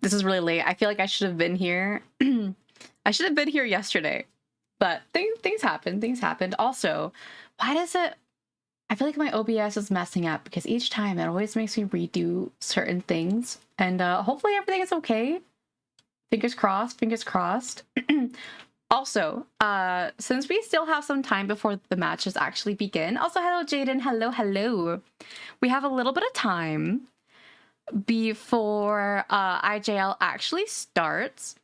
This is really late. I feel like I should have been here. I should have been here yesterday. But things happen. Things happened. Also, why does it... I feel like my OBS is messing up because each time it always makes me redo certain things. And hopefully everything is okay. Fingers crossed. Fingers crossed. Also, since we still have some time before the matches actually begin. Also, hello, Jaden. Hello, hello. We have a little bit of time before IJL actually starts.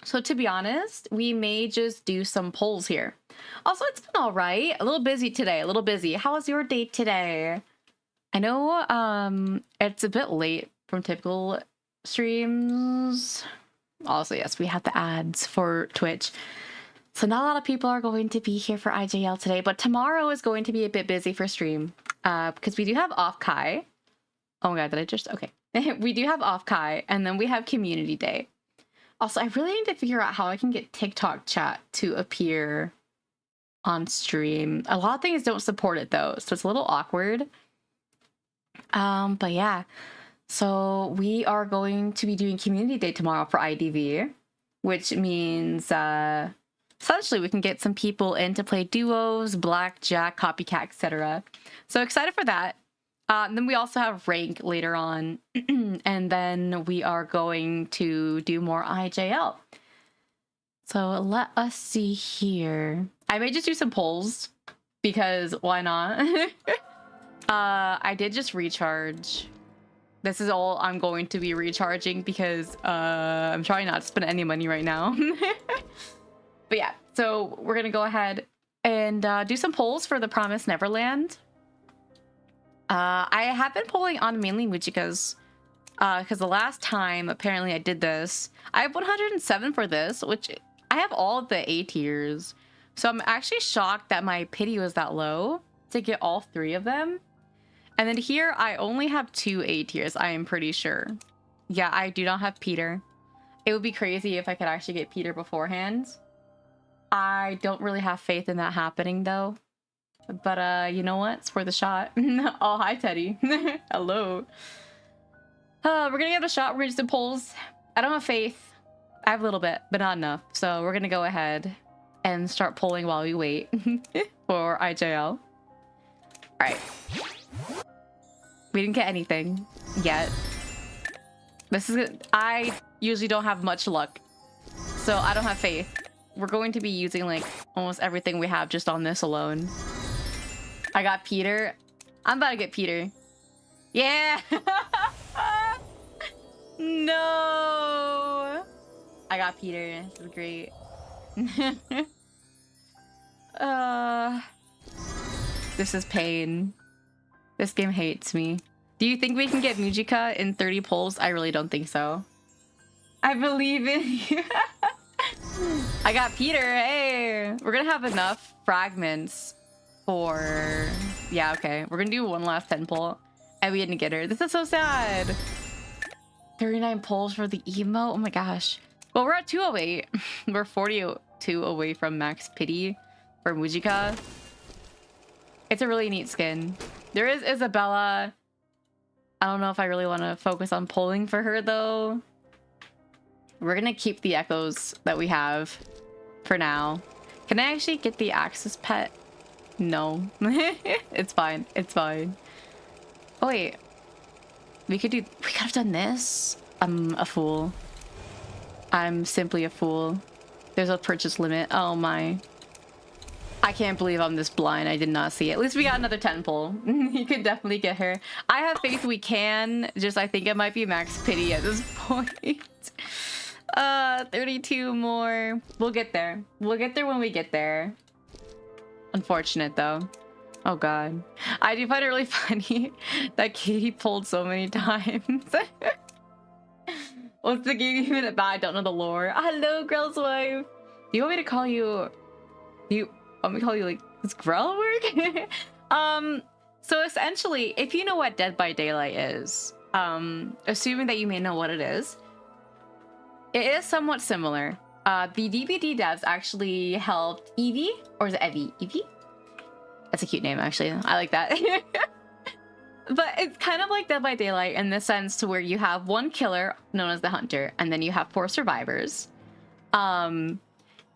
So to be honest, we may just do some polls here. Also, it's been all right. A little busy today, a little busy. How was your day today? I know it's a bit late from typical streams. Also, yes, we have the ads for Twitch. So not a lot of people are going to be here for IJL today, but tomorrow is going to be a bit busy for stream because we do have off Kai. Oh my god, did I just... Okay. We do have off Kai, and then we have community day. Also, I really need to figure out how I can get TikTok chat to appear on stream. A lot of things don't support it though, so it's a little awkward. But yeah. So we are going to be doing community day tomorrow for IDV, which means essentially we can get some people in to play duos, blackjack, copycat, etc. So excited for that. Then we also have rank later on, and then we are going to do more IJL. So let us see here. I may just do some polls because why not? I did just recharge. This is all I'm going to be recharging because I'm trying not to spend any money right now. But yeah, so we're gonna go ahead and do some polls for the Promised Neverland. I have been polling on mainly Mujika's because the last time apparently I did this, I have 107 for this, which I have all of the A tiers. So I'm actually shocked that my pity was that low to get all 3 of them. And then here I only have 2 A tiers, I am pretty sure. Yeah, I do not have Peter. It would be crazy if I could actually get Peter beforehand. I don't really have faith in that happening though. But you know what? It's worth a shot. Oh, hi, Teddy. Hello. We're gonna give it a shot. We're gonna do some polls. I don't have faith. I have a little bit, but not enough. So we're gonna go ahead and start polling while we wait for IJL. All right. We didn't get anything yet. This is... I usually don't have much luck, so I don't have faith. We're going to be using like almost everything we have just on this alone. I got Peter. I'm about to get Peter. Yeah! No! I got Peter. This is great. This is pain. This game hates me. Do you think we can get Mujika in 30 polls? I really don't think so. I believe in you. I got Peter. Hey! We're gonna have enough fragments for... Yeah, okay. We're gonna do one last 10 poll. And we didn't get her. This is so sad. 39 polls for the emo? Oh my gosh. Well, we're at 208. We're 42 away from max pity for Mujika. It's a really neat skin. There is Isabella. I don't know if I really want to focus on polling for her though. We're gonna keep the echoes that we have for now. Can I actually get the Axis pet? No. It's fine. It's fine. Oh wait. We could have done this. I'm a fool. I'm simply a fool. There's a purchase limit. Oh my. I can't believe I'm this blind. I did not see it. At least we got another 10 pull. You can definitely get her. I have faith we can. Just I think it might be max pity at this point. 32 more. We'll get there. We'll get there when we get there. Unfortunate though. Oh god. I do find it really funny that Katie pulled so many times. What's the game even about? I don't know the lore. Hello, Grell's wife. Do you want me to call you... You want me to call you like... Does Grell work? So essentially, if you know what Dead by Daylight is, assuming that you may know what it is somewhat similar. The DVD devs actually helped Evie, or is it Evie? Evie? That's a cute name, actually. I like that. But it's kind of like Dead by Daylight in the sense to where you have one killer known as the hunter, and then you have 4 survivors.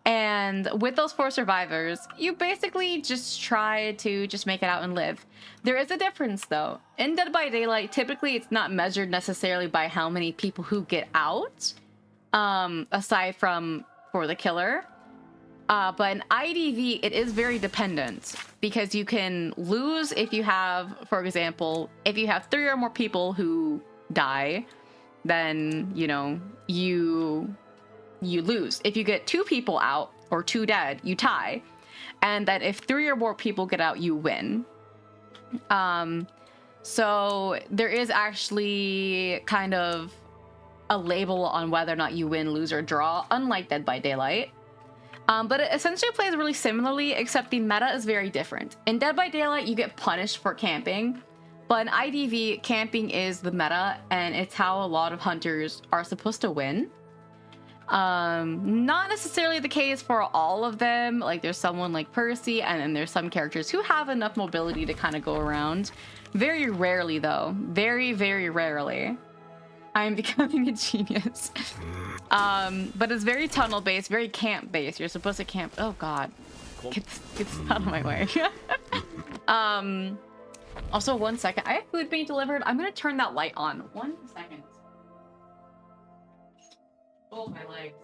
And with those 4 survivors, you basically just try to just make it out and live. There is a difference though. In Dead by Daylight, typically it's not measured necessarily by how many people who get out, aside from for the killer. But in IDV, it is very dependent because you can lose if you have, for example, if you have 3 or more people who die, then, you know, you lose. If you get 2 people out or 2 dead, you tie. And then if 3 or more people get out, you win. So there is actually kind of a label on whether or not you win, lose, or draw, unlike Dead by Daylight. But it essentially plays really similarly, except the meta is very different. In Dead by Daylight, you get punished for camping, but in IDV, camping is the meta, and it's how a lot of hunters are supposed to win. Not necessarily the case for all of them. Like, there's someone like Percy, and then there's some characters who have enough mobility to kind of go around. Very rarely, though. Very, very rarely. I'm becoming a genius. But it's very tunnel-based, very camp-based. You're supposed to camp. Oh, God. Get this out of my way. Also, 1 second. I have food being delivered. I'm going to turn that light on. 1 second. Oh, my legs.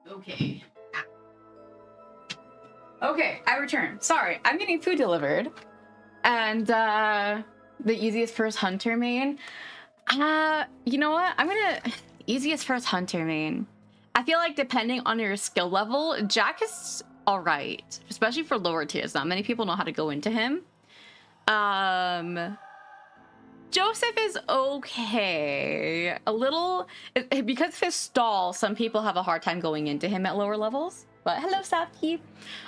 Okay. Okay, I returned. Sorry, I'm getting food delivered. And, the easiest first hunter main. You know what? I'm gonna... Easiest first hunter main. I feel like depending on your skill level, Jack is alright. Especially for lower tiers. Not many people know how to go into him. Joseph is okay. A little... Because of his stall, some people have a hard time going into him at lower levels. But hello, Sapki.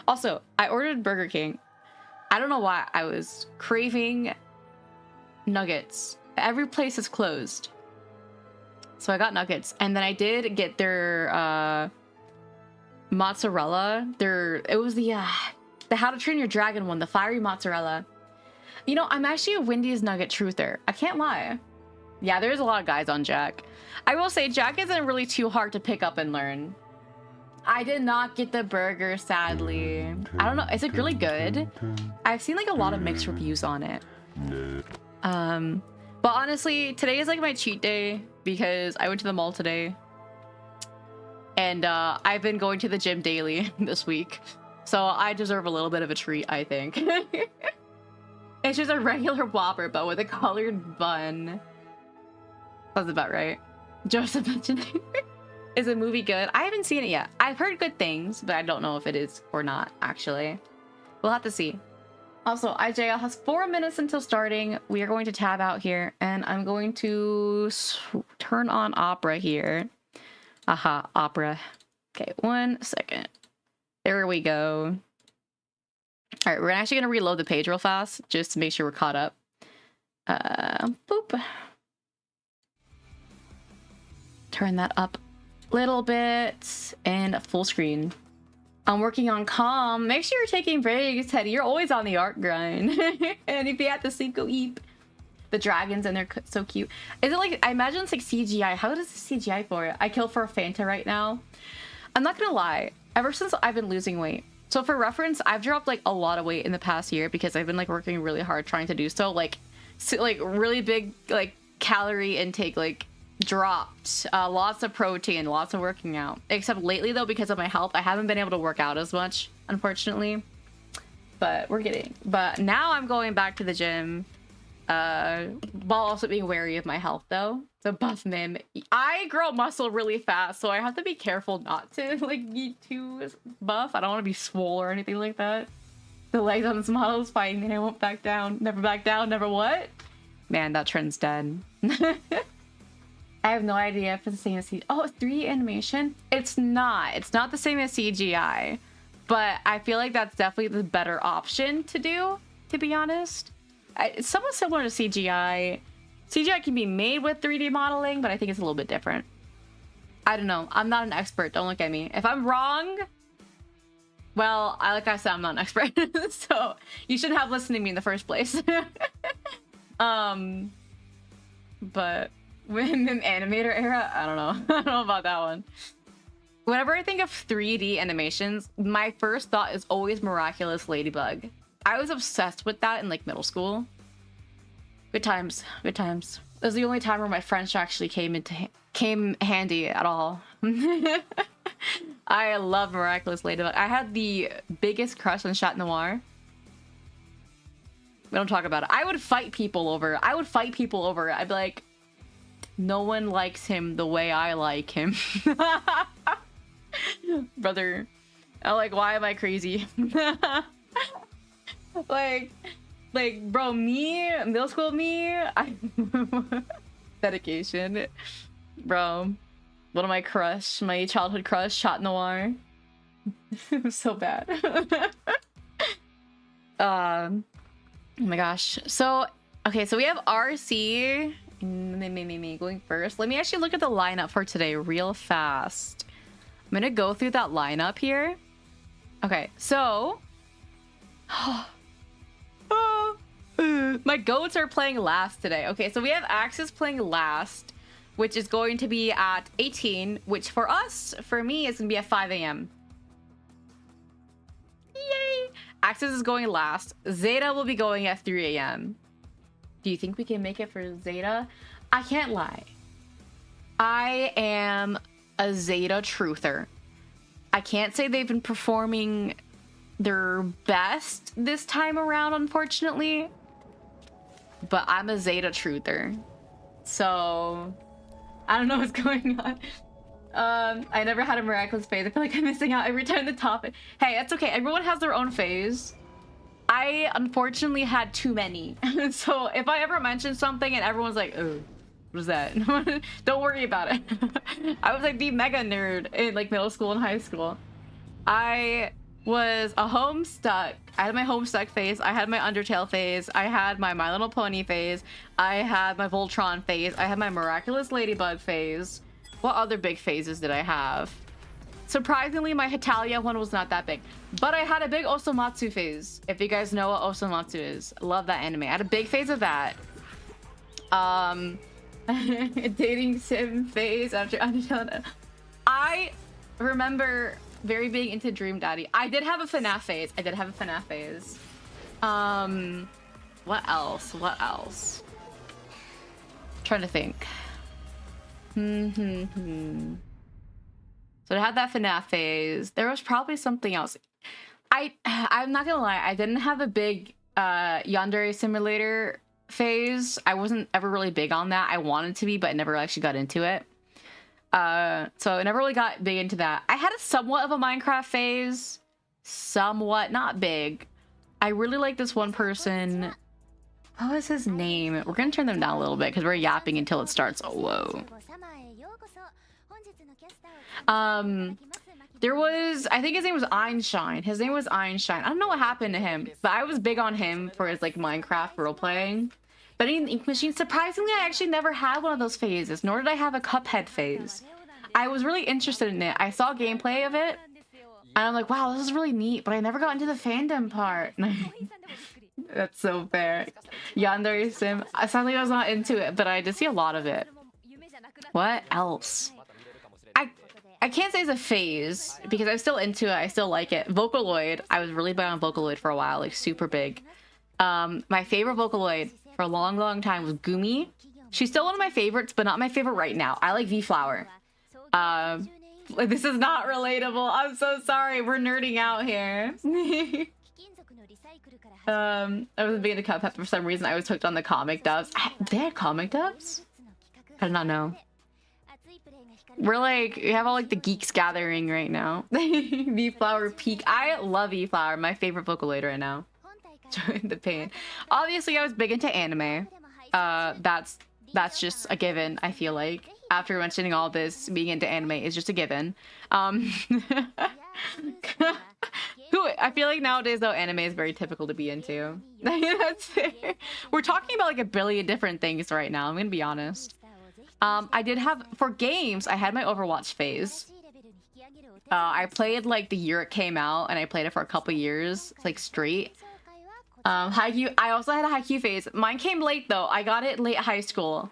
Also, I ordered Burger King. I don't know why. I was craving nuggets. Every place is closed. So I got nuggets. And then I did get their mozzarella. It was the How to Train Your Dragon one, the fiery mozzarella. You know, I'm actually a Wendy's nugget truther. I can't lie. Yeah, there's a lot of guys on Jack. I will say Jack isn't really too hard to pick up and learn. I did not get the burger, sadly. I don't know. Is it really good? I've seen like a lot of mixed reviews on it. But honestly, today is like my cheat day because I went to the mall today. And I've been going to the gym daily this week. So I deserve a little bit of a treat, I think. It's just a regular Whopper, but with a colored bun. That's about right. Joseph mentioned is the movie good? I haven't seen it yet. I've heard good things, but I don't know if it is or not, actually. We'll have to see. Also, IJL has 4 minutes until starting. We are going to tab out here, and I'm going to turn on Opera here. Aha, Opera. Okay, 1 second. There we go. All right, we're actually going to reload the page real fast, just to make sure we're caught up. Boop. Turn that up a little bit, and full screen. I'm working on calm. Make sure you're taking breaks, Teddy. You're always on the art grind. And if you have to sleep, go eat. The dragons, and they're so cute. Is it like, I imagine it's like CGI. How does the CGI for it? I kill for a Fanta right now. I'm not gonna lie. Ever since I've been losing weight. So for reference, I've dropped like a lot of weight in the past year because I've been like working really hard trying to do so. Like really big like calorie intake, like dropped. Lots of protein, lots of working out. Except lately though, because of my health, I haven't been able to work out as much, unfortunately. But but now I'm going back to the gym. While also being wary of my health though. The buff mim. I grow muscle really fast, so I have to be careful not to like get too buff. I don't want to be swole or anything like that. The legs on this model is fine, and I won't back down. Never back down, never what? Man, that trend's dead. I have no idea if it's the same as CGI. Oh, 3D animation? It's not. It's not the same as CGI. But I feel like that's definitely the better option to do. to be honest. It's somewhat similar to CGI. CGI can be made with 3D modeling, but I think it's a little bit different. I don't know. I'm not an expert. Don't look at me. If I'm wrong, well, like I said, I'm not an expert. So you shouldn't have listened to me in the first place. But when in animator era, I don't know. I don't know about that one. Whenever I think of 3D animations, my first thought is always Miraculous Ladybug. I was obsessed with that in like middle school. Good times, good times. It was the only time where my French actually came handy at all. I love Miraculous Ladybug. I had the biggest crush on Chat Noir. We don't talk about it. I would fight people over it. I'd be like, no one likes him the way I like him. Brother, I'm like, why am I crazy? like, bro, me, middle school me, dedication. Bro, one of my childhood crush, Chat Noir. It was so bad. Oh my gosh. So, okay, so we have RC. Me going first. Let me actually look at the lineup for today real fast. I'm gonna go through that lineup here. Okay, so my goats are playing last today. Okay, so we have Axis playing last, which is going to be at 18, which for me, it's gonna be at 5 a.m. Yay! Axis is going last. Zeta will be going at 3 a.m. Do you think we can make it for Zeta? I can't lie. I am a Zeta truther. I can't say they've been performing their best this time around, unfortunately. But I'm a Zeta truther. So, I don't know what's going on. I never had a miraculous phase. I feel like I'm missing out every time the topic. Hey, that's okay. Everyone has their own phase. I unfortunately had too many. So if I ever mention something and everyone's like, oh, what is that? Don't worry about it. I was like the mega nerd in like middle school and high school. I was a Homestuck. I had my Homestuck phase. I had my Undertale phase. I had my My Little Pony phase. I had my Voltron phase. I had my Miraculous Ladybug phase. What other big phases did I have? Surprisingly, my Hitalia one was not that big. But I had a big Osomatsu phase. If you guys know what Osomatsu is. Love that anime. I had a big phase of that. Dating sim phase after Undertale. I remember very big into Dream Daddy. I did have a FNAF phase. What else? Trying to think. So I had that FNAF phase. There was probably something else. I'm not gonna lie, I didn't have a big Yandere Simulator phase. I wasn't ever really big on that. I wanted to be, but I never actually got into it. So I never really got big into that. I had a somewhat of a Minecraft phase. Somewhat, not big. I really like this one person. What was his name? We're gonna turn them down a little bit because we're yapping until it starts. Oh, whoa. There was, I think his name was Einstein. I don't know what happened to him, but I was big on him for his like Minecraft role playing. But in Ink Machine, surprisingly, I actually never had one of those phases, nor did I have a Cuphead phase. I was really interested in it. I saw gameplay of it, and I'm like, wow, this is really neat, but I never got into the fandom part. That's so fair. Yandere Sim. Sadly, I was not into it, but I did see a lot of it. What else? I can't say it's a phase because I'm still into it. I still like it. Vocaloid. I was really big on Vocaloid for a while, like super big. My favorite Vocaloid for a long time was Gumi. She's still one of my favorites, but not my favorite right now. I like V-Flower. This is not relatable. I'm so sorry. We're nerding out here. I was big into Cuphead for some reason. I was hooked on the comic dubs. They had comic dubs? I did not know. We're like, we have all like the geeks gathering right now. V-Flower peak. I love V-Flower. My favorite Vocaloid right now. Join the pain. Obviously, I was big into anime. That's just a given, I feel like. After mentioning all this, being into anime is just a given. Who I feel like nowadays though anime is very typical to be into. That's it. We're talking about like a billion different things right now. I'm gonna be honest. I did have for games. I had my Overwatch phase. I played like the year it came out, and I played it for a couple years, like straight. Haikyuu. I also had a Haikyuu phase. Mine came late though. I got it late high school.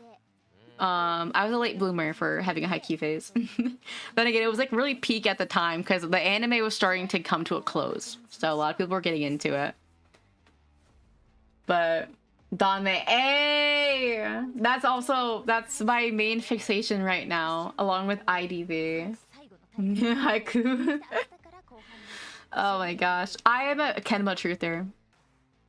I was a late bloomer for having a Haikyuu phase. Then again, it was like really peak at the time because the anime was starting to come to a close. So a lot of people were getting into it. But Danme, hey! That's my main fixation right now, along with IDV. Haiku. Oh my gosh. I am a Kenma truther.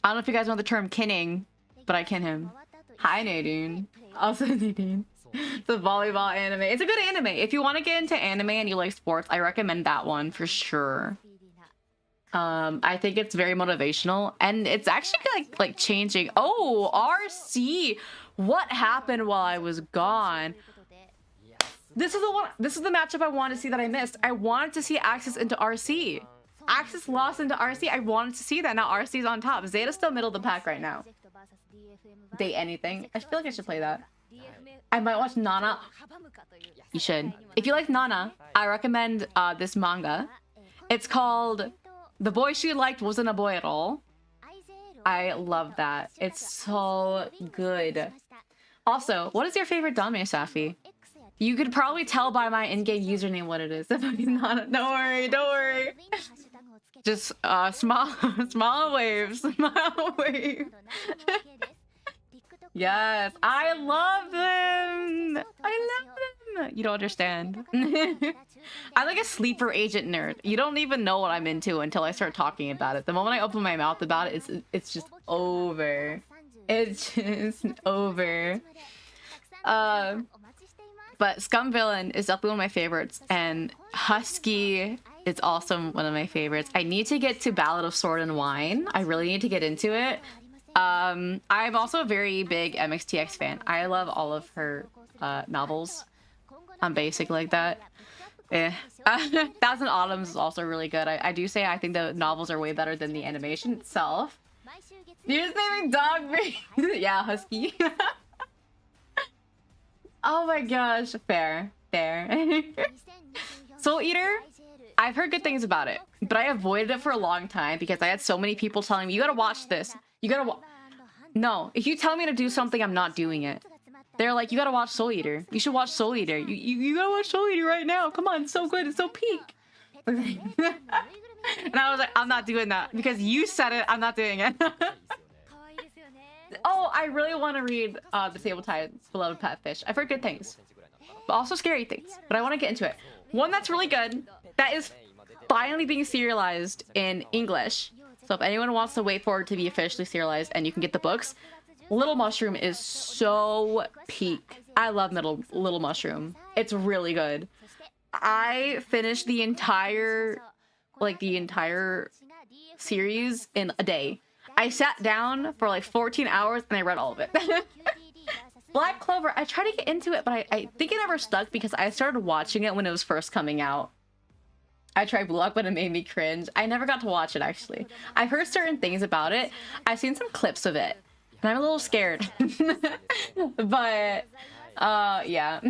I don't know if you guys know the term kinning, but I kin him. Hi Nadine. Also Nadine. It's a volleyball anime. It's a good anime. If you want to get into anime and you like sports, I recommend that one for sure. I think it's very motivational and it's actually like changing. Oh, RC. What happened while I was gone? This is the one. This is the matchup I wanted to see that I missed. I wanted to see Axis into RC. Axis lost into RC. I wanted to see that. Now RC's on top. Zeta's still middle of the pack right now. Date anything. I feel like I should play that. I might watch Nana. You should. If you like Nana, I recommend this manga. It's called The Boy She Liked Wasn't a Boy at All. I love that. It's so good. Also, what is your favorite Dame, Safi? You could probably tell by my in-game username what it is. Don't worry, don't worry. Just small waves, small wave. Yes, I love them. I love them. You don't understand. I'm like a sleeper agent nerd. You don't even know what I'm into until I start talking about it. The moment I open my mouth about it, it's just over. It's just over. But Scum Villain is definitely one of my favorites, and Husky is also one of my favorites. I need to get to Ballad of Sword and Wine. I really need to get into it. I'm also a very big MXTX fan. I love all of her novels. I'm basic like that. Thousand Autumns is also really good. I do say I think the novels are way better than the animation itself. You're just naming dog breed. Yeah, Husky. Oh my gosh, fair. Soul Eater, I've heard good things about it, but I avoided it for a long time because I had so many people telling me, you gotta watch this. You gotta No, if you tell me to do something, I'm not doing it. They're like, you gotta watch Soul Eater. You should watch Soul Eater. You gotta watch Soul Eater right now. Come on, it's so good. It's so peak. And I was like, I'm not doing that because you said it. I'm not doing it. Oh, I really want to read The Sable Tide's Beloved Pet Fish. I've heard good things, but also scary things. But I want to get into it. One that's really good, that is finally being serialized in English. So if anyone wants to wait for it to be officially serialized and you can get the books, Little Mushroom is so peak. I love Little Mushroom. It's really good. I finished the entire series in a day. I sat down for like 14 hours and I read all of it. Black Clover, I tried to get into it, but I think it never stuck because I started watching it when it was first coming out. I tried Blue Lock, but it made me cringe. I never got to watch it, actually. I've heard certain things about it. I've seen some clips of it, and I'm a little scared. But, yeah.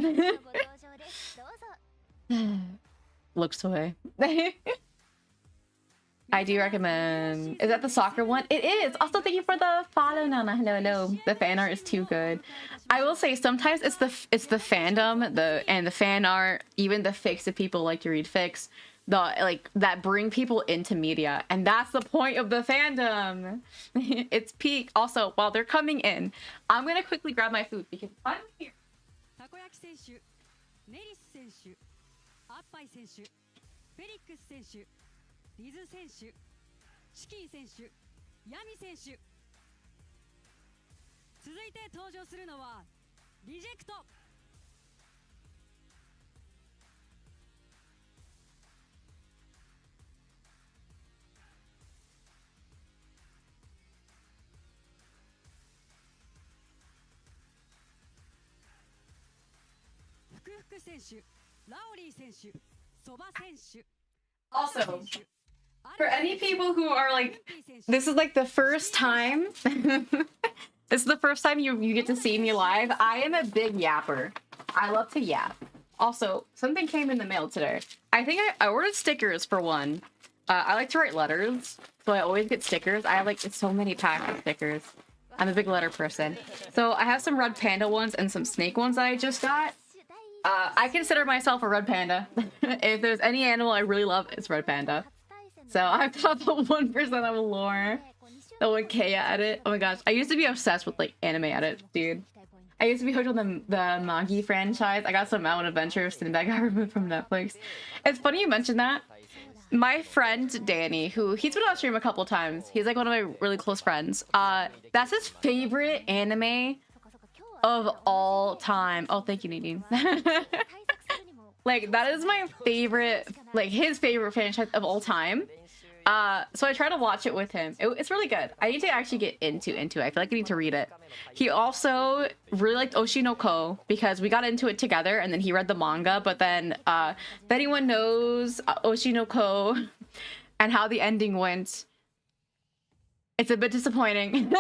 Looks away. I do recommend. Is that the soccer one? It is. Also, thank you for the follow, Nana. Hello. The fan art is too good. I will say sometimes it's the fandom, the fan art, even the fics that people like to read fics, that bring people into media, and that's the point of the fandom. It's peak. Also, while they're coming in, I'm gonna quickly grab my food because I'm here. Also, For any people who are like, this is like the first time. This is the first time you get to see me live. I am a big yapper. I love to yap. Also, something came in the mail today. I think I ordered stickers for one. I like to write letters, so I always get stickers. I have like so many packs of stickers. I'm a big letter person. So I have some red panda ones and some snake ones that I just got. I consider myself a red panda. If there's any animal I really love, it's red panda. So I've got the 1% of lore. The one K edit. Oh my gosh. I used to be obsessed with like anime edits, dude. I used to be hooked on the Magi franchise. I got some Mountain Adventure Sinbad got removed from Netflix. It's funny you mentioned that. My friend Danny, he's been on stream a couple times. He's like one of my really close friends. That's his favorite anime of all time. Oh, thank you, Nadine. Like that is my favorite, like his favorite franchise of all time. So I try to watch it with him. It's really good. I need to actually get into it. I feel like I need to read it. He also really liked Oshi no Ko because we got into it together and then he read the manga. But then if anyone knows Oshi no Ko and how the ending went, it's a bit disappointing.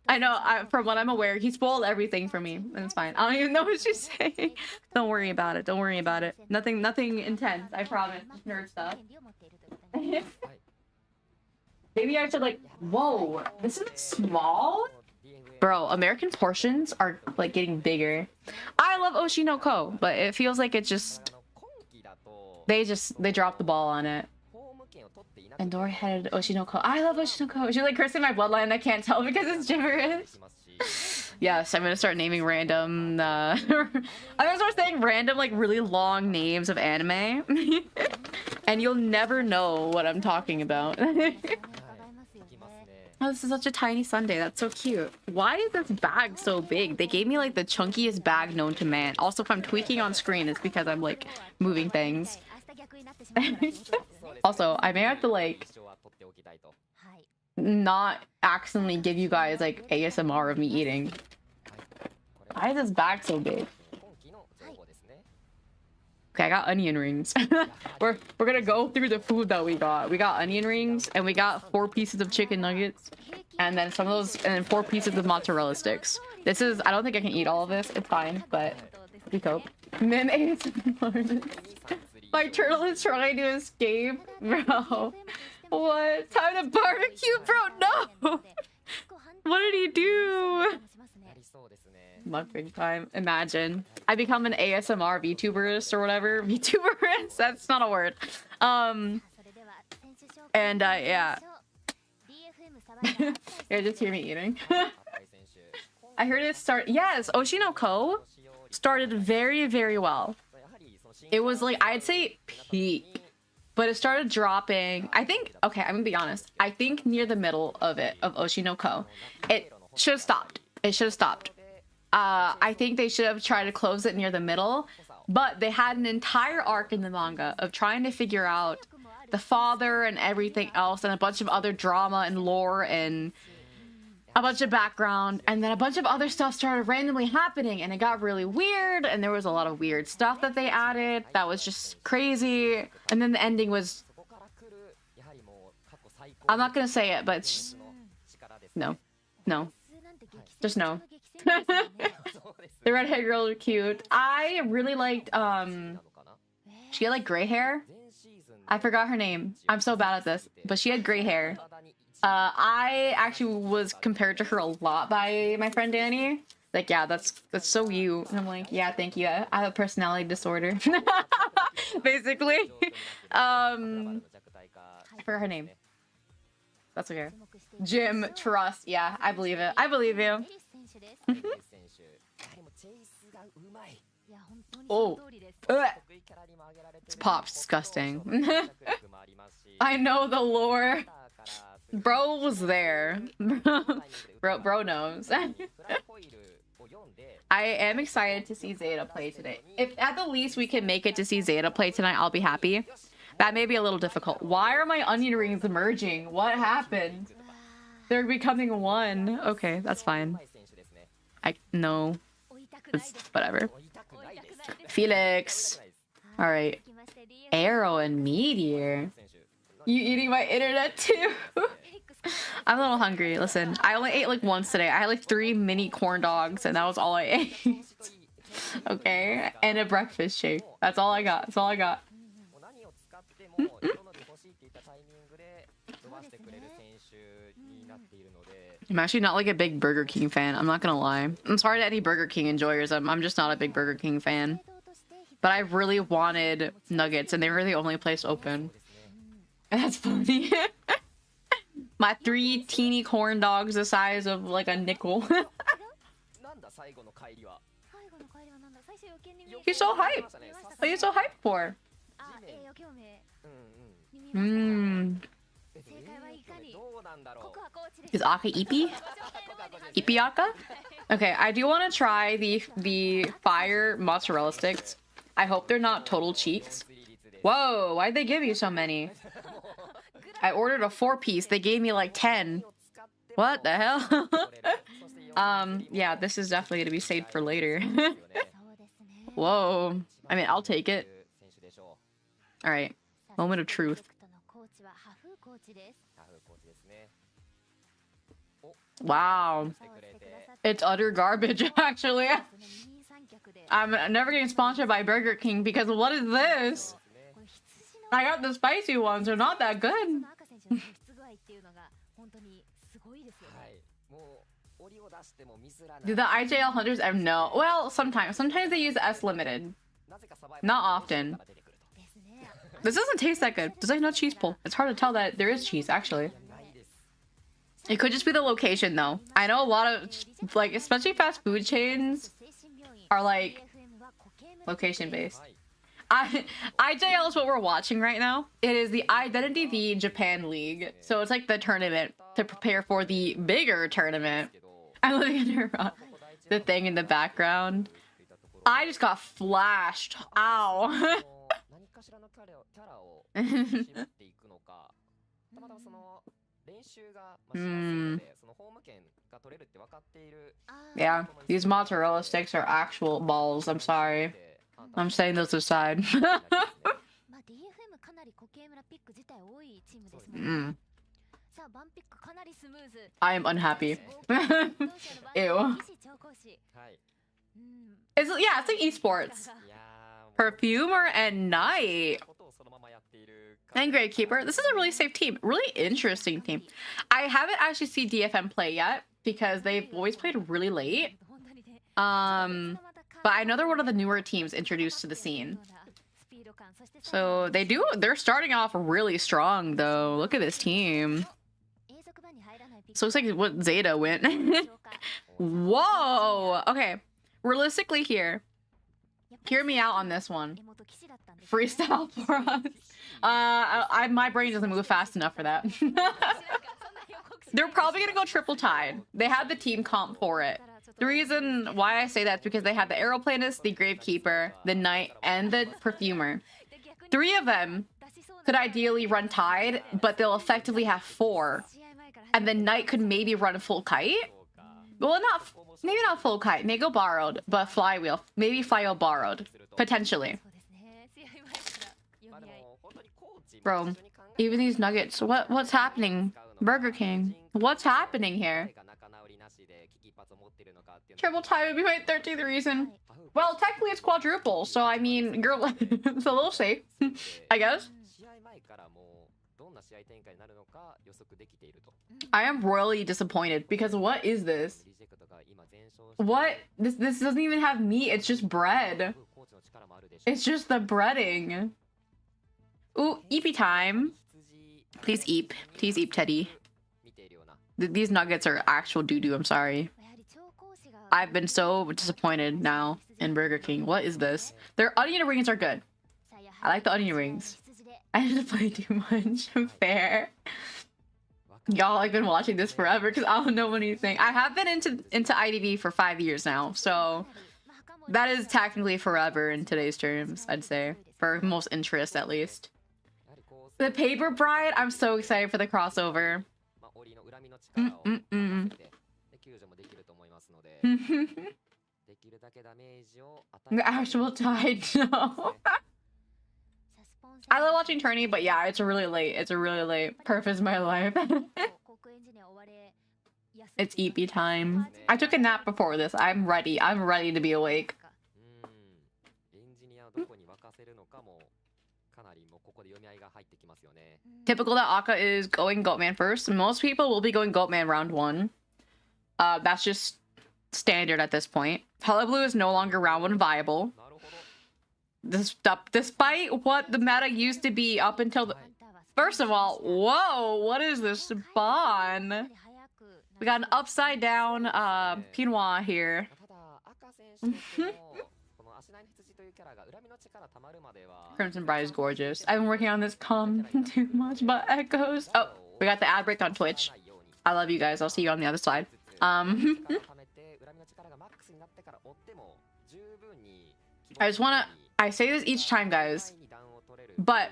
I know, from what I'm aware, he spoiled everything for me, and it's fine. I don't even know what she's saying. Don't worry about it. Don't worry about it. Nothing intense. I promise. Just nerd stuff. Maybe I should like. Whoa, this is small, bro. American portions are like getting bigger. I love Oshi no Ko, but it feels like it just they dropped the ball on it. And Dora headed Oshi no Ko. I love Oshi no Ko. She's like cursing my bloodline. I can't tell because it's gibberish. Yes, I'm gonna start naming random. I'm gonna start saying random, like really long names of anime, and you'll never know what I'm talking about. Oh, this is such a tiny sundae. That's so cute. Why is this bag so big? They gave me like the chunkiest bag known to man. Also, if I'm tweaking on screen, it's because I'm like moving things. Also, I may have to like not accidentally give you guys like ASMR of me eating. Why is this bag so big? Okay, I got onion rings. we're gonna go through the food that we got. We got onion rings and we got 4 pieces of chicken nuggets and then some of those and then 4 pieces of mozzarella sticks. This is, I don't think I can eat all of this. It's fine, but we cope. Mim ASMR. My turtle is trying to escape, bro. What? Time to barbecue, bro? No! What did he do? Mukbang time. Imagine. I become an ASMR VTuberist or whatever. VTuberist? That's not a word. Yeah. Yeah, just hear me eating. I heard it start. Yes, Oshi no Ko started very, very well. It was like, I'd say peak, but it started dropping. I think, okay, I'm gonna be honest. I think near the middle of Oshi no Ko, it should have stopped. It should have stopped. I think they should have tried to close it near the middle, but they had an entire arc in the manga of trying to figure out the father and everything else and a bunch of other drama and lore and a bunch of background, and then a bunch of other stuff started randomly happening and it got really weird and there was a lot of weird stuff that they added that was just crazy, and then the ending was, I'm not gonna say it, but it's just, no, just no. The redhead girls are cute. I really liked she had like gray hair. I forgot her name. I'm so bad at this, but she had gray hair. I actually was compared to her a lot by my friend Danny. Like, yeah, that's so you. And I'm like, yeah, thank you. I have a personality disorder. Basically. I forgot her name. That's okay. Jim, trust. Yeah, I believe it. I believe you. Oh. Ugh. It's Pop's disgusting. I know the lore. Bro was there. Bro knows. I am excited to see Zeta play today. If at the least we can make it to see Zeta play tonight, I'll be happy. That may be a little difficult. Why are my onion rings merging? What happened? They're becoming one. Okay, that's fine. No. It's whatever. Felix. Alright. Arrow and Meteor. You eating my internet too? I'm a little hungry. Listen, I only ate like once today. I had like 3 mini corn dogs and that was all I ate. Okay, and a breakfast shake. That's all I got. That's all I got. I'm actually not like a big Burger King fan. I'm not gonna lie. I'm sorry to any Burger King enjoyers. I'm just not a big Burger King fan. But I really wanted nuggets and they were the only place open. That's funny. My 3 teeny corn dogs the size of like a nickel. You're so hyped. What are you so hyped for? Is Aka Ippy? Ippy Aka? Okay, I do want to try the fire mozzarella sticks. I hope they're not total cheeks. Whoa, why'd they give you so many? I ordered a 4-piece. They gave me like 10. What the hell? Yeah, this is definitely gonna be saved for later. Whoa. I mean, I'll take it. Alright. Moment of truth. Wow. It's utter garbage, actually. I'm never getting sponsored by Burger King because what is this? I got the spicy ones. They're not that good. Do the IJL hunters ever know? Well, sometimes. Sometimes they use S limited. Not often. This doesn't taste that good. There's like no cheese pull. It's hard to tell that there is cheese, actually. It could just be the location, though. I know a lot of, like, especially fast food chains are, like, location-based. IJL is what we're watching right now. It is the Identity V Japan League. So it's like the tournament to prepare for the bigger tournament. I'm looking at the thing in the background. I just got flashed. Ow. Yeah, these mozzarella sticks are actual balls. I'm sorry. I'm saying those aside. I am unhappy. Ew. It's like esports. Perfumer and Knight. And Gravekeeper. This is a really safe team. Really interesting team. I haven't actually seen DFM play yet because they've always played really late. But I know they're one of the newer teams introduced to the scene. So they're starting off really strong though. Look at this team. So it looks like what Zeta went. Whoa! Okay. Realistically here. Hear me out on this one. Freestyle for us. My brain doesn't move fast enough for that. They're probably gonna go triple tied. They had the team comp for it. The reason why I say that is because they had the Aeroplanist, the Gravekeeper, the Knight, and the Perfumer. 3 of them could ideally run tied, but they'll effectively have 4. And the Knight could maybe run full kite. Well, maybe not full kite. Maybe go borrowed, but flywheel. Maybe flywheel borrowed. Potentially. Bro, even these nuggets. What's happening? Burger King. What's happening here? Triple tie would be my 13th reason. Well, technically it's quadruple, so I mean, girl, it's a little safe, I guess. I am royally disappointed because what is this? What? This doesn't even have meat, it's just bread. It's just the breading. Ooh, eepy time. Please eep. Please eep, Teddy. These nuggets are actual doo-doo, I'm sorry. I've been so disappointed now in Burger King. What is this? Their onion rings are good. I like the onion rings. I didn't play too much. Fair. Y'all, I've been watching this forever because I don't know anything. I have been into IDV for 5 years now, so that is technically forever in today's terms, I'd say. For most interest, at least. The Paper Bride, I'm so excited for the crossover. The actual tide, no. I love watching tourney, but yeah, it's really late. It's really late. Perf is my life. It's EP time. I took a nap before this. I'm ready. I'm ready to be awake. Typical that Akka is going Goatman first. Most people will be going Goatman round 1. That's just standard at this point. Hello Blue is no longer round 1 viable. Despite what the meta used to be up until the... First of all, whoa, what is this spawn? We got an upside down Pinois here. Crimson Bride is gorgeous. I've been working on this too much, but echoes. Oh, we got the ad break on Twitch. I love you guys. I'll see you on the other side. I just wanna... I say this each time, guys, but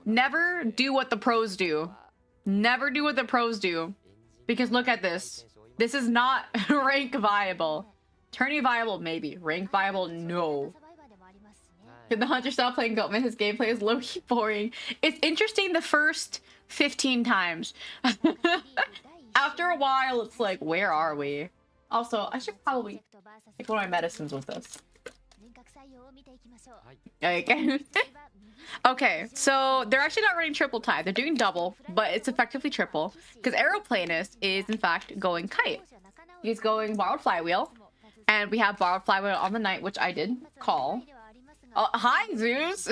never do what the pros do. Never do what the pros do. Because look at this. This is not rank viable. Tourney viable, maybe. Rank viable, no. Can the hunter stop playing Goatman? His gameplay is low-key boring. It's interesting the first 15 times. After a while, it's like, where are we? Also, I should probably take one of my medicines with this. Okay. Okay, so they're actually not running triple tie. They're doing double, but it's effectively triple. Because Aeroplanist is, in fact, going kite. He's going borrowed flywheel. And we have borrowed flywheel on the night, which I did call. Oh, hi, Zeus!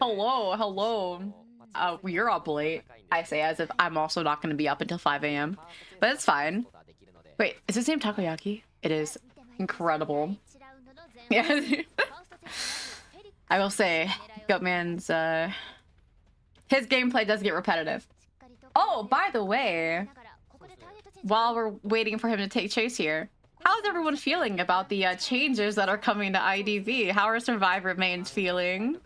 Hello, hello. You're up late. I say as if I'm also not going to be up until 5 a.m. But it's fine. Wait, is his name Takoyaki? It is incredible. Yeah. I will say, Goatman's, his gameplay does get repetitive. Oh, by the way, while we're waiting for him to take chase here, how's everyone feeling about the changes that are coming to IDV? How are Survivor mains feeling?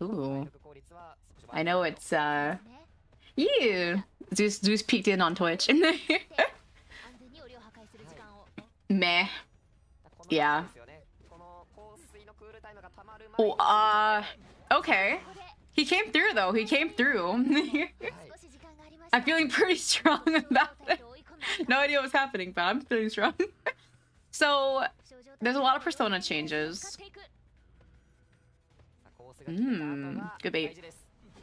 Ooh. I know it's, yeah. Zeus peeked in on Twitch. Meh. Yeah. Oh, okay. He came through, though. He came through. I'm feeling pretty strong about it. No idea what's happening, but I'm feeling strong. So, there's a lot of persona changes. Good bait.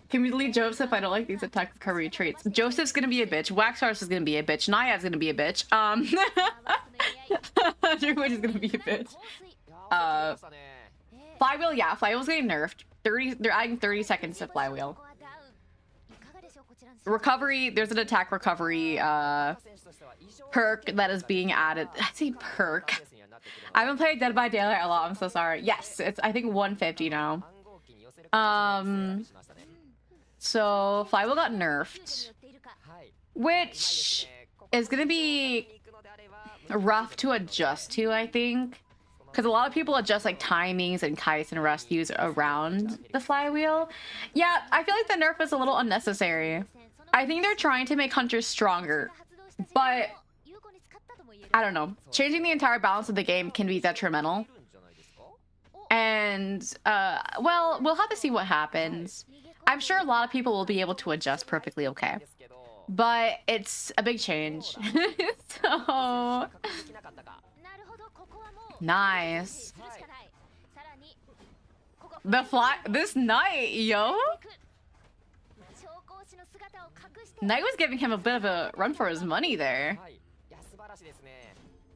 Can we delete Joseph? I don't like these attack recovery traits. Joseph's gonna be a bitch. Waxar's is gonna be a bitch. Naya's gonna be a bitch. Everybody's gonna be a bitch. Flywheel, yeah, Flywheel's getting nerfed. They're adding 30 seconds to Flywheel. Recovery, there's an attack recovery perk that is being added. I say perk. I haven't played Dead by Daylight a lot, I'm so sorry. Yes, it's I think 150 now. So Flywheel got nerfed, which is gonna be rough to adjust to, I think. Because a lot of people adjust like timings and kites and rescues around the flywheel. Yeah, I feel like the nerf is a little unnecessary. I think they're trying to make hunters stronger, but I don't know. Changing the entire balance of the game can be detrimental. And, well, we'll have to see what happens. I'm sure a lot of people will be able to adjust perfectly okay. But it's a big change. So... Nice. This Knight, yo. Knight was giving him a bit of a run for his money there.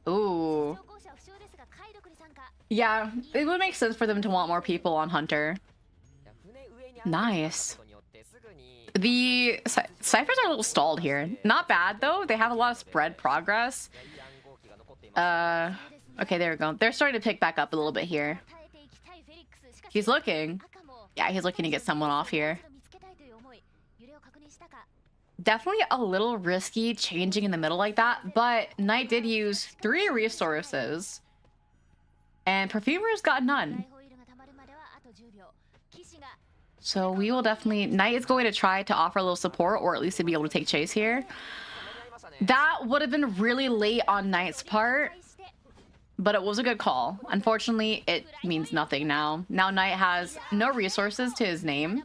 Ooh. Yeah, it would make sense for them to want more people on Hunter. Nice. The ciphers are a little stalled here. Not bad though. They have a lot of spread progress. Okay, there we go. They're starting to pick back up a little bit here. He's looking. Yeah, he's looking to get someone off here. Definitely a little risky changing in the middle like that, but Knight did use 3 resources. And Perfumer's got none. So we will definitely... Knight is going to try to offer a little support, or at least to be able to take chase here. That would have been really late on Knight's part. but it was a good call. Unfortunately, it means nothing now. Now Knight has no resources to his name.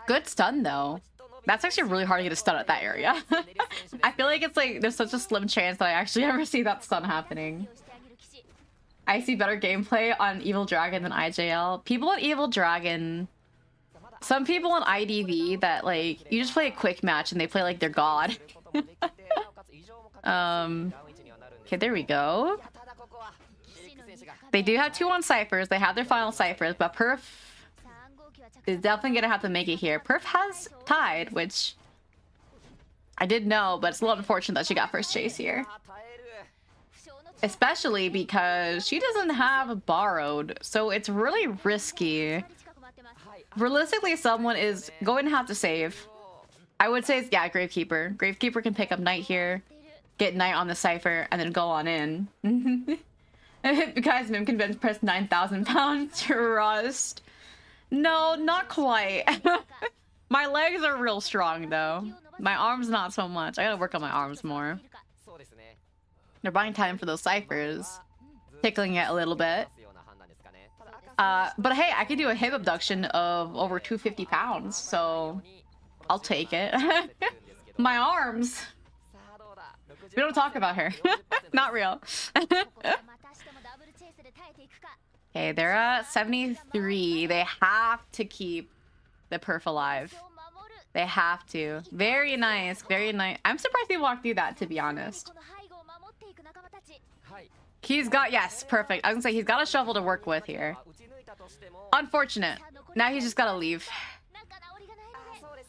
Good stun, though. That's actually really hard to get a stun at that area. I feel like it's like there's such a slim chance that I actually ever see that stun happening. I see better gameplay on Evil Dragon than IJL. People on Evil Dragon... Some people on IDV that, like, you just play a quick match and they play like they're god. Okay, there we go. They do have 2 on ciphers. They have their final ciphers, but Perf is definitely gonna have to make it here. Perf has tied, which I did know, but it's a little unfortunate that she got first chase here. Especially because she doesn't have borrowed, so it's really risky. Realistically, someone is going to have to save. I would say it's, yeah, Gravekeeper. Gravekeeper can pick up Knight here, get Knight on the cipher, and then go on in. Guys, Mim can bench press 9,000 pounds. Trust. No, not quite. My legs are real strong, though. My arms, not so much. I gotta work on my arms more. They're buying time for those ciphers. Tickling it a little bit. But hey, I can do a hip abduction of over 250 pounds, so I'll take it. My arms. We don't talk about her. Not real. Okay, they're at 73. They have to keep the perf alive. They have to. Very nice. Very nice. I'm surprised he walked through that, to be honest. He's got, yes, perfect. I was gonna say he's got a shovel to work with here. Unfortunate. Now he's just gotta leave.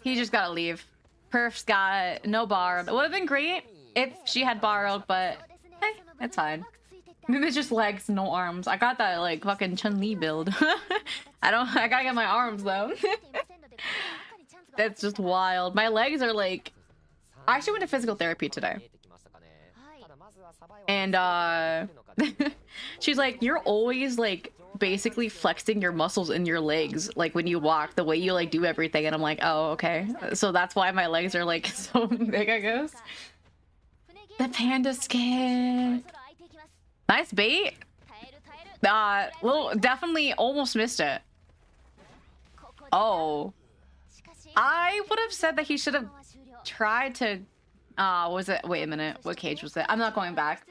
He just gotta leave. Perf's got no borrowed. It would have been great if she had borrowed, but hey, it's fine. Maybe it's just legs, no arms. I got that like fucking Chun-Li build. I gotta get my arms though. That's just wild. My legs are like, I actually went to physical therapy today. And she's like, you're always like basically flexing your muscles in your legs, like when you walk, the way you like do everything. And I'm like, oh, okay. So that's why my legs are like so big, I guess. The panda skin. Nice bait. Well, definitely almost missed it. Oh. I would have said that he should have tried to... was it... Wait a minute. What cage was it? I'm not going back.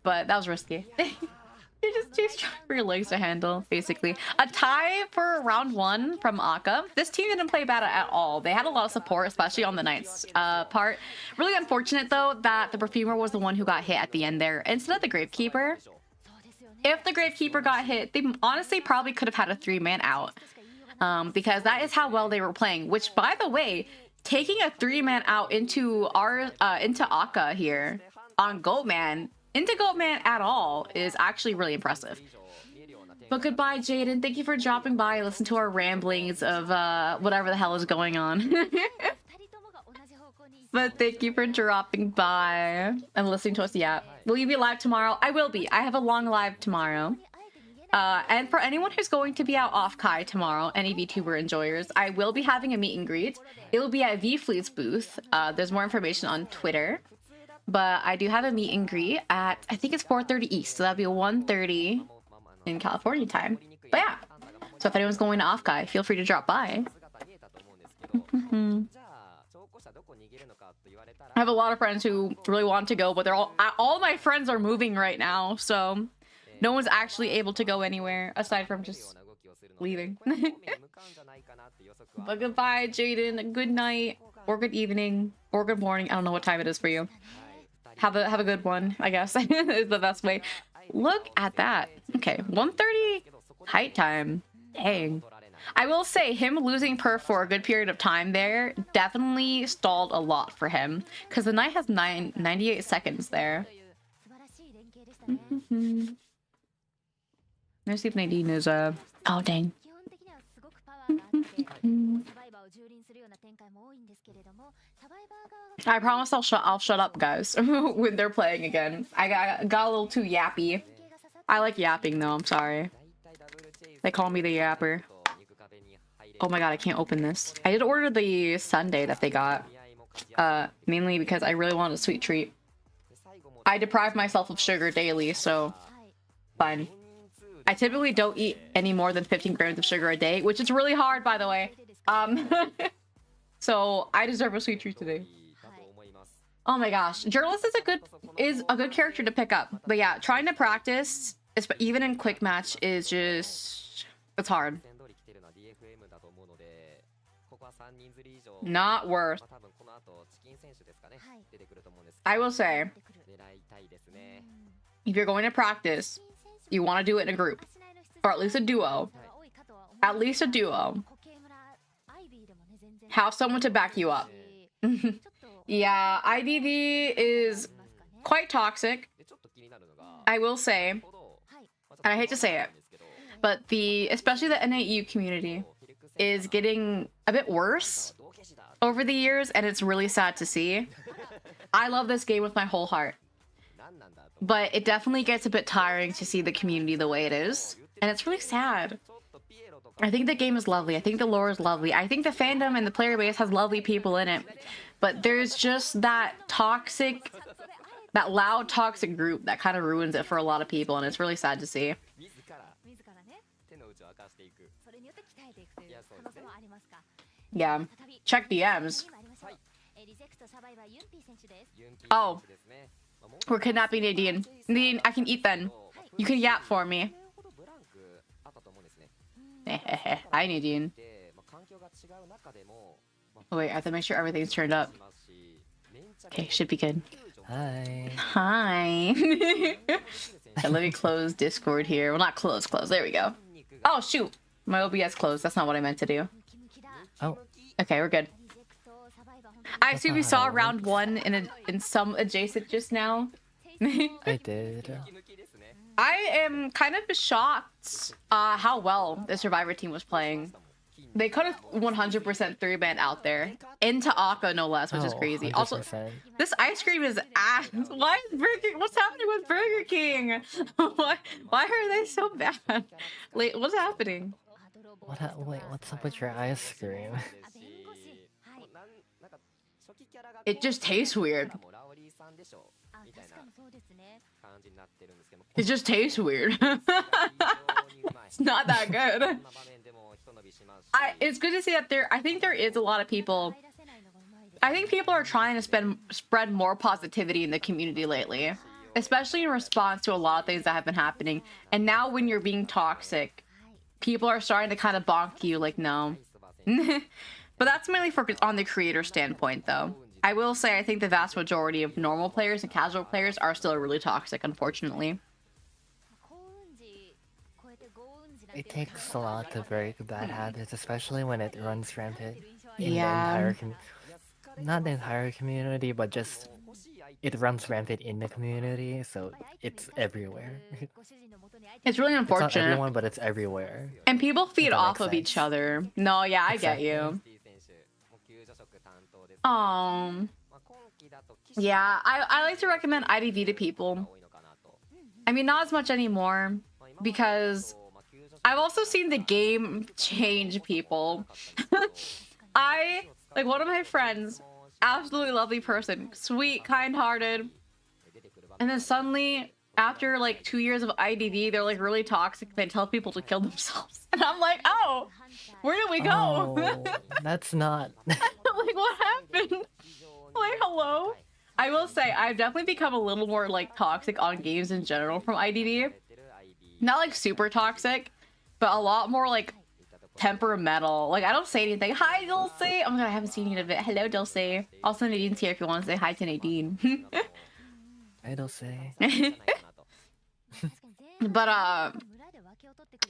But that was risky. You're just trying for your legs to handle, basically. A tie for round 1 from Akka. This team didn't play bad at all. They had a lot of support, especially on the Knight's part. Really unfortunate, though, that the Perfumer was the one who got hit at the end there, instead of the Gravekeeper. If the Gravekeeper got hit, they honestly probably could have had a 3-man out. Because that is how well they were playing. Which, by the way, taking a 3-man out into Akka here on Goatman, into Goatman at all, is actually really impressive. But goodbye, Jaden. Thank you for dropping by. Listen to our ramblings of whatever the hell is going on. But thank you for dropping by and listening to us. Yeah. Will you be live tomorrow? I will be. I have a long live tomorrow. And for anyone who's going to be out off Kai tomorrow, any VTuber enjoyers, I will be having a meet and greet. It will be at VFleet's booth. There's more information on Twitter. But I do have a meet and greet at, I think it's 4:30 East. So that'll be 1:30 in California time. But yeah. So if anyone's going to off Kai, feel free to drop by. I have a lot of friends who really want to go, but they're all my friends are moving right now. So no one's actually able to go anywhere aside from just leaving. But goodbye, Jaden. Good night, or good evening, or good morning. I don't know what time it is for you. Have a good one, I guess. Is the best way. Look at that. Okay, 1:30 height time. Dang. I will say him losing perf for a good period of time there definitely stalled a lot for him, because the Knight has 98 seconds there. Let's see if Nadine is oh dang. I promise I'll shut up, guys, when they're playing again. I got a little too yappy. I like yapping though, I'm sorry. They call me the yapper. Oh my god, I can't open this. I did order the sundae that they got. Mainly because I really wanted a sweet treat. I deprive myself of sugar daily, so fine. I typically don't eat any more than 15 grams of sugar a day, which is really hard, by the way. So I deserve a sweet treat today. Oh my gosh, journalist is a good character to pick up. But yeah, trying to practice, even in quick match, is just it's hard. Not worth. I will say, if you're going to practice, you want to do it in a group, or at least a duo. At least a duo. Have someone to back you up. Yeah, IDV is quite toxic, I will say, and I hate to say it, but especially the NAU community is getting a bit worse over the years, and it's really sad to see. I love this game with my whole heart, but it definitely gets a bit tiring to see the community the way it is, and it's really sad. I think the game is lovely. I think the lore is lovely. I think the fandom and the player base has lovely people in it. But there's just that loud toxic group that kind of ruins it for a lot of people, and it's really sad to see. Yeah. Check DMs. Oh. We're kidnapping Nadine. Nadine, I can eat then. You can yap for me. Hi, Nadine. Oh, wait, I have to make sure everything's turned up. Okay, should be good. Hi. Hi. Let me close Discord here. Well, not close. There we go. Oh, shoot. My OBS closed. That's not what I meant to do. Oh. Okay, we're good. I assume we saw round 1 in some adjacent just now. I did. I am kind of shocked how well the Survivor team was playing. They could have 100% 3-man out there. Into Akka, no less, which is crazy. 100%. Also, this ice cream is ass. Why is what's happening with Burger King? Why are they so bad? Wait, what's happening? Wait, what's up with your ice cream? It just tastes weird. It just tastes weird. It's not that good. It's good to see that I think there is a lot of people. I think people are trying to spread more positivity in the community lately, especially in response to a lot of things that have been happening. And now when you're being toxic, people are starting to kind of bonk you like, no. But that's mainly on the creator standpoint, though. I will say I think the vast majority of normal players and casual players are still really toxic, unfortunately. It takes a lot to break bad habits, especially when it runs rampant in the Yeah. not the entire community, but just it runs rampant in the community, so it's everywhere. It's really It's not unfortunate. everyone, but it's everywhere. And people feed If that off makes of each sense. other. No, yeah, I get Exactly. you. Yeah, I like to recommend IDV to people. I mean, not as much anymore, because I've also seen the game change people. Like one of my friends, absolutely lovely person, sweet, kind-hearted, and then suddenly, after like 2 years of IDV, they're like really toxic. They tell people to kill themselves. And I'm like, oh, where did we go? Oh, that's not... Like, what happened? Like, hello? I will say, I've definitely become a little more, like, toxic on games in general from IDV. Not, like, super toxic, but a lot more, like, temperamental. Like, I don't say anything. Hi, Dulce! Oh my god, I haven't seen you in a bit. Hello, Dulce. Also, Nadine's here if you want to say hi to Nadine. I don't say. But,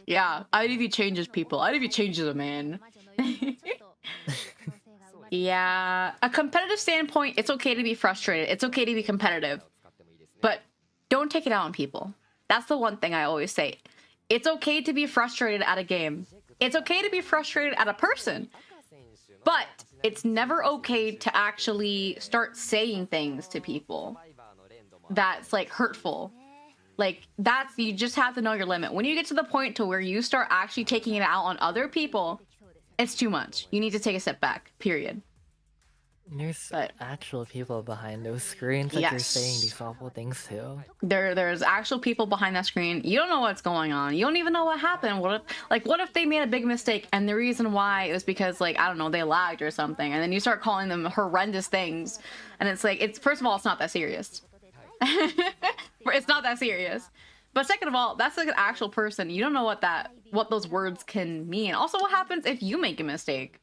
yeah, IDV changes people. IDV changes a man. Yeah, a competitive standpoint, it's okay to be frustrated. It's okay to be competitive. But don't take it out on people. That's the one thing I always say. It's okay to be frustrated at a game. It's okay to be frustrated at a person. But it's never okay to actually start saying things to people that's, like, hurtful. Like, you just have to know your limit. When you get to the point to where you start actually taking it out on other people, it's too much. You need to take a step back, period. There's But actual people behind those screens that you're saying yes, these awful things to. there's actual people behind that screen. You don't know what's going on. You don't even know what happened. What if they made a big mistake and the reason why is because, like, I don't know, they lagged or something, and then you start calling them horrendous things, and it's like, it's, first of all, it's not that serious. It's not that serious. But second of all, that's like an actual person. You don't know what those words can mean. Also, what happens if you make a mistake?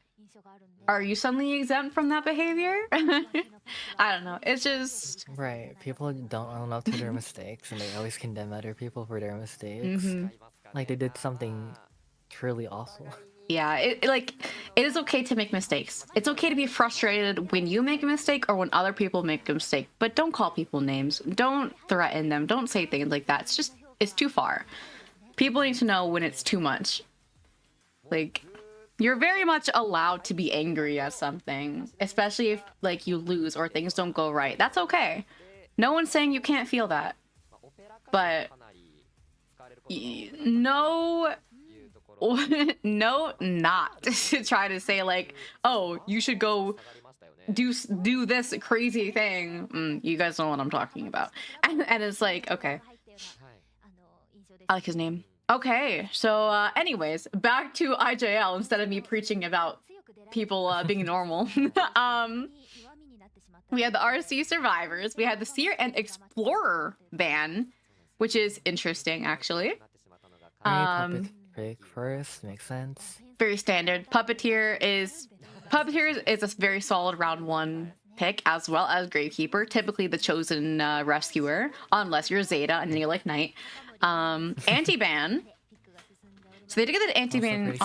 Are you suddenly exempt from that behavior? I don't know. It's just Right, people don't own up to their mistakes and they always condemn other people for their mistakes. Like they did something truly awful. yeah. Like it is okay to make mistakes. It's okay to be frustrated when you make a mistake or when other people make a mistake. But don't call people names. Don't threaten them. Don't say things like that. It's too far. People need to know when it's too much. Like, you're very much allowed to be angry at something, especially if, like, you lose or things don't go right. That's okay. No one's saying you can't feel that. But no, no, not to try to say, like, oh, you should go do this crazy thing. You guys know what I'm talking about. And it's like, okay. I like his name. Okay, so anyways, back to IJL instead of me preaching about people being normal. We had the RC Survivors, we had the Seer and Explorer ban, which is interesting, actually. Puppet pick first, makes sense. Very standard. Puppeteer is a very solid round 1 pick, as well as Gravekeeper, typically the chosen rescuer, unless you're Zeta and then you like Knight. Anti-ban. So they did get the anti-ban.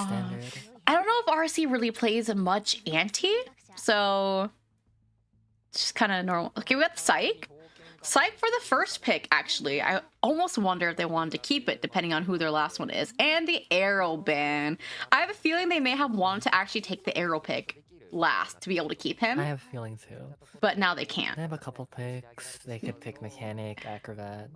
I don't know if RC really plays much anti, so it's just kind of normal. Okay, we got Psych. Psych for the first pick, actually. I almost wonder if they wanted to keep it, depending on who their last one is. And the Arrow ban. I have a feeling they may have wanted to actually take the Arrow pick last to be able to keep him. I have a feeling too. But now they can't. They have a couple picks. They could pick Mechanic, Acrobat.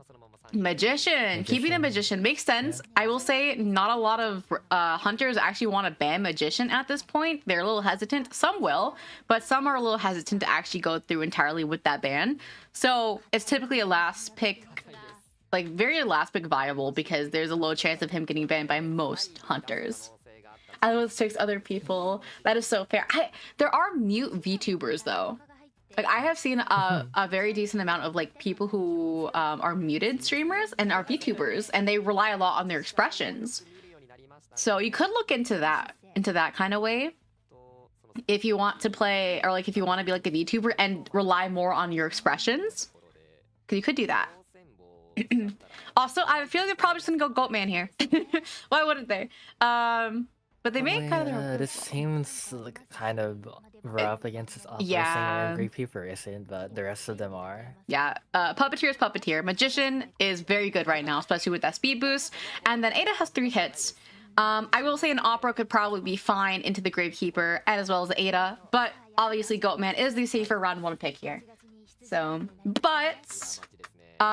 Magician. Keeping a Magician makes sense. Yeah. I will say not a lot of hunters actually want to ban Magician at this point. They're a little hesitant. Some will, but some are a little hesitant to actually go through entirely with that ban. So it's typically a last pick, like very last pick viable, because there's a low chance of him getting banned by most hunters. I know it takes other people. That is so fair. There are mute VTubers though. Like I have seen a very decent amount of like people who are muted streamers and are VTubers, and they rely a lot on their expressions. So you could look into that kind of way if you want to play, or like if you want to be like a VTuber and rely more on your expressions, because you could do that. Also, I feel like they're probably just gonna go Goatman here. Why wouldn't they? But they made kind of this seems like kind of rough against this awful yeah. singer. Gravekeeper isn't, but the rest of them are. Yeah, Puppeteer is Puppeteer. Magician is very good right now, especially with that speed boost. And then Ada has 3 hits. I will say an Opera could probably be fine into the Gravekeeper, and as well as Ada, but obviously Goatman is the safer round 1 pick here. So, but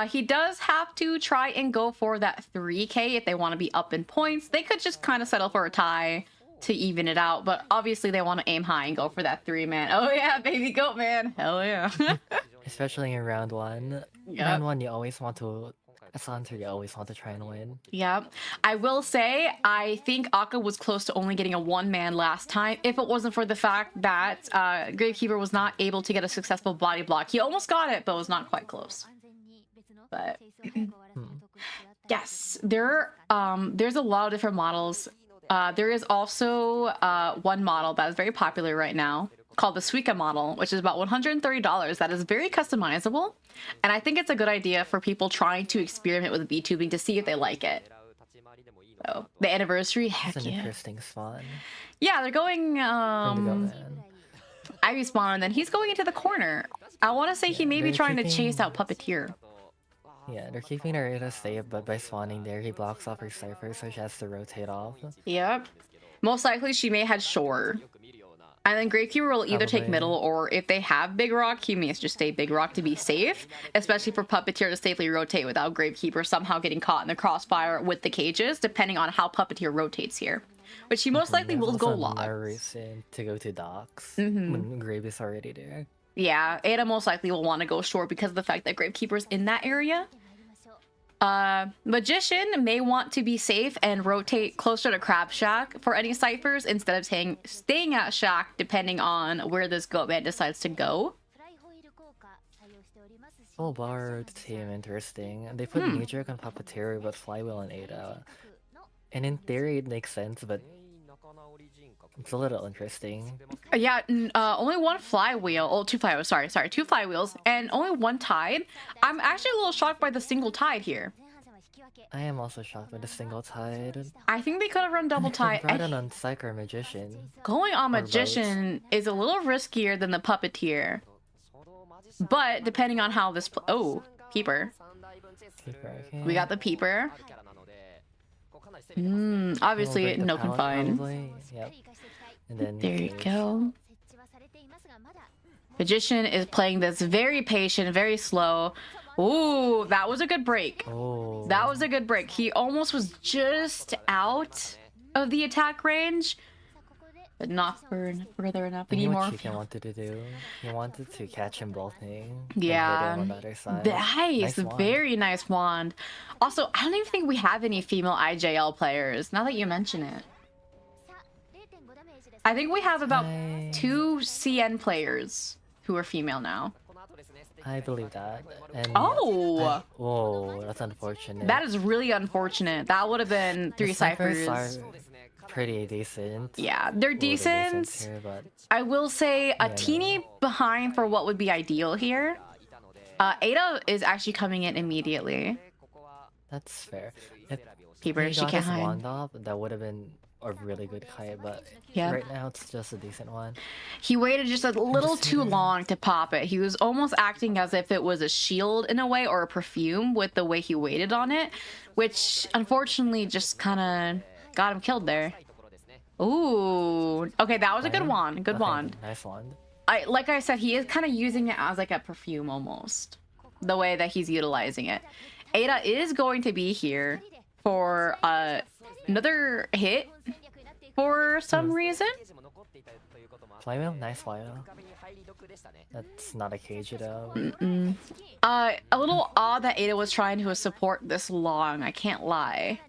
he does have to try and go for that 3k if they want to be up in points. They could just kind of settle for a tie to even it out, but obviously they want to aim high and go for that 3-man. Oh yeah, baby Goatman. Hell yeah. Especially in round 1. Yep. Round 1, you always want to, as a hunter, you always want to try and win. Yeah. I will say, I think Akka was close to only getting a 1-man last time, if it wasn't for the fact that Gravekeeper was not able to get a successful body block. He almost got it, but was not quite close. But yes, there's a lot of different models. There is also one model that is very popular right now called the Suika model, which is about $130. That is very customizable, and I think it's a good idea for people trying to experiment with VTubing to see if they like it. So the anniversary, heck That's an yeah. interesting spawn. Yeah, they're going Ivy spawn, and then he's going into the corner. I want to say he may be trying to chase out Puppeteer. Yeah, they're keeping her Ada safe, but by spawning there, he blocks off her Cypher, so she has to rotate off. Yep. Most likely, she may head shore. And then Gravekeeper will either take middle, or if they have Big Rock, he may just stay Big Rock to be safe, especially for Puppeteer to safely rotate without Gravekeeper somehow getting caught in the crossfire with the cages, depending on how Puppeteer rotates here. which he most likely There's will go also no log. reason to go to docks Mhm. when Grave is already there. Yeah, Ada most likely will want to go short because of the fact that Gravekeeper's in that area. Magician may want to be safe and rotate closer to Crab Shack for any ciphers instead of staying at Shack, depending on where this Goatman decides to go. Full Bard team interesting. They put Knee-Jerk on Puppeteer but Flywheel on Ada. And in theory it makes sense, but it's a little interesting. Yeah, only one flywheel. Oh, two flywheels. Sorry, two flywheels and only one tide. I'm actually a little shocked by the single tide here. I am also shocked by the single tide. I think they could have run double tide. Brought it on Psych or Magician. Going on Magician is a little riskier than the Puppeteer. But depending on how this oh, Peeper. Okay. We got the Peeper. Obviously no confine. Yep. And then There you go. Magician is playing this very patient, very slow. Ooh, that was a good break. Oh. That was a good break. He almost was just out of the attack range, but not further enough. We need more. Chicken wanted to do. He wanted to catch him bolting. Yeah. On the other side. Nice, very nice wand. Also, I don't even think we have any female IJL players. Now that you mention it, I think we have about 2 CN players who are female now. I believe that. And whoa, that's unfortunate. That is really unfortunate. That would have been 3 ciphers. Are pretty decent. Yeah, they're decent. Here, but... I will say a teeny behind for what would be ideal here. Ada is actually coming in immediately. That's fair. If Peeper, she can't hide. Wand off, that would have been a really good kite, but right now it's just a decent one. He waited just a little too long to pop it. He was almost acting as if it was a shield in a way, or a perfume with the way he waited on it, which unfortunately just kind of got him killed there. Ooh, okay, that was a good wand. Good wand. Nice wand. Like I said, he is kind of using it as like a perfume almost, the way that he's utilizing it. Ada is going to be here for another hit for some reason. Flywheel? Nice flywheel. That's not a cage though. A little odd that Ada was trying to support this long, I can't lie.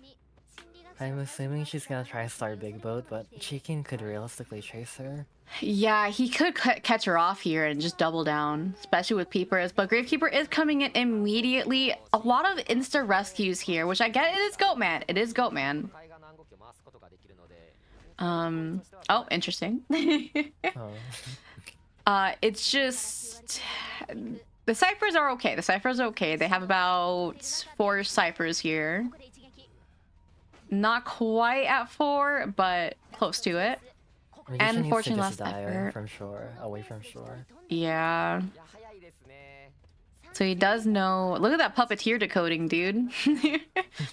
I'm assuming she's gonna try and start Big Boat, but Chicken could realistically chase her. Yeah, he could catch her off here and just double down, especially with Peepers. But Gravekeeper is coming in immediately. A lot of insta rescues here, which I get. It is Goatman. It is Goatman. Oh, interesting. It's just the ciphers are okay. The ciphers are okay. They have about 4 ciphers here. Not quite at 4, but close to it. And unfortunately last cipher from shore, away from shore. Yeah. So he does know. Look at that puppeteer decoding, dude.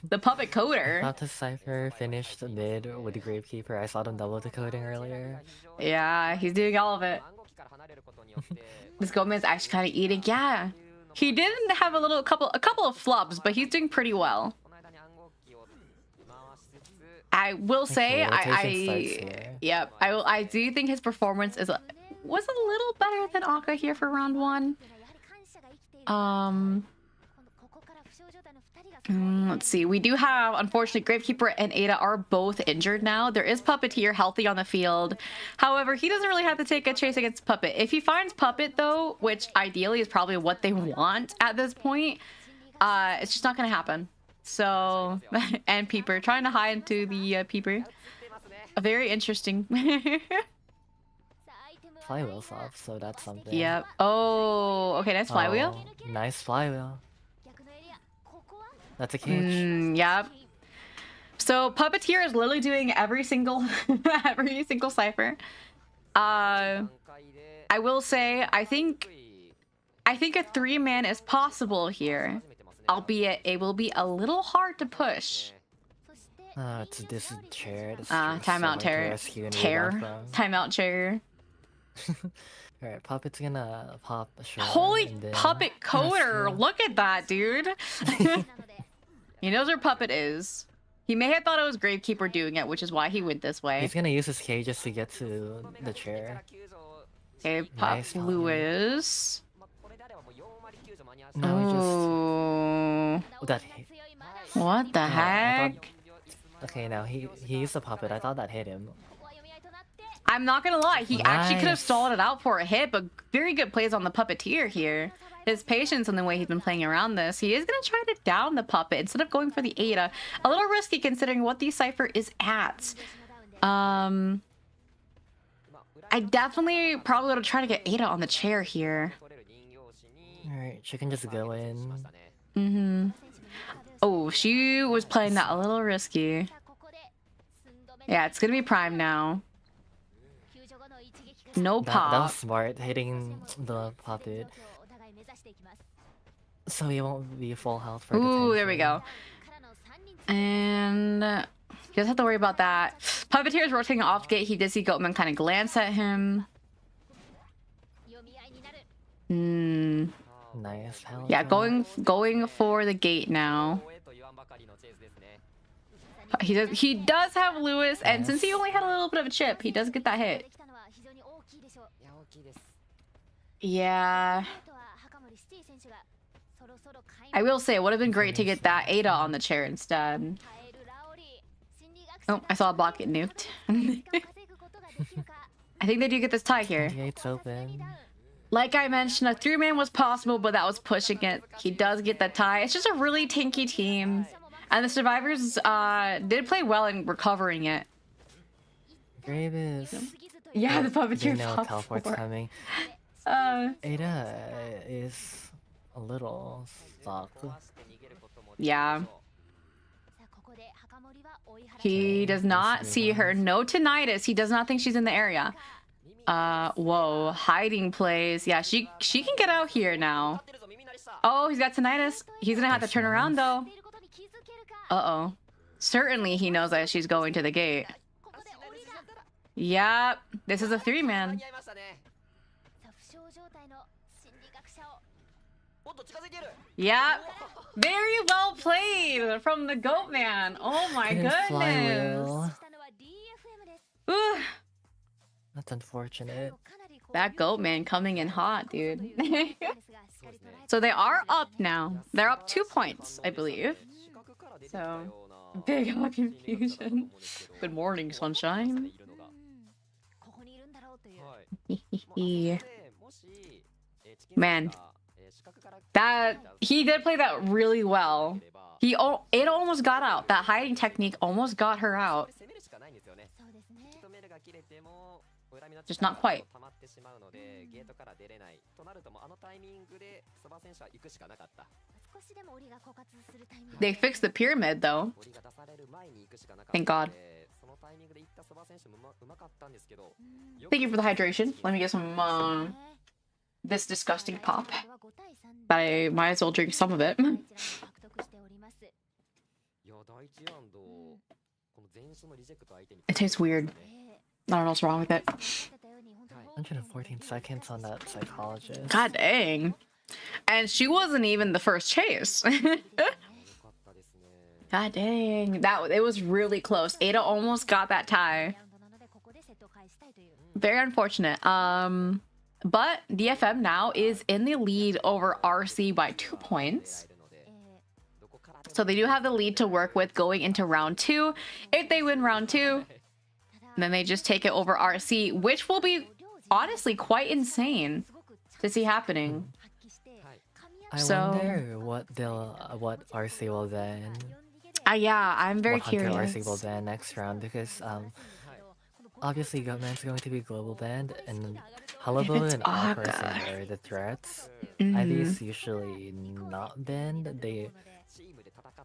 The puppet coder. I thought the cipher finished mid with the Gravekeeper. I saw them double decoding earlier. Yeah, he's doing all of it. This Goatman's actually kind of eating. Yeah, he didn't have a couple of flubs, but he's doing pretty well. I will say, I do think his performance was a little better than Akka here for round 1. Let's see. We do have, unfortunately, Gravekeeper and Ada are both injured now. There is Puppeteer healthy on the field. However, he doesn't really have to take a chase against Puppet. If he finds Puppet, though, which ideally is probably what they want at this point, it's just not going to happen. So, and Peeper, trying to hide into the Peeper. Very interesting. Flywheel's off, so that's something. Yep. Oh, okay, nice flywheel. Oh, nice flywheel. That's a cage. Yep. So Puppeteer is literally doing every single cipher. I will say, I think a 3-man is possible here. Albeit it will be a little hard to push. It's this chair. Timeout chair. Timeout chair. Alright, Puppet's gonna pop a shot. Holy puppet coder! Look at that, dude! He knows where Puppet is. He may have thought it was Gravekeeper doing it, which is why he went this way. He's gonna use his cages to get to the chair. Okay, Pop Nice, Lewis. No, he Oh, just... That hit. what the I heck? thought... Okay, now he used a puppet. I thought that hit him. I'm not gonna lie, he actually could have Nice. stalled it out for a hit, but very good plays on the puppeteer here. His patience and the way he's been playing around this. He is gonna try to down the puppet instead of going for the Ada. A little risky considering what the Cypher is at. I definitely probably would have tried to get Ada on the chair here. Alright, she can just go in. Mm-hmm. Oh, she was playing that a little risky. Yeah, it's gonna be Prime now. No That pop. was smart, hitting the puppet. So he won't be full health for Ooh, there we detention. go. And he doesn't have to worry about that. Puppeteer is rotating off gate. He did see Goatman kind of glance at him. Nice. Hell Yeah, going for the gate now. He does have Lewis, and since he only had a little bit of a chip, he does get that hit. Yeah. I will say, it would have been great to get that Ada on the chair instead. Oh, I saw a block get nuked. I think they do get this tie here. Gate's open. Like I mentioned, a 3-man was possible, but that was pushing it. He does get the tie. It's just a really tanky team. And the survivors did play well in recovering it. Gravis. Yeah, the They puppeteer know popped teleport's forward. coming. Ada is a little sucked. Yeah. He does not see her. No tinnitus. He does not think she's in the area. Whoa. Hiding plays. Yeah, she can get out here now. Oh, he's got tinnitus. He's gonna have to turn around though. Uh-oh. Certainly he knows that she's going to the gate. Yep. This is a 3-man. Yep. Very well played from the Goat Man. Oh my Couldn't goodness. flywheel. Ooh, That's unfortunate. that Goat Man coming in hot, dude. So they are up now. They're up 2 points, I believe. So, big confusion. Good morning, sunshine. Man, that he did play that really well. It almost got out. That hiding technique almost got her out. Just not quite. They fixed the pyramid though. Thank God. Thank you for the hydration. Let me get some this disgusting pop. But I might as well drink some of it. It tastes weird. I don't know what's wrong with it. 114 seconds on that psychologist. God dang. And she wasn't even the first chase. God dang. It was really close. Ada almost got that tie. Very unfortunate. But DFM now is in the lead over RC by 2 points. So they do have the lead to work with going into round 2. If they win round 2, then they just take it over RC, which will be honestly quite insane to see happening. I wonder what RC will ban. Yeah, I'm very What Hunter curious. RC will ban next round because obviously Goatman's going to be global banned and Hullabaloo and Opera are the threats. Ivy's usually not banned.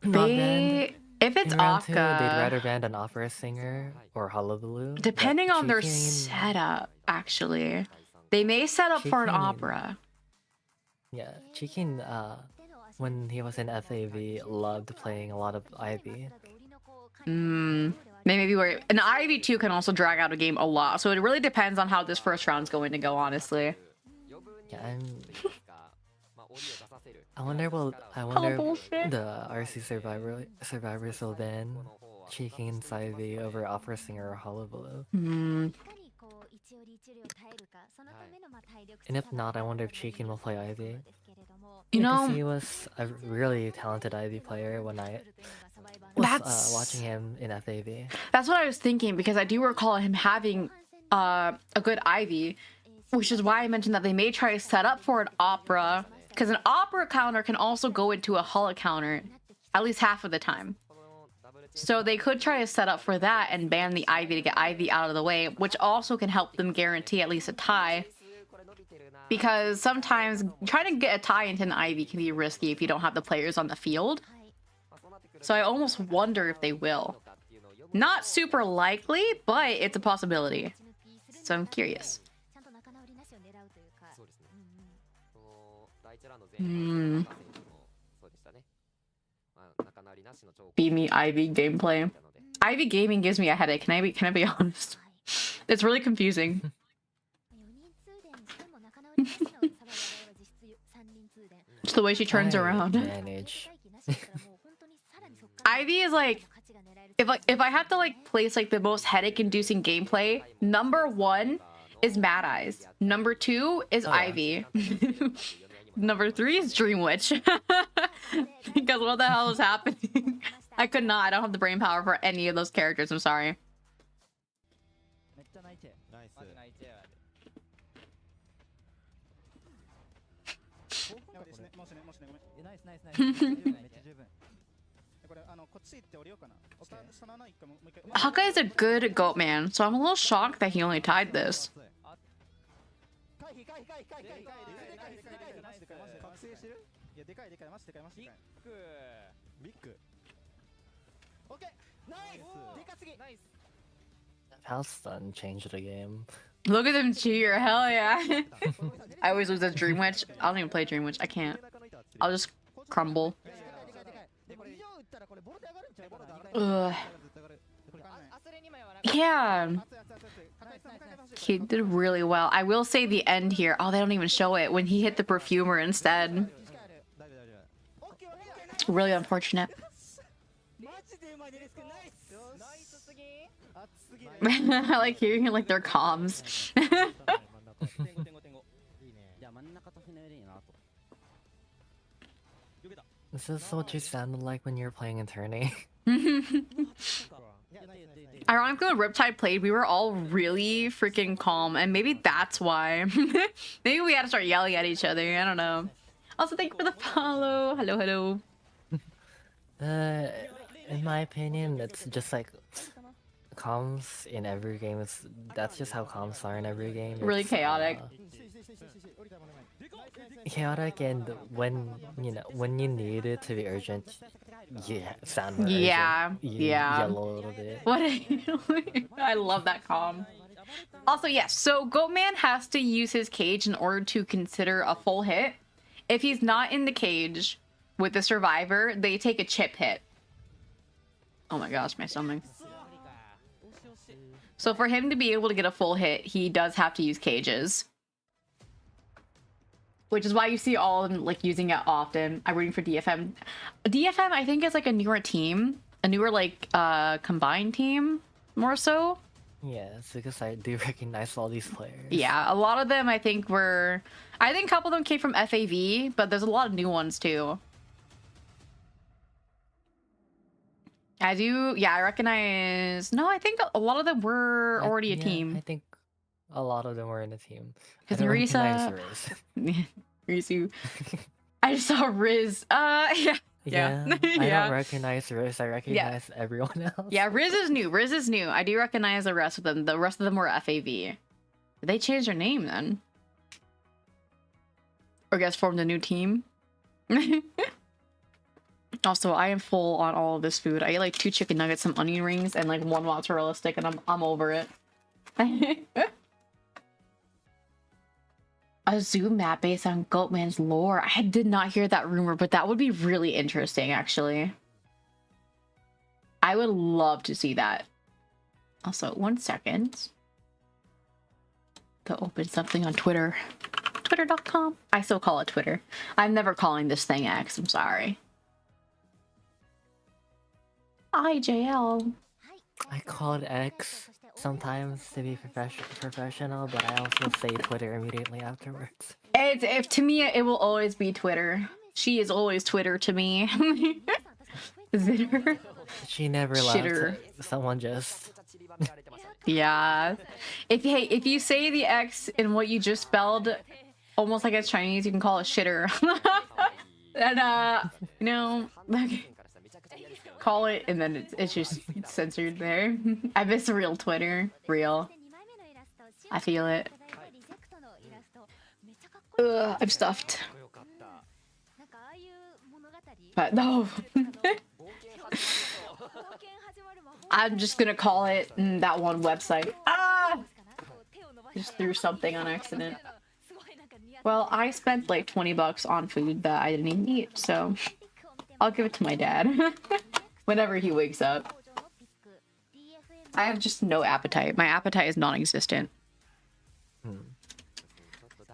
If it's in round 2, they'd Akka, rather ban an opera singer or Hullabaloo. depending on their Chicken- setup, actually, they may set up for an Chicken- opera. Yeah, Chicken, when he was in FAV, loved playing a lot of Ivy. Maybe where an Ivy 2 can also drag out a game a lot, so it really depends on how this first round's going to go, honestly. Yeah, I wonder bullshit. the RC survivors will ban Cheekin's Ivy over Opera Singer or Hullabaloo. Hmm. And if not, I wonder if Cheekin will play Ivy. You Because know, he was a really talented Ivy player when I was watching him in FAV. that's what I was thinking, because I do recall him having a good Ivy, which is why I mentioned that they may try to set up for an Opera, because an Opera counter can also go into a Hulla counter, at least half of the time. So they could try to set up for that and ban the Ivy to get Ivy out of the way, which also can help them guarantee at least a tie. Because sometimes trying to get a tie into an Ivy can be risky if you don't have the players on the field. So I almost wonder if they will. Not super likely, but it's a possibility. So I'm curious. Beat me Ivy gameplay. Ivy gaming gives me a headache. Can I be honest? It's really confusing. Just the way she turns around. Manage. Ivy is like, if I have to like place like the most headache-inducing gameplay, number 1 is Mad Eyes. Number 2 is Ivy. Number 3 is Dream Witch. Because what the hell is happening? I could not. I don't have the brain power for any of those characters. I'm sorry. Haka is a good goat man, so I'm a little shocked that he only tied this. House Stun changed the game. Look at them cheer, hell yeah. I always lose as Dream Witch. I don't even play Dream Witch. I can't. I'll just crumble. Ugh. Yeah. He did really well. I will say the end here. Oh, they don't even show it when he hit the perfumer instead. It's really unfortunate. I like hearing like their comms. This is what you sounded like when you were playing in tourney. Ironically, when Riptide played, we were all really freaking calm, and maybe that's why. Maybe we had to start yelling at each other. I don't know. Also, thank you for the follow. Hello, hello. In my opinion, it's just like comms in every game. That's just how comms are in every game. Really chaotic. Chaotic, and when you need it to be urgent, sound more yeah, urgent. You yeah. yell a little bit. What? I love that calm. Also, yes. So Goatman has to use his cage in order to consider a full hit. If he's not in the cage with the survivor, they take a chip hit. Oh my gosh, my stomach. So for him to be able to get a full hit, he does have to use cages. Which is why you see all of them like using it often. I'm rooting for DFM. DFM, I think, is like a newer team. A newer like combined team, more so. Yeah, it's because I do recognize all these players. Yeah, a lot of them I think were... I think a couple of them came from FAV, but there's a lot of new ones too. I do... Yeah, I recognize... No, I think a lot of them were already a team. I think a lot of them were in a team. Because Marisa... Rizu. I just saw Riz. Yeah. Yeah. I don't recognize Riz. I recognize everyone else. Yeah, Riz is new. Riz is new. I do recognize the rest of them. The rest of them were FAV. Did they change their name then? Or guess formed a new team? Also, I am full on all of this food. I ate like 2 chicken nuggets, some onion rings, and like 1 mozzarella stick, and I'm over it. A Zoom map based on Goatman's lore. I did not hear that rumor, but that would be really interesting, actually. I would love to see that. Also, 1 second. To open something on Twitter. Twitter.com. I still call it Twitter. I'm never calling this thing X. I'm sorry. IJL. I call it X sometimes to be professional, but I also say Twitter immediately afterwards. If to me, it will always be Twitter. She is always Twitter to me. Zitter. She never Shitter. left. Someone just. Yeah. If you say the X in what you just spelled, almost like it's Chinese, you can call it shitter. And you know, call it, and then it's just censored there. I miss real Twitter. Real. I feel it. Ugh, I'm stuffed. But no. I'm just gonna call it that one website. Ah! Just threw something on accident. Well, I spent like 20 bucks on food that I didn't even eat, so I'll give it to my dad whenever he wakes up. I have just no appetite. My appetite is non-existent.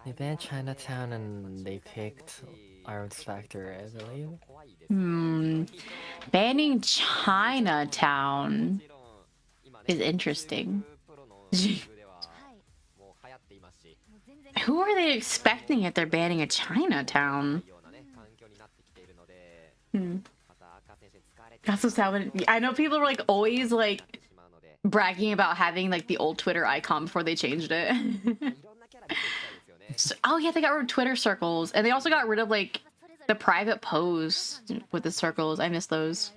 They banned Chinatown and they picked Arms Factor, I believe. Banning Chinatown is interesting. Who are they expecting if they're banning a Chinatown? That's what's happening. I know people were like always like bragging about having like the old Twitter icon before they changed it. Oh yeah, they got rid of Twitter circles, and they also got rid of like the private posts with the circles. I miss those.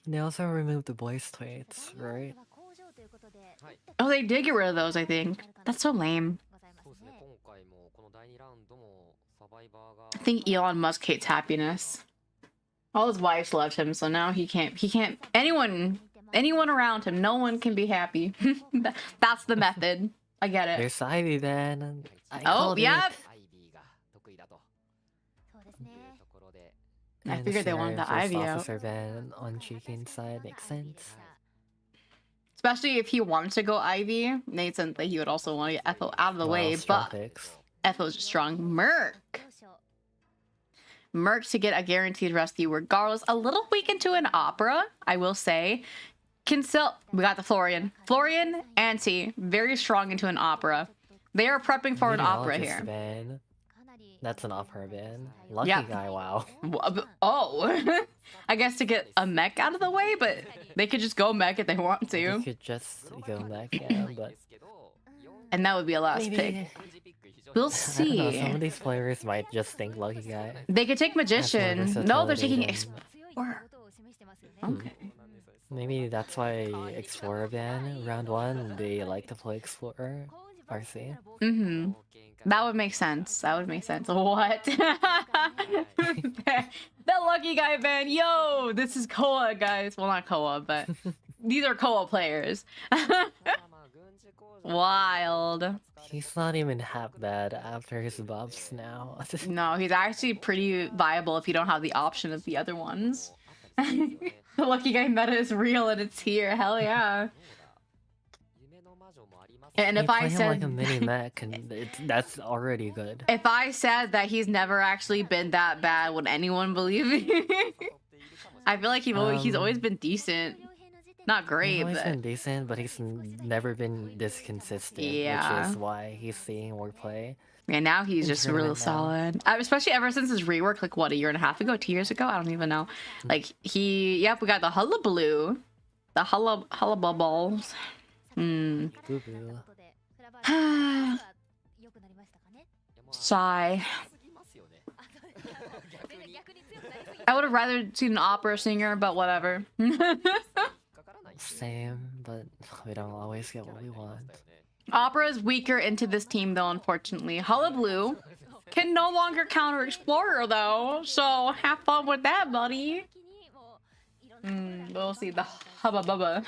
They also removed the boys' tweets, right? Oh, they did get rid of those, I think. That's so lame. I think Elon Musk hates happiness. All his wives loved him, so now he can't anyone around him, no one can be happy. That's the method. I get it. There's Ivy then. Oh, yep. I figured they wanted the Ivy out. Officer ban on Chicken side makes sense. Especially if he wanted to go Ivy, made sense that he would also want to get Ethel out of the way, but Ethel's strong. Merc to get a guaranteed rescue regardless. A little weak into an opera, I will say. We got the Florian. Florian, Auntie, very strong into an opera. They are prepping for an opera here. Ban. That's an opera ban. Lucky guy, wow. Oh. I guess to get a mech out of the way, but they could just go mech if they want to. They could just go mech, yeah, but... And that would be a last pick. We'll see. I don't know, some of these players might just think Lucky Guy. They could take Magician. No, they're taking Explorer. Okay. Maybe that's why Explorer ban round 1. They like to play Explorer. RC. That would make sense. That would make sense. What? That Lucky Guy ban. Yo, this is Koa, guys. Well, not Koa, but these are Koa players. Wild. He's not even half bad after his buffs now. No, he's actually pretty viable if you don't have the option of the other ones. The Lucky Guy meta is real and it's here. Hell yeah. And if I said like a mini mech, and that's already good. If I said that he's never actually been that bad, would anyone believe me? I feel like he's always been decent. Not great, he's always but been decent, but he's never been this consistent. Yeah. Which is why he's seeing more play. And now he's just real solid. Especially ever since his rework, like what, a year and a half ago, 2 years ago? I don't even know. Like we got the hullabaloo, the hullabubbles. Sigh. I would have rather seen an opera singer, but whatever. Same, but we don't always get what we want. Opera is weaker into this team, though, unfortunately. Hullabaloo can no longer counter Explorer, though, so have fun with that, buddy. We'll see the hubba bubba.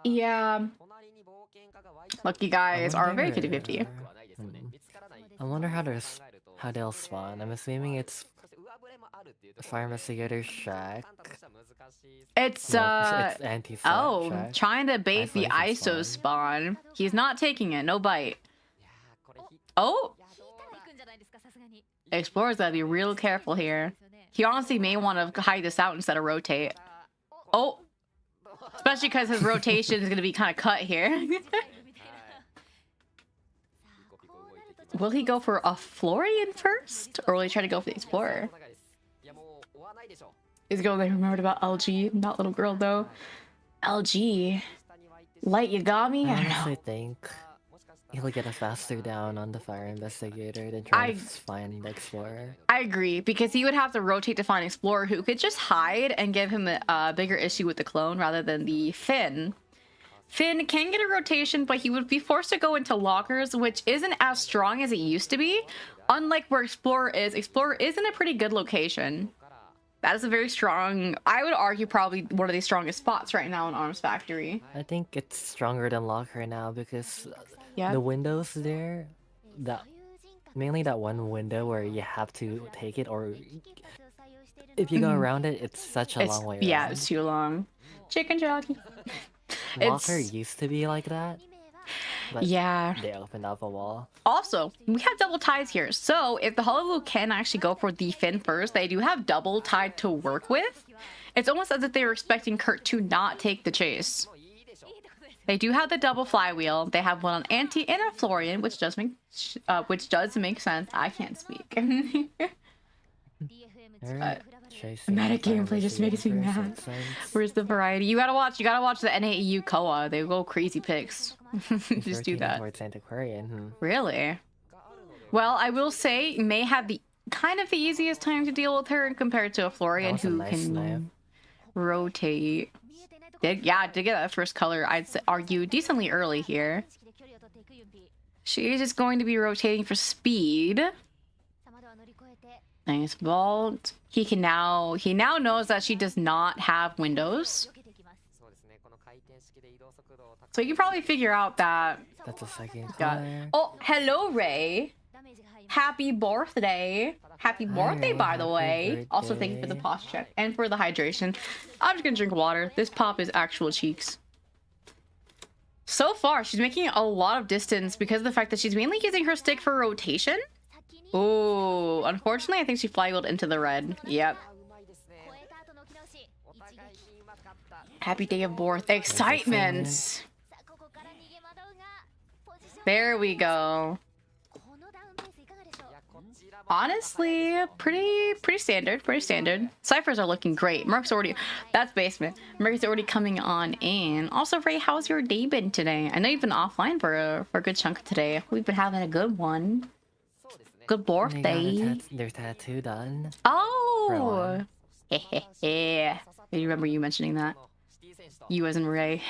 Yeah. Lucky guys are very 50-50. I wonder how they'll spawn. I'm assuming it's Fire Investigator Shack. It's anti Shack. Trying to bait the ISO spawn. He's not taking it, no bite. Oh! Explorer's gotta be real careful here. He honestly may want to hide this out instead of rotate. Oh! Especially because his rotation is gonna be kind of cut here. Will he go for a Florian first? Or will he try to go for the Explorer? He's going there. Remembered about LG. Not little girl, though. LG. Light Yagami? I don't know. I honestly think he'll get a faster down on the fire investigator than trying to find the explorer. I agree, because he would have to rotate to find Explorer, who could just hide and give him a bigger issue with the clone rather than the Finn. Finn can get a rotation, but he would be forced to go into lockers, which isn't as strong as it used to be. Unlike where Explorer is in a pretty good location. That is a very strong, I would argue probably one of the strongest spots right now in Arms Factory. I think it's stronger than locker now because the windows there, mainly that one window where you have to take it, or if you go around it, it's such a long way around. Yeah, it's too long. Chicken jockey. Locker used to be like that. But they opened up a wall. Also, we have double ties here. So if the Hullabaloo can actually go for the Finn first, they do have double tide to work with. It's almost as if they were expecting Kurt to not take the chase. They do have the double flywheel. They have one on Anti and a Florian, which does make sense. I can't speak. Meta gameplay just makes me mad. Where's the variety? You gotta watch the NAEU Koa. They go crazy picks. Just do that. Really? Well, I will say May have the kind of the easiest time to deal with her compared to a Florian who can rotate. Did get that first color, I'd argue decently early here. She is just going to be rotating for speed. Nice vault. He now knows that she does not have windows. So you can probably figure out that. That's a second color. Oh, hello, Ray. Happy birthday. Happy birthday, by the way. Also, thank you for the posture check and for the hydration. I'm just gonna drink water. This pop is actual cheeks. So far, she's making a lot of distance because of the fact that she's mainly using her stick for rotation. Oh, unfortunately, I think she flywheeled into the red. Yep. Happy day of birth. Excitement! There we go. Honestly, pretty standard. Ciphers are looking great. Merc's already... That's basement. Merc's already coming on in. Also, Ray, how's your day been today? I know you've been offline for a good chunk of today. We've been having a good one. Good birthday. Their tattoo done. Oh! I remember you mentioning that. You as in Ray.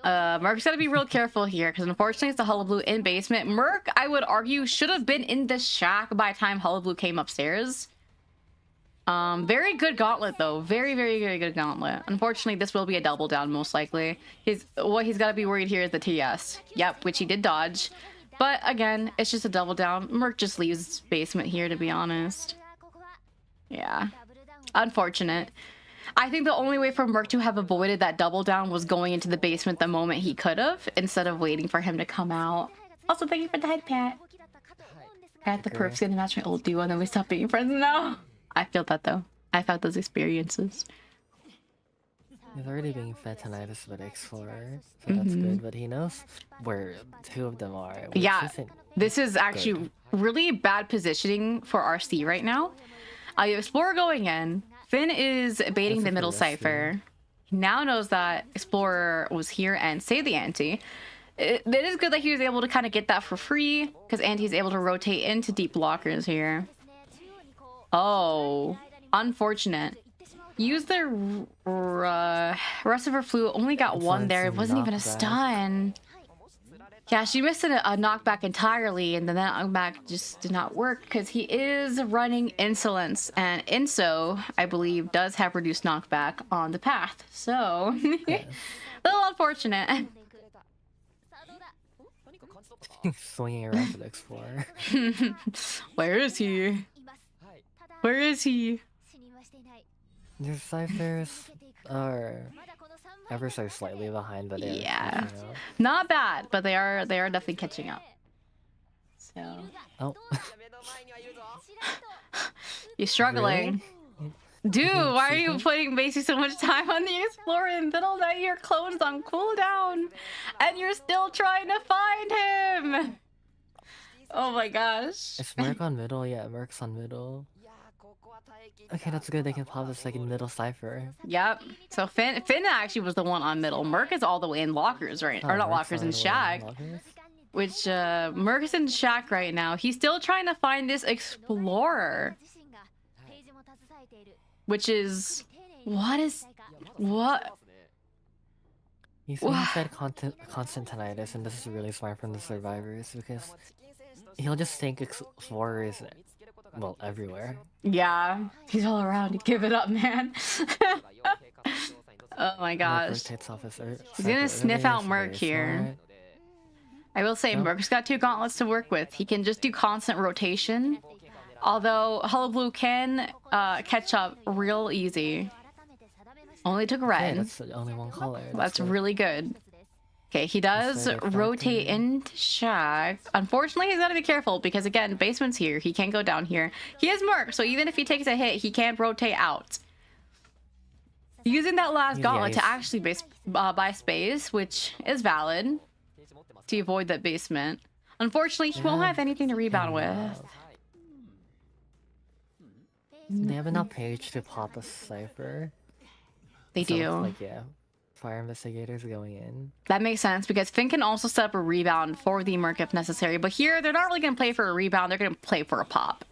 Merc's gotta be real careful here, because unfortunately it's the Hullabaloo in basement. Merc, I would argue, should have been in the shack by the time Hullabaloo came upstairs. Very good gauntlet, though. Very good gauntlet. Unfortunately, this will be a double down, most likely. What he's gotta be worried here is the TS. Yep, which he did dodge. But again, it's just a double down. Merc just leaves basement here, to be honest. Yeah. Unfortunate. I think the only way for Merc to have avoided that double down was going into the basement the moment he could have, instead of waiting for him to come out. Also, thank you for the head pat. Pat the perp's gonna match my old duo and then we stop being friends now. I feel that though. I've had those experiences. He's already being fed tinnitus with Explorer, so that's good, but he knows where two of them are. Yeah, this is actually really bad positioning for RC right now. Explorer going in. Finn is baiting the middle cipher. He now knows that Explorer was here and saved the Ante. It is good that he was able to kind of get that for free, because Ante's able to rotate into deep blockers here. Oh, unfortunate. Use the rest of her flu. Only got one there. It wasn't even a stun. Yeah, she missed a knockback entirely, and then that knockback just did not work because he is running Insolence, and Inso, I believe, does have reduced knockback on the path. So, a little unfortunate. Swinging around for the Explorer. Where is he? Where is he? Their ciphers are ever so slightly behind, but they're catching up. Not bad, but they are definitely catching up. So. Oh. You're struggling. Really? Dude, why are you putting basically so much time on the Explorer in the middle that your clone's on cooldown? And you're still trying to find him! Oh my gosh. Is Merc on middle? Yeah, Merc's on middle. Okay, that's good. They can pop the second middle cipher. Yep. So Finn actually was the one on middle. Merc is all the way in lockers, right? Oh, or not Merc's lockers, all in the way shack. lockers? Which, Merc is in shack right now. He's still trying to find this Explorer. Which is... What? He's being fed constant tinnitus, and this is really smart from the survivors, because he'll just think Explorer is, well, everywhere. Yeah, he's all around. Give it up, man. Oh my gosh. He's gonna sniff out Merc here. I will say, Merc's got 2 gauntlets to work with. He can just do constant rotation. Although Hollow Blue can catch up real easy. Only took red. Okay, that's only 1 color. That's really good. Okay, he does rotate into shack. Unfortunately, he's got to be careful because, again, basement's here. He can't go down here. He is Merc, so even if he takes a hit, he can't rotate out. Using that last gauntlet to actually buy space, which is valid, to avoid that basement. Unfortunately, he won't have anything to rebound with. They have enough page to pop a cipher. They do. Like, yeah, fire investigators going in. That makes sense because Finn can also set up a rebound for the Merc if necessary. But here, they're not really going to play for a rebound. They're going to play for a pop.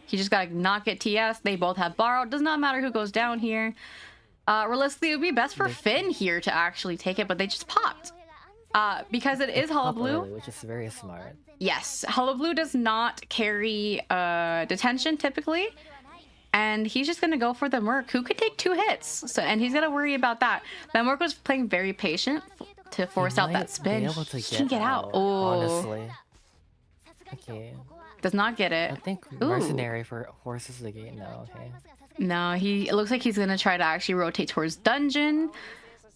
He just got to not get TS. They both have borrowed. Does not matter who goes down here. Realistically, it would be best for Finn here to actually take it, but they just popped. Because it is Hollow Blue. Early, which is very smart. Yes, Hollow Blue does not carry detention typically. And he's just going to go for the Merc, who could take 2 hits. So, and he's going to worry about that. That Merc was playing very patient to force out that spin. He can get out. Oh. Honestly. Okay. Does not get it. I think Mercenary forces the gate now, okay. No, it looks like he's going to try to actually rotate towards Dungeon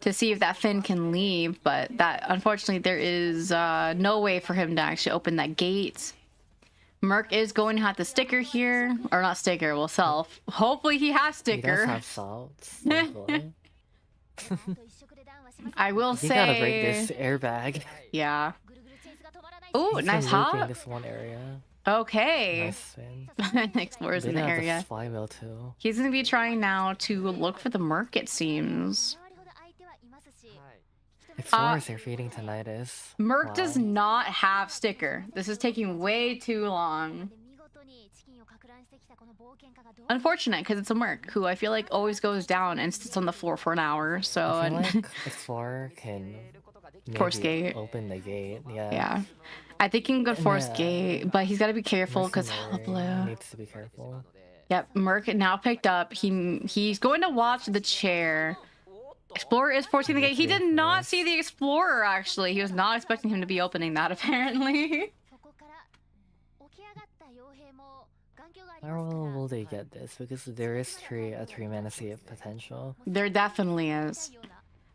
to see if that Finn can leave. But that, unfortunately, there is no way for him to actually open that gate. Merc is going to have the sticker here. Or not sticker, well, self. Hopefully he has sticker. He does have salts. I will say... You gotta break this airbag. Yeah. Ooh, nice hop. This one area. Okay. Nice spin. Explorer's in the area. Fly mill too. He's going to be trying now to look for the Merc, it seems. Explorers are feeding tinnitus. Merc does not have sticker. This is taking way too long. Unfortunate, because it's a Merc, who I feel like always goes down and sits on the floor for an hour. So I feel like Explorer can force gate. Open the gate. Yeah. Yeah. I think he can go force gate, but he's got to be careful because Hollow Blue needs to be careful. Yep, Merc now picked up. He's going to watch the chair. Explorer is forcing the gate. He did not see the Explorer, actually. He was not expecting him to be opening that, apparently. How will they get this? Because there is a 3-mana save potential. There definitely is.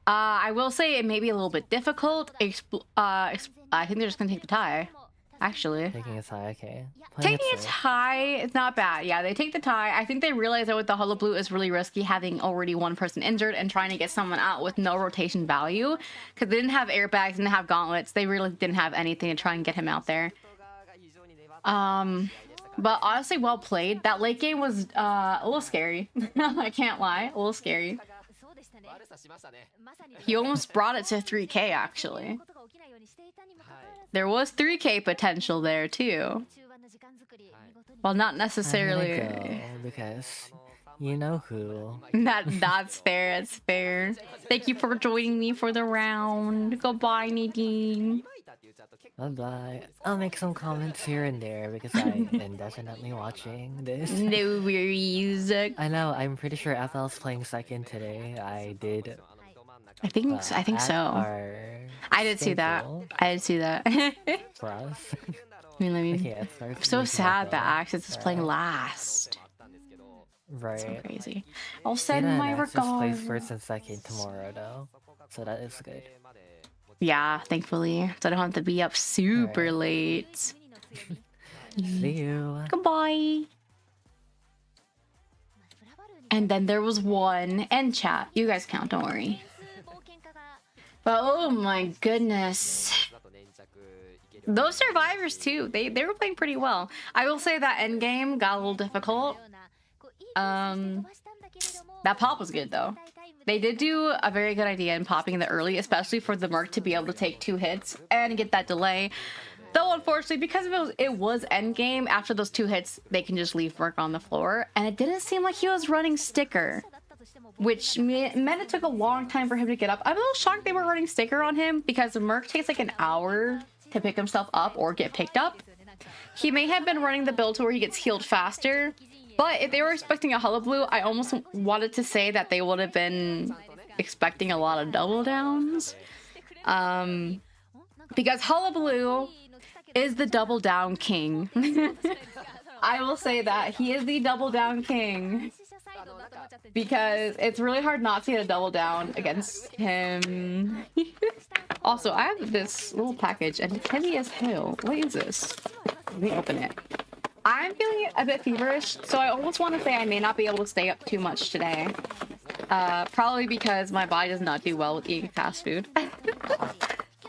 I will say it may be a little bit difficult. I think they're just going to take the tie. Actually. Taking a tie, okay. Taking a tie is not bad. Yeah, they take the tie. I think they realize that with the Hollow Blue is really risky having already one person injured and trying to get someone out with no rotation value. Because they didn't have airbags, didn't have gauntlets. They really didn't have anything to try and get him out there. But honestly, well played. That late game was a little scary. I can't lie. A little scary. He almost brought it to 3K, actually. There was 3K potential there, too. Well, not necessarily. I'm gonna go because you know who. That's fair. It's fair. Thank you for joining me for the round. Goodbye, Nadine. Bye-bye. I'll make some comments here and there because I am definitely watching this. No worries. I know, I'm pretty sure FL's playing second today. I think so. I did see that. I did see that. For us. I'm so sad that Axis is playing last. Right. So crazy. I'll send my regards. Plays first and second tomorrow though. So that is good. Yeah, thankfully. So I don't have to be up super late. See you. Goodbye. And then there was one end chat. You guys count, don't worry. But oh my goodness. Those survivors too, they were playing pretty well. I will say that end game got a little difficult. That pop was good though. They did do a very good idea in popping the early, especially for the Merc to be able to take 2 hits and get that delay. Though unfortunately, because it was end game, after those 2 hits, they can just leave Merc on the floor. And it didn't seem like he was running sticker, which meant it took a long time for him to get up. I'm a little shocked they were running sticker on him because the Merc takes like an hour to pick himself up or get picked up. He may have been running the build to where he gets healed faster, but if they were expecting a hullabaloo, I almost wanted to say that they would have been expecting a lot of double downs. Because hullabaloo is the double down king. I will say that he is the double down king because it's really hard not to get a double down against him. Also, I have this little package and it's heavy as hell. What is this? Let me open it. I'm feeling a bit feverish, so I almost want to say I may not be able to stay up too much today. Probably because my body does not do well with eating fast food.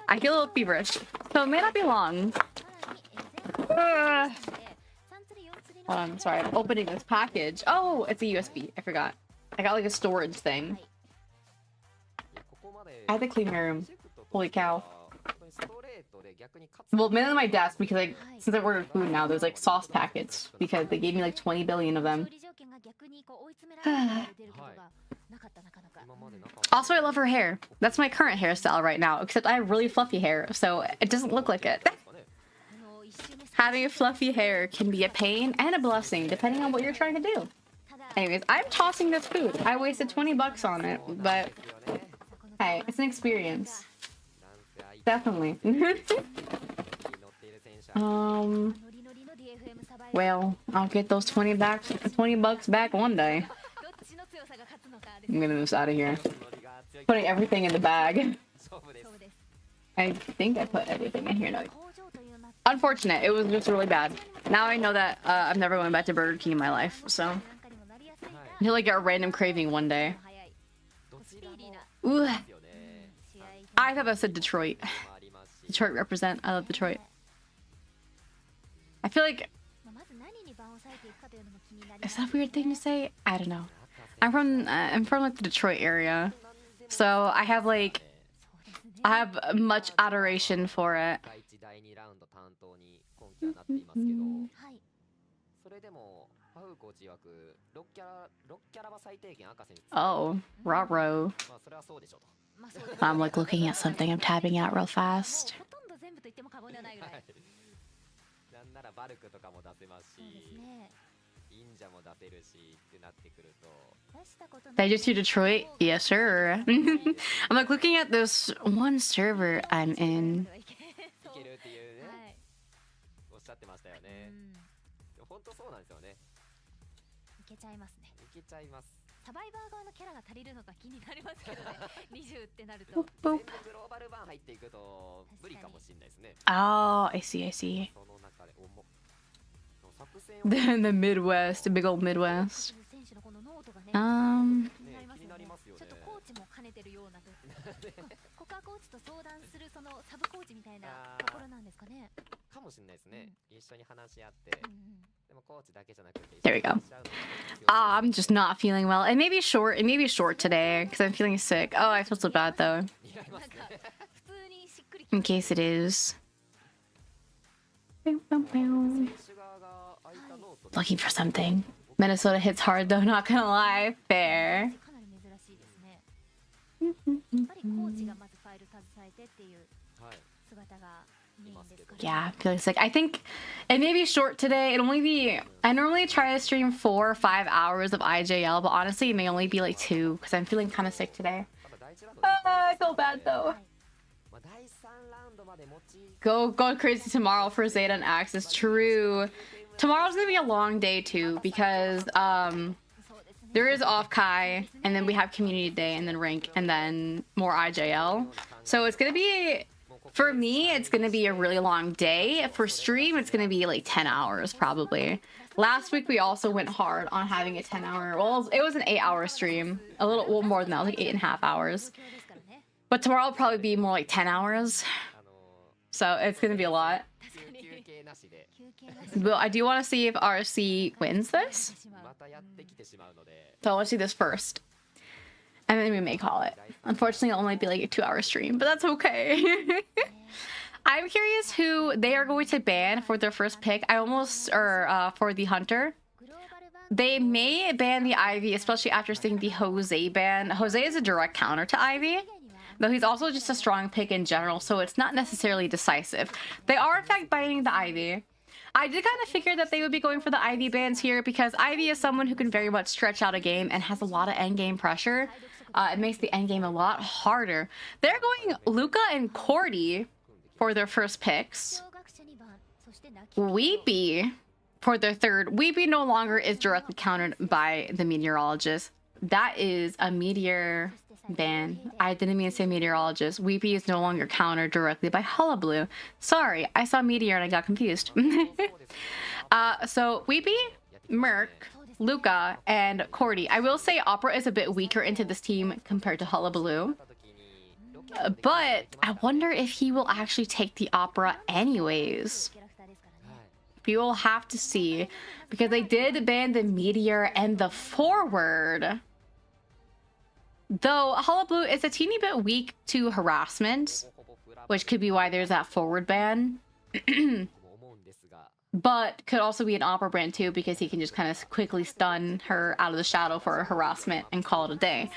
I feel a little feverish, so it may not be long. Hold on, sorry, I'm opening this package. Oh, it's a USB. I forgot. I got like a storage thing. I had to clean my room. Holy cow. Well, mainly my desk because since I ordered food now, there's like sauce packets because they gave me like 20 billion of them. Also, I love her hair. That's my current hairstyle right now, except I have really fluffy hair, so it doesn't look like it. Having a fluffy hair can be a pain and a blessing, depending on what you're trying to do. Anyways, I'm tossing this food. I wasted 20 bucks on it, but hey, it's an experience. Definitely. Well, I'll get those 20 bucks back one day. I'm gonna move this out of here. Putting everything in the bag. I think I put everything in here. No. Unfortunate. It was just really bad. Now I know that I'm never going back to Burger King in my life, so you'll like get a random craving one day. Ooh. I thought that said Detroit. Detroit represent. I love Detroit. I feel like... Is that a weird thing to say? I don't know. I'm from like the Detroit area, so I have much adoration for it. Oh, ruh-roh. I'm like looking at something. I'm tapping out real fast. Did I just do Detroit? Yes, sir. I'm like looking at this one server I'm in. Boop, boop. Oh, I see. The Midwest, the big old Midwest. There we go. I'm just not feeling well. It may be short today because I'm feeling sick. Oh, I feel so bad though. In case it is. Looking for something. Minnesota hits hard though, not gonna lie. Fair. Yeah, I feel sick. I think it may be short today. I normally try to stream 4 or 5 hours of IJL, but honestly it may only be like 2 because I'm feeling kind of sick today. I feel bad though. Go crazy tomorrow for Zeta and Axis. True. Tomorrow's gonna be a long day too because There is off Kai, and then we have community day, and then rank, and then more IJL. So it's gonna be, for me, it's gonna be a really long day. For stream, it's gonna be like 10 hours probably. Last week we also went hard on having a 10-hour. Well, it was an 8-hour stream, a little well, more than that, like 8.5 hours. But tomorrow will probably be more like 10 hours. So it's gonna be a lot. But I do want to see if RC wins this. So I want to see this first. And then we may call it. Unfortunately, it'll only be like a 2-hour stream, but that's okay. I'm curious who they are going to ban for their first pick. For the Hunter. They may ban the Ivy, especially after seeing the Jose ban. Jose is a direct counter to Ivy, though he's also just a strong pick in general, so it's not necessarily decisive. They are, in fact, banning the Ivy. I did kind of figure that they would be going for the Ivy bans here because Ivy is someone who can very much stretch out a game and has a lot of endgame pressure. It makes the endgame a lot harder. They're going Luca and Cordy for their first picks. Weepy for their third. Weepy no longer is directly countered by the Meteorologist. That is a Meteor ban. I didn't mean to say Meteorologist. Weepy is no longer countered directly by Hullabaloo. Sorry, I saw Meteor and I got confused. So Weepy, Merc, Luca, and Cordy. I will say Opera is a bit weaker into this team compared to Hullabaloo. But I wonder if he will actually take the Opera anyways. We will have to see, because they did ban the Meteor and the Forward. Though Hullabaloo is a teeny bit weak to harassment, which could be why there's that Forward ban. But could also be an Opera brand too, because he can just kind of quickly stun her out of the shadow for a harassment and call it a day.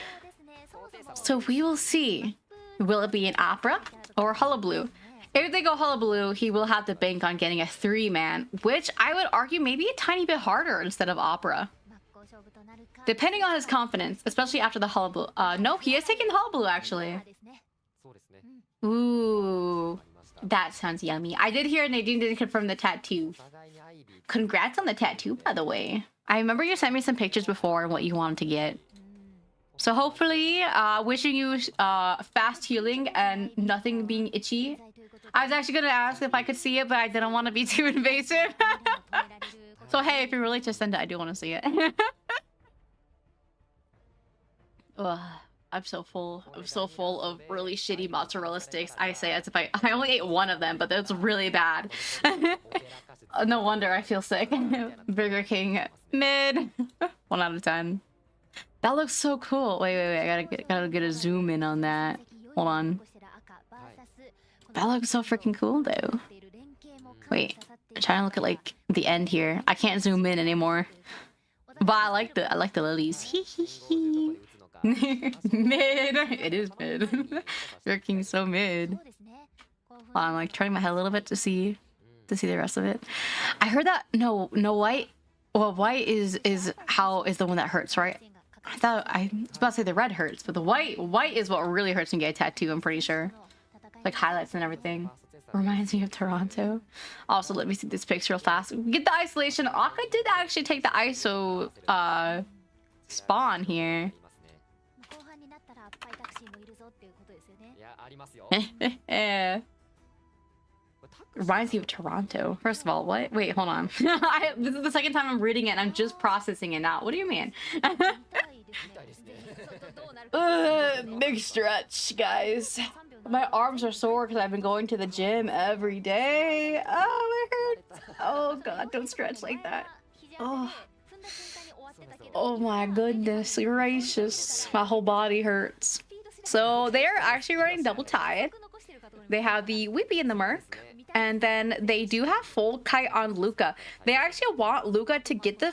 So we will see. Will it be an Opera or Hullabaloo? If they go Hullabaloo, he will have to bank on getting a 3-man, which I would argue maybe a tiny bit harder instead of Opera. Depending on his confidence, especially after the Hullabaloo. No, he is taking Hullabaloo actually. Ooh, that sounds yummy. I did hear Nadine didn't confirm the tattoo. Congrats on the tattoo, by the way. I remember you sent me some pictures before and what you wanted to get. So hopefully, wishing you fast healing and nothing being itchy. I was actually gonna ask if I could see it, but I didn't want to be too invasive. So hey, if you're really to send it, I do want to see it. Ugh, I'm so full. I'm so full of really shitty mozzarella sticks. I say as if I only ate one of them, but that's really bad. No wonder I feel sick. Burger King mid. 1 out of 10. That looks so cool. Wait. I gotta get a zoom in on that. Hold on. That looks so freaking cool though. Wait, I'm trying to look at like the end here. I can't zoom in anymore. But I like the lilies. Mid. It is mid. Burger King's so mid. I'm like turning my head a little bit to see the rest of it. I heard that no white. Well, white is the one that hurts, right? I thought I was about to say the red hurts, but the white is what really hurts when you get a tattoo, I'm pretty sure. Like highlights and everything. Reminds me of Toronto. Also, let me see this picture real fast. Get the isolation. Akka did actually take the ISO spawn here. Reminds me of Toronto. First of all, what? Wait, hold on. This is the second time I'm reading it and I'm just processing it now. What do you mean? Big stretch, guys. My arms are sore because I've been going to the gym every day. Oh, it hurts. Oh god, don't stretch like that. Oh my goodness gracious. My whole body hurts. So they're actually running double tide. They have the Whippy and the Merc. And then they do have full kite on Luca. They actually want Luca to get the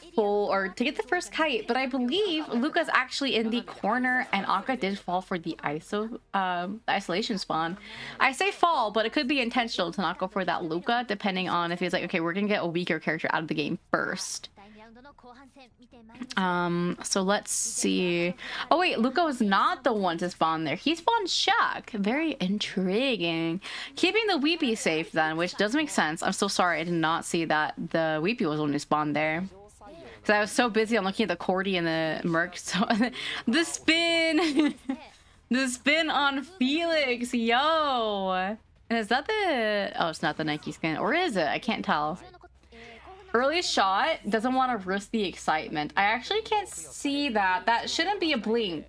first kite, but I believe Luca's actually in the corner and Akka did fall for the isolation spawn. I say fall, but it could be intentional to not go for that Luca, depending on if he's like, okay, we're gonna get a weaker character out of the game first. So let's see. Oh wait, Luca was not the one to spawn there. He spawned Shaq. Very intriguing. Keeping the Weepy safe then, which does make sense. I'm so sorry I did not see that the Weepy was the one who spawned there. Because I was so busy on looking at the Cordy and the Merc. So the spin! The spin on Felix, yo! And is that the... Oh, it's not the Nike skin. Or is it? I can't tell. Early shot doesn't want to risk the excitement. I actually can't see that. That shouldn't be a blink.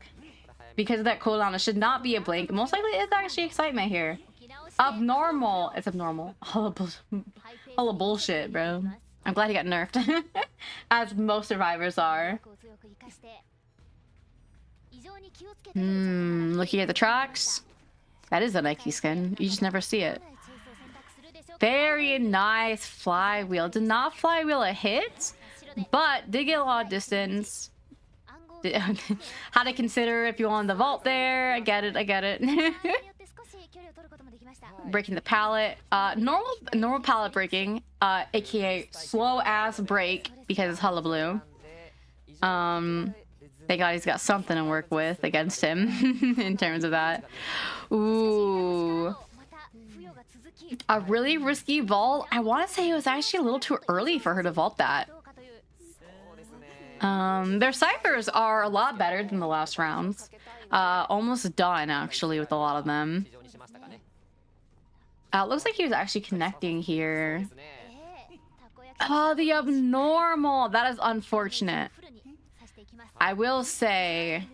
Because of that cooldown, it should not be a blink. Most likely it's actually excitement here. Abnormal. It's abnormal. All of bullshit, bro. I'm glad he got nerfed. As most survivors are. Looking at the tracks. That is a Nike skin. You just never see it. Very nice flywheel. Did not flywheel a hit, but did get a lot of distance. How to consider if you want the vault there. I get it. I get it. Breaking the pallet. Normal pallet breaking. AKA slow ass break because it's hullabaloo. Thank God he's got something to work with against him in terms of that. Ooh. A really risky vault. I want to say it was actually a little too early for her to vault that. Their ciphers are a lot better than the last rounds. Almost done, actually, with a lot of them. It looks like he was actually connecting here. Oh, the abnormal. That is unfortunate. I will say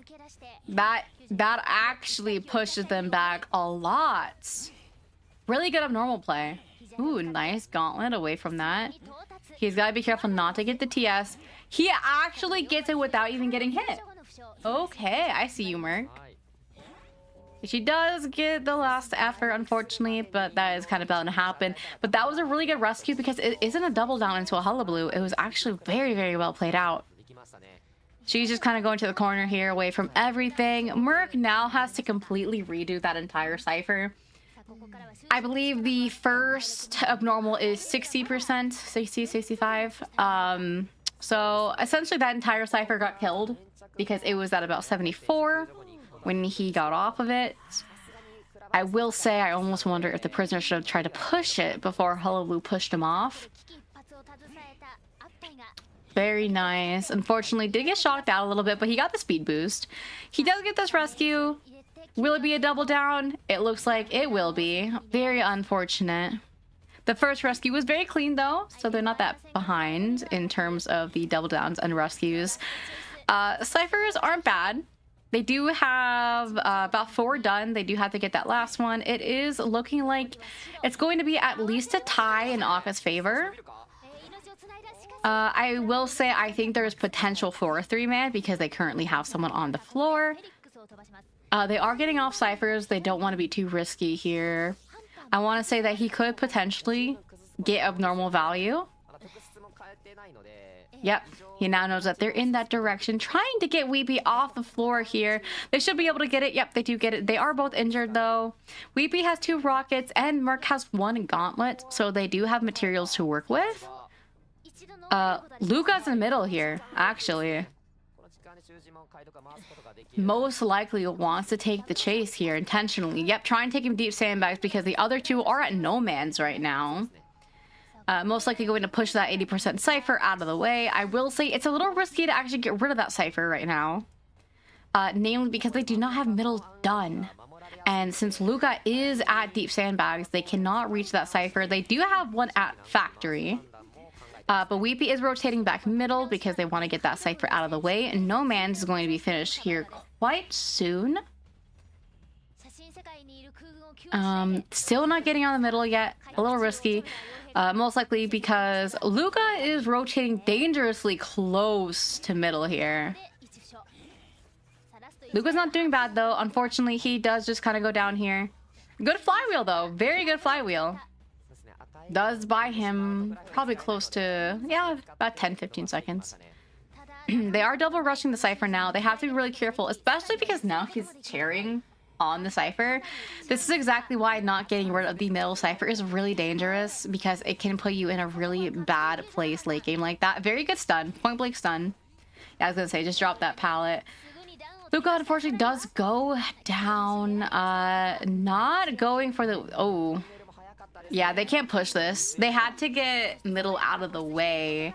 that actually pushes them back a lot. Really good abnormal play. Ooh, nice gauntlet away from that. He's got to be careful not to get the TS. He actually gets it without even getting hit. Okay, I see you, Merc. She does get the last effort, unfortunately, but that is kind of bound to happen. But that was a really good rescue because it isn't a double down into a hullabaloo. It was actually very, very well played out. She's just kind of going to the corner here away from everything. Merc now has to completely redo that entire cipher. I believe the first abnormal is 60%, 60, 65. So essentially that entire cipher got killed because it was at about 74 when he got off of it. I will say I almost wonder if the prisoner should have tried to push it before Hullabaloo pushed him off. Very nice. Unfortunately, did get shocked out a little bit, but he got the speed boost. He does get this rescue. Will it be a double down? It looks like it will be. Very unfortunate. The first rescue was very clean though, so they're not that behind in terms of the double downs and rescues. Ciphers aren't bad. They do have about 4 done. They do have to get that last one. It is looking like it's going to be at least a tie in Aka's favor. I will say I think there is potential for a 3-man because they currently have someone on the floor. They are getting off ciphers. They don't want to be too risky here. I want to say that he could potentially get abnormal value. Yep, he now knows that they're in that direction, trying to get Weepy off the floor here. They should be able to get it. Yep, they do get it. They are both injured though. Weepy has 2 rockets and Merc has 1 gauntlet, so they do have materials to work with. Luca's in the middle here, actually. Most likely wants to take the chase here intentionally. Yep, try and take him deep sandbags because the other 2 are at no man's right now. Most likely going to push that 80% cipher out of the way. I will say it's a little risky to actually get rid of that cipher right now. Namely because they do not have middle done. And since Luca is at deep sandbags, they cannot reach that cipher. They do have one at factory. But Weepy is rotating back middle because they want to get that cipher out of the way. And No Man's is going to be finished here quite soon. Still not getting on the middle yet. A little risky. Most likely because Luca is rotating dangerously close to middle here. Luca's not doing bad though. Unfortunately, he does just kind of go down here. Good flywheel though. Very good flywheel. Does buy him probably close to, yeah, about 10-15 seconds. They are double rushing the cipher now. They have to be really careful, especially because now he's tearing on the cipher. This is exactly why not getting rid of the middle cipher is really dangerous because it can put you in a really bad place late game like that. Very good stun, point blank stun. Yeah, I was gonna say, just drop that pallet. Luca unfortunately does go down. Not going for the, oh. Yeah, they can't push this. They had to get middle out of the way.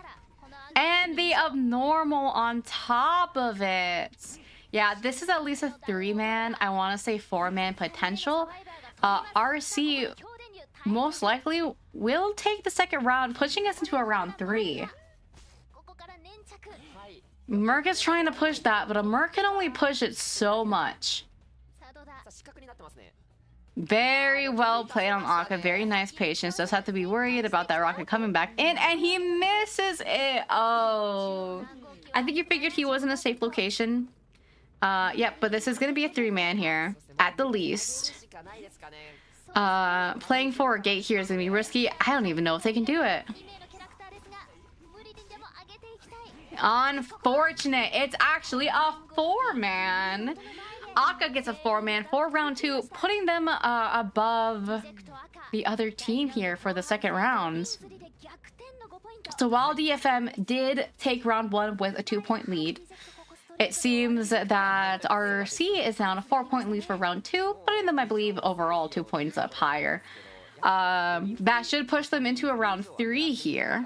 And the abnormal on top of it. Yeah, this is at least a 3-man. I want to say 4-man potential. RC most likely will take the second round, pushing us into a round 3. Merc is trying to push that, but a Merc can only push it so much. Very well played on Akka. Very nice patience. Does have to be worried about that rocket coming back in, and he misses it. Oh, I think you figured he was in a safe location. Yep, but this is gonna be a 3-man here at the least. Playing for a gate here is gonna be risky. I don't even know if they can do it. Unfortunate. It's actually a 4-man. Akka gets a 4-man for round 2, putting them above the other team here for the second round. So while DFM did take round 1 with a 2-point lead, it seems that RC is now on a 4-point lead for round 2, putting them, I believe, overall 2 points up higher. That should push them into a round 3 here,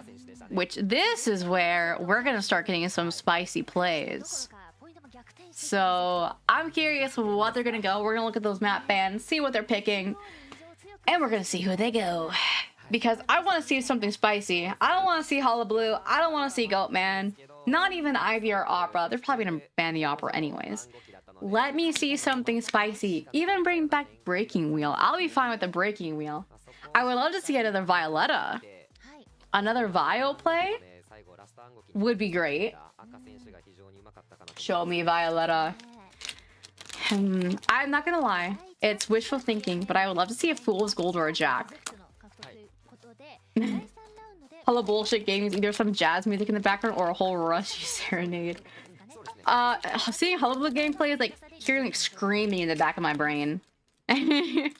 which this is where we're going to start getting some spicy plays. So I'm curious what they're gonna go. We're gonna look at those map bans, see what they're picking, and we're gonna see who they go. Because I want to see something spicy. I don't want to see Hullabaloo. I don't want to see Goatman. Not even Ivy or Opera. They're probably gonna ban the Opera anyways. Let me see something spicy. Even bring back Breaking Wheel. I'll be fine with the Breaking Wheel. I would love to see another Violetta. Another Vio play would be great. Show me Violetta. I'm not gonna lie, it's wishful thinking, but I would love to see a Fool's Gold or a Jack. Hello bullshit gaming, either some jazz music in the background or a whole Rushy serenade. Seeing Hullabaloo gameplay is like hearing like screaming in the back of my brain. I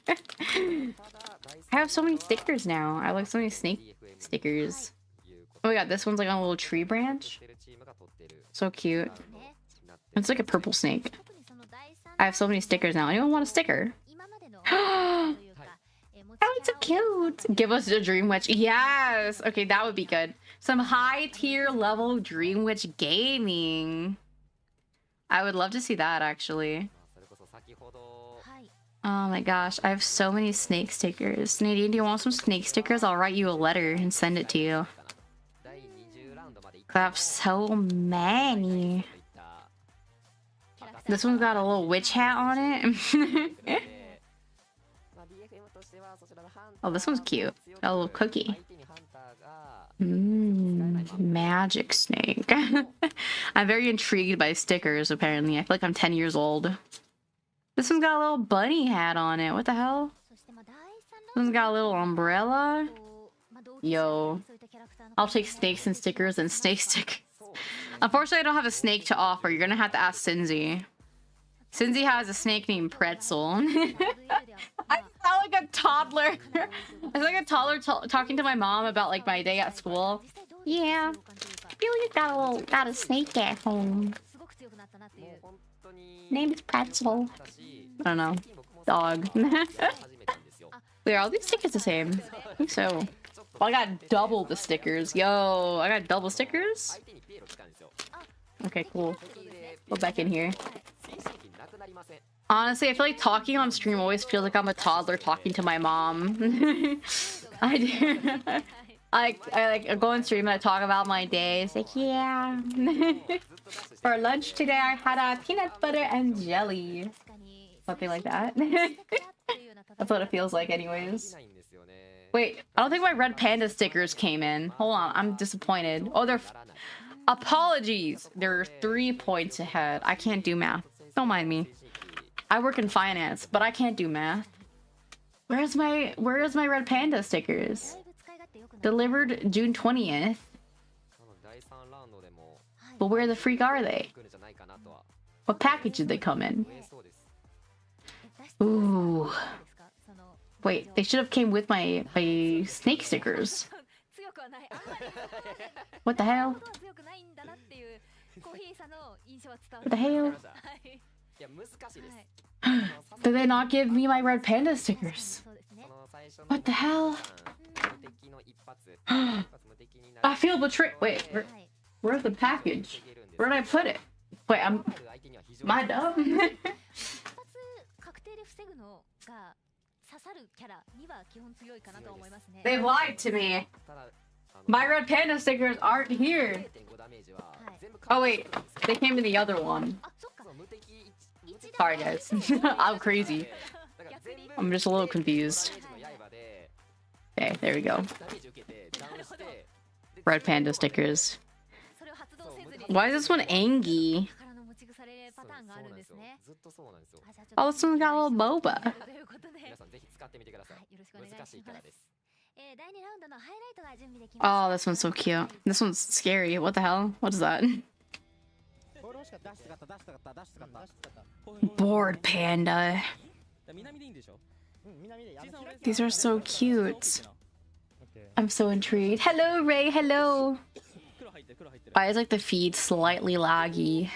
have so many stickers now. I like so many snake stickers. Oh my god, this one's like on a little tree branch. So cute. It's like a purple snake. I have so many stickers now. Anyone want a sticker? Oh, it's so cute. Give us a Dream Witch. Yes. Okay, that would be good. Some high tier level Dream Witch gaming. I would love to see that actually. Oh my gosh, I have so many snake stickers. Nadine, do you want some snake stickers? I'll write you a letter and send it to you. I have so many. This one's got a little witch hat on it. Oh, this one's cute. Got a little cookie. Magic snake. I'm very intrigued by stickers, apparently. I feel like I'm 10 years old. This one's got a little bunny hat on it. What the hell? This one's got a little umbrella. Yo. I'll take snakes and stickers and snake stickers. Unfortunately, I don't have a snake to offer. You're gonna have to ask Cinzy. Cinzy has a snake named Pretzel. I sound like a toddler. I sound like a toddler talking to my mom about like my day at school. Yeah, I feel like got a snake at home. Name is Pretzel. I don't know. Dog. Wait, are all these stickers the same? I think so. Well, I got double the stickers. Yo, I got double stickers? Okay, cool. Go back in here. Honestly, I feel like talking on stream always feels like I'm a toddler talking to my mom. I do. I go on stream and I talk about my day. It's like, yeah. For lunch today, I had a peanut butter and jelly. Something like that. That's what it feels like anyways. Wait, I don't think my red panda stickers came in. Hold on, I'm disappointed. Oh, they're... Apologies! They're 3 points ahead. I can't do math. Don't mind me. I work in finance, but I can't do math. Where's my red panda stickers? Delivered June 20th. But where the freak are they? What package did they come in? Ooh. Wait, they should have came with my snake stickers. What the hell? What the hell? Did they not give me my red panda stickers? What the hell? I feel betrayed. Wait, Where's the package? Where did I put it? Wait, am I dumb? They lied to me. My red panda stickers aren't here. Oh wait, they came in the other one. Sorry guys, I'm crazy. I'm just a little confused. Okay, there we go. Red panda stickers. Why is this one Angie? Oh, this one's got a little boba. Oh, this one's so cute. This one's scary. What the hell? What is that? Bored panda. These are so cute. I'm so intrigued. Hello, Ray. Hello. Why is like the feed slightly laggy?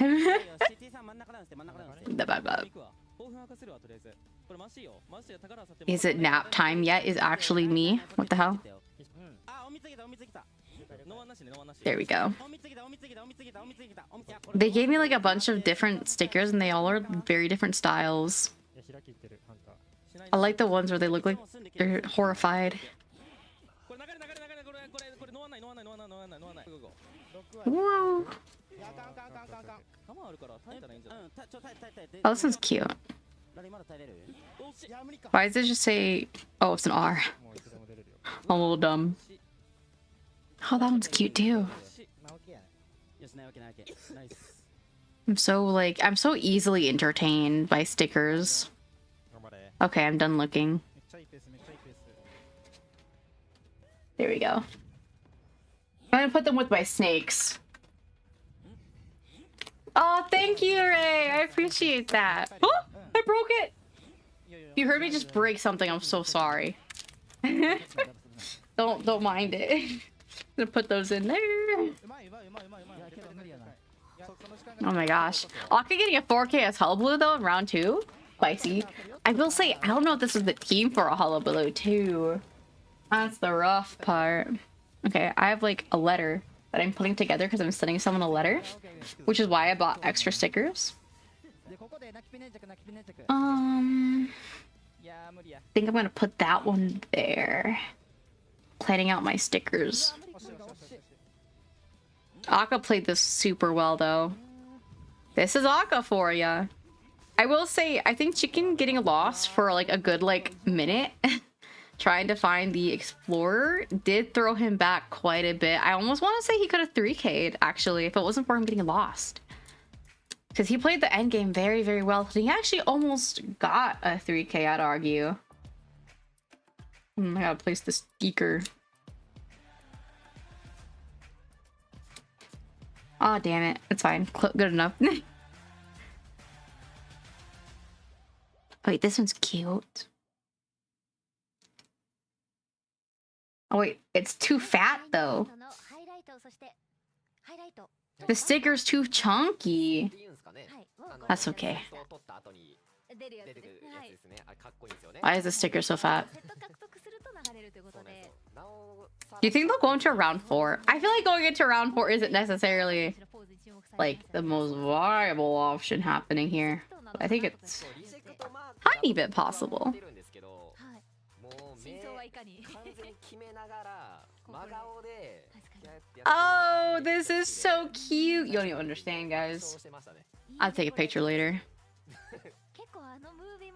Is it nap time yet? Is actually me? What the hell? There we go. They gave me like a bunch of different stickers and they all are very different styles. I like the ones where they look like they're horrified. Whoa. Oh, this one's cute. Why does it just say... Oh, it's an R. I'm a little dumb. Oh, that one's cute too. I'm so easily entertained by stickers. Okay, I'm done looking. There we go. I'm gonna put them with my snakes. Oh, thank you, Ray. I appreciate that. Oh, I broke it. You heard me just break something. I'm so sorry. Don't mind it. I'm gonna put those in there. Oh my gosh. Aka getting a 4K as Hullabaloo though in round 2? Spicy. I will say, I don't know if this is the team for a Hullabaloo too. That's the rough part. Okay, I have like a letter that I'm putting together because I'm sending someone a letter, which is why I bought extra stickers. I think I'm gonna put that one there. Planning out my stickers. Aka played this super well though. This is Aka for ya. I will say, I think Chicken getting lost for like a good like minute trying to find the Explorer did throw him back quite a bit. I almost want to say he could have 3K'd actually if it wasn't for him getting lost. Because he played the end game very, very well. He actually almost got a 3K, I'd argue. I gotta place this geeker. Aw, oh, damn it. It's fine. Good enough. Wait, this one's cute. Oh wait, it's too fat though. The sticker's too chunky. That's okay. Why is the sticker so fat? Do you think they'll go into round 4? I feel like going into round 4 isn't necessarily like the most viable option happening here. But I think it's a tiny bit possible. Oh, this is so cute. You don't even understand, guys. I'll take a picture later.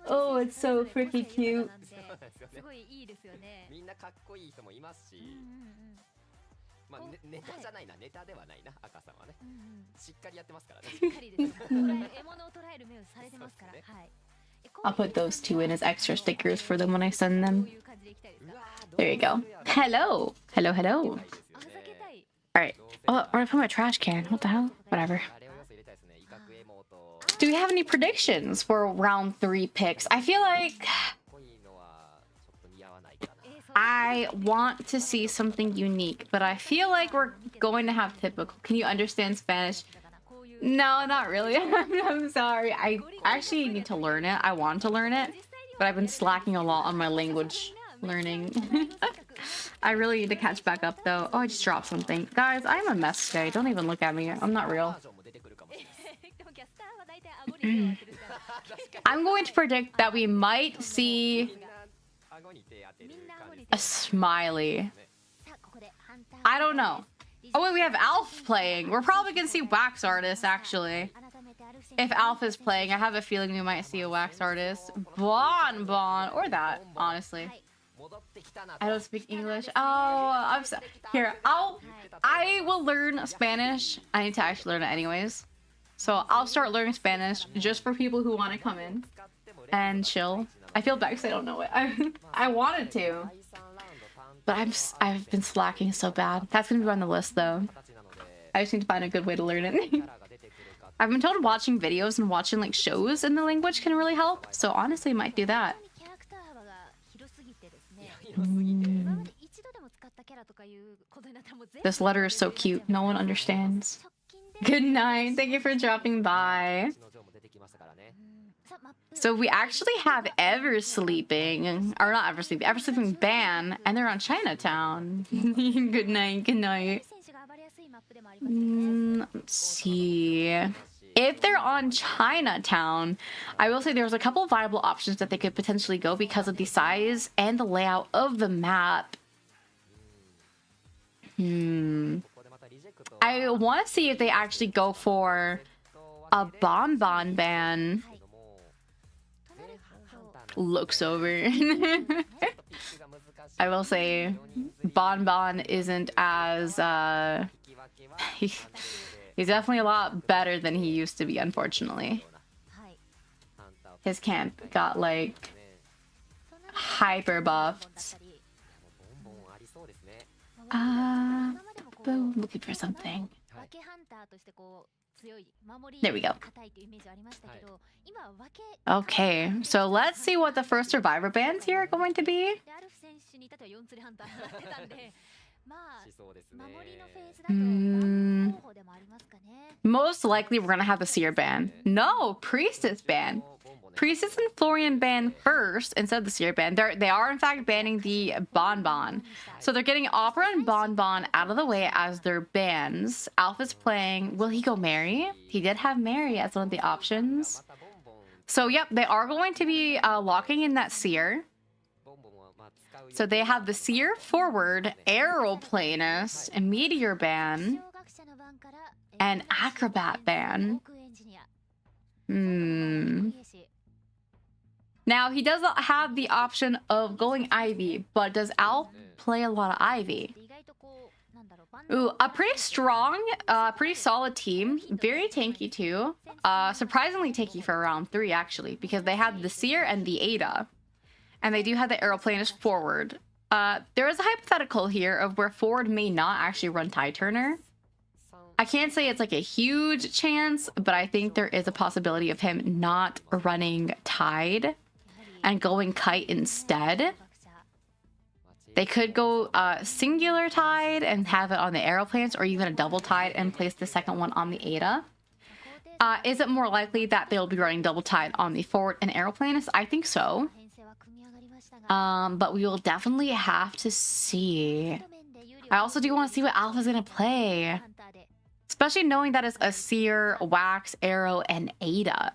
Oh, it's so freaking cute. I'll put those 2 in as extra stickers for them when I send them. There you go. Hello. Hello, hello. Alright. Oh, where did I put my trash can? What the hell? Whatever. Do we have any predictions for round 3 picks? I feel like I want to see something unique, but I feel like we're going to have typical. Can you understand Spanish? No, not really. I'm sorry. I actually need to learn it. I want to learn it, but I've been slacking a lot on my language learning. I really need to catch back up though. Oh, I just dropped something. Guys, I'm a mess today. Don't even look at me. I'm not real. I'm going to predict that we might see a smiley. I don't know. Oh wait, we have Alf playing. We're probably gonna see wax artist actually. If Alf is playing, I have a feeling we might see a wax artist. Bon, or that, honestly. I don't speak English. Oh, here. I will learn Spanish. I need to actually learn it anyways. So I'll start learning Spanish just for people who want to come in and chill. I feel bad because I don't know it. I wanted to, but I've been slacking so bad. That's gonna be on the list though. I just need to find a good way to learn it. I've been told watching videos and watching like shows in the language can really help. So honestly, I might do that. This letter is so cute. No one understands. Good night. Thank you for dropping by. So we actually have Ever Sleeping, or not Ever Sleeping, Ever Sleeping Ban, and they're on Chinatown. Good night. Good night. Let's see. If they're on Chinatown, I will say there's a couple of viable options that they could potentially go because of the size and the layout of the map. I want to see if they actually go for a bonbon ban. Looks over. I will say bonbon isn't as he's definitely a lot better than he used to be, unfortunately. His camp got like hyper buffed. Looking for something. There we go. Okay, so let's see what the first survivor bands here are going to be. Most likely we're gonna have the Seer ban. No, Priestess ban. Priestess and Florian ban first instead of the Seer ban. They are in fact banning the Bonbon. So they're getting Opera and Bonbon out of the way as their bans. Alpha's playing. Will he go Mary? He did have Mary as one of the options. So yep, they are going to be locking in that Seer. So they have the Seer forward, Aeroplanist, and Meteor ban, and Acrobat ban. Now, he does not have the option of going Ivy, but does Alf play a lot of Ivy? Ooh, a pretty strong, pretty solid team. Very tanky too. Surprisingly tanky for round 3, actually, because they have the Seer and the Ada. And they do have the Aeroplanist forward. There is a hypothetical here of where forward may not actually run Tide Turner. I can't say it's like a huge chance, but I think there is a possibility of him not running Tide and going Kite instead. They could go singular Tide and have it on the Aeroplanes, or even a double Tide and place the second one on the Ada. Is it more likely that they'll be running double Tide on the forward and Aeroplanist? I think so. But we will definitely have to see. I also do want to see what Alpha's gonna play. Especially knowing that it's a Seer, Wax, Arrow, and Ada.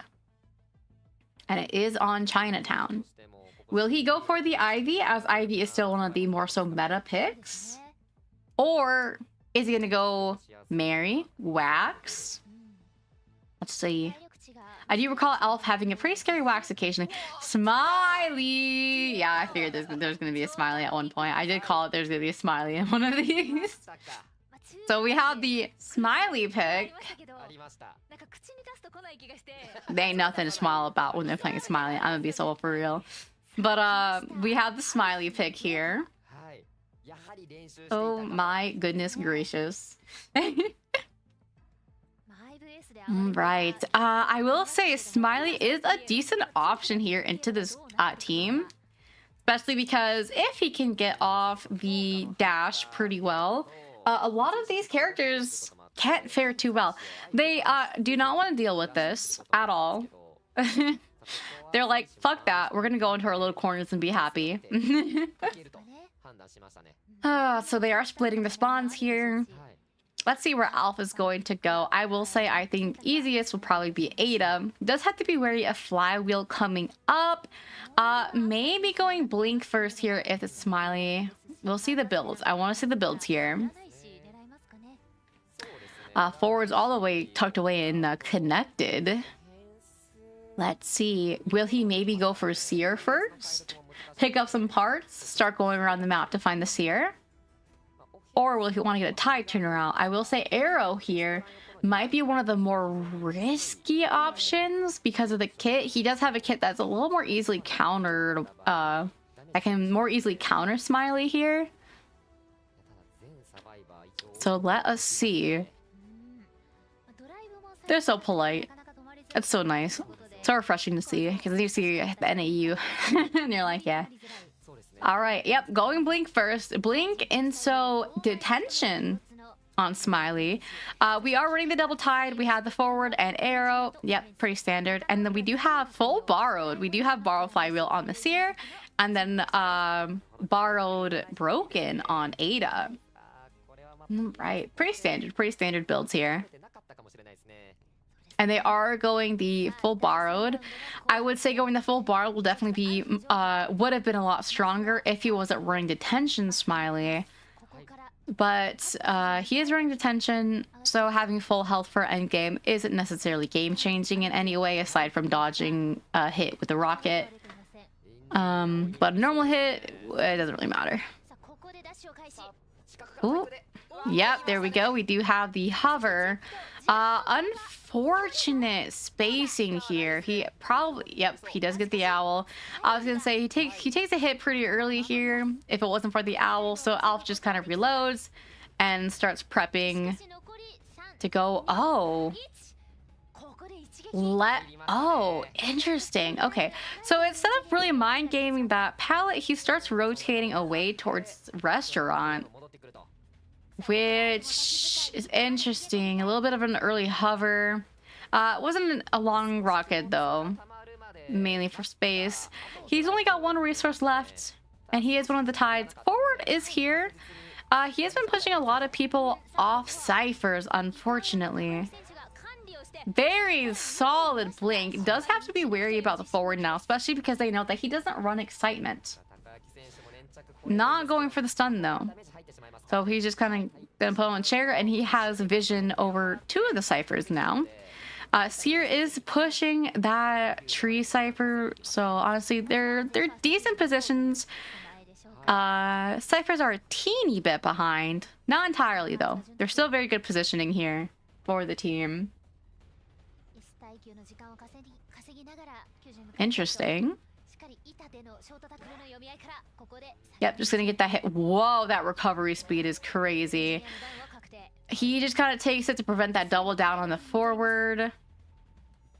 And it is on Chinatown. Will he go for the Ivy, as Ivy is still one of the more so meta picks? Or is he gonna go Mary, Wax? Let's see. I do recall Elf having a pretty scary Wax occasionally. Smiley! Yeah, I figured there's gonna be a Smiley at one point. I did call it there's gonna be a Smiley in one of these. So we have the Smiley pick. They ain't nothing to smile about when they're playing Smiley. I'm gonna be so for real. But we have the Smiley pick here. Oh my goodness gracious. Right. I will say Smiley is a decent option here into this team. Especially because if he can get off the dash pretty well, a lot of these characters can't fare too well. They do not want to deal with this at all. They're like, fuck that. We're gonna go into our little corners and be happy. So they are splitting the spawns here. Let's see where Alpha's going to go. I will say I think easiest will probably be Ada. Does have to be wary of Flywheel coming up. Maybe going Blink first here if it's Smiley. We'll see the builds. I want to see the builds here. Forward's all the way tucked away and connected. Let's see. Will he maybe go for Seer first? Pick up some parts, start going around the map to find the Seer? Or will he want to get a tide turnaround? I will say Arrow here might be one of the more risky options because of the kit. He does have a kit that's a little more easily countered. That can more easily counter Smiley here. So let us see. They're so polite. It's so nice. So refreshing to see because you see the NAU and you're like, yeah. All right, yep, going Blink first. Blink and so detention on Smiley. We are running the double tide. We have the forward and arrow. Yep, pretty standard. And then we do have full borrowed. We do have borrowed flywheel on the Seer and then borrowed broken on Ada. Right, pretty standard builds here. And they are going the full borrowed. I would say going the full borrowed will definitely be, would have been a lot stronger if he wasn't running detention Smiley. But he is running detention, so having full health for endgame isn't necessarily game-changing in any way, aside from dodging a hit with the rocket. But a normal hit, it doesn't really matter. Ooh. Yep, there we go. We do have the hover. Unfortunate spacing here. He probably, yep, he does get the owl. I was gonna say he takes a hit pretty early here if it wasn't for the owl, so Alf just kind of reloads and starts prepping to go. Oh, interesting. Okay, so instead of really mind gaming that pallet, he starts rotating away towards restaurant, which is interesting. A little bit of an early hover. It wasn't a long rocket though, mainly for space. He's only got one resource left, and he is one of the tides. Forward is here. He has been pushing a lot of people off ciphers, unfortunately. Very solid Blink. Does have to be wary about the forward now, especially because they know that he doesn't run excitement. Not going for the stun though. So he's just kind of gonna put on chair, and he has vision over two of the ciphers now. Seer is pushing that tree cipher, so honestly, they're decent positions. Ciphers are a teeny bit behind, not entirely though. They're still very good positioning here for the team. Interesting. Yep, just gonna get that hit. Whoa, that recovery speed is crazy. He just kind of takes it to prevent that double down on the forward.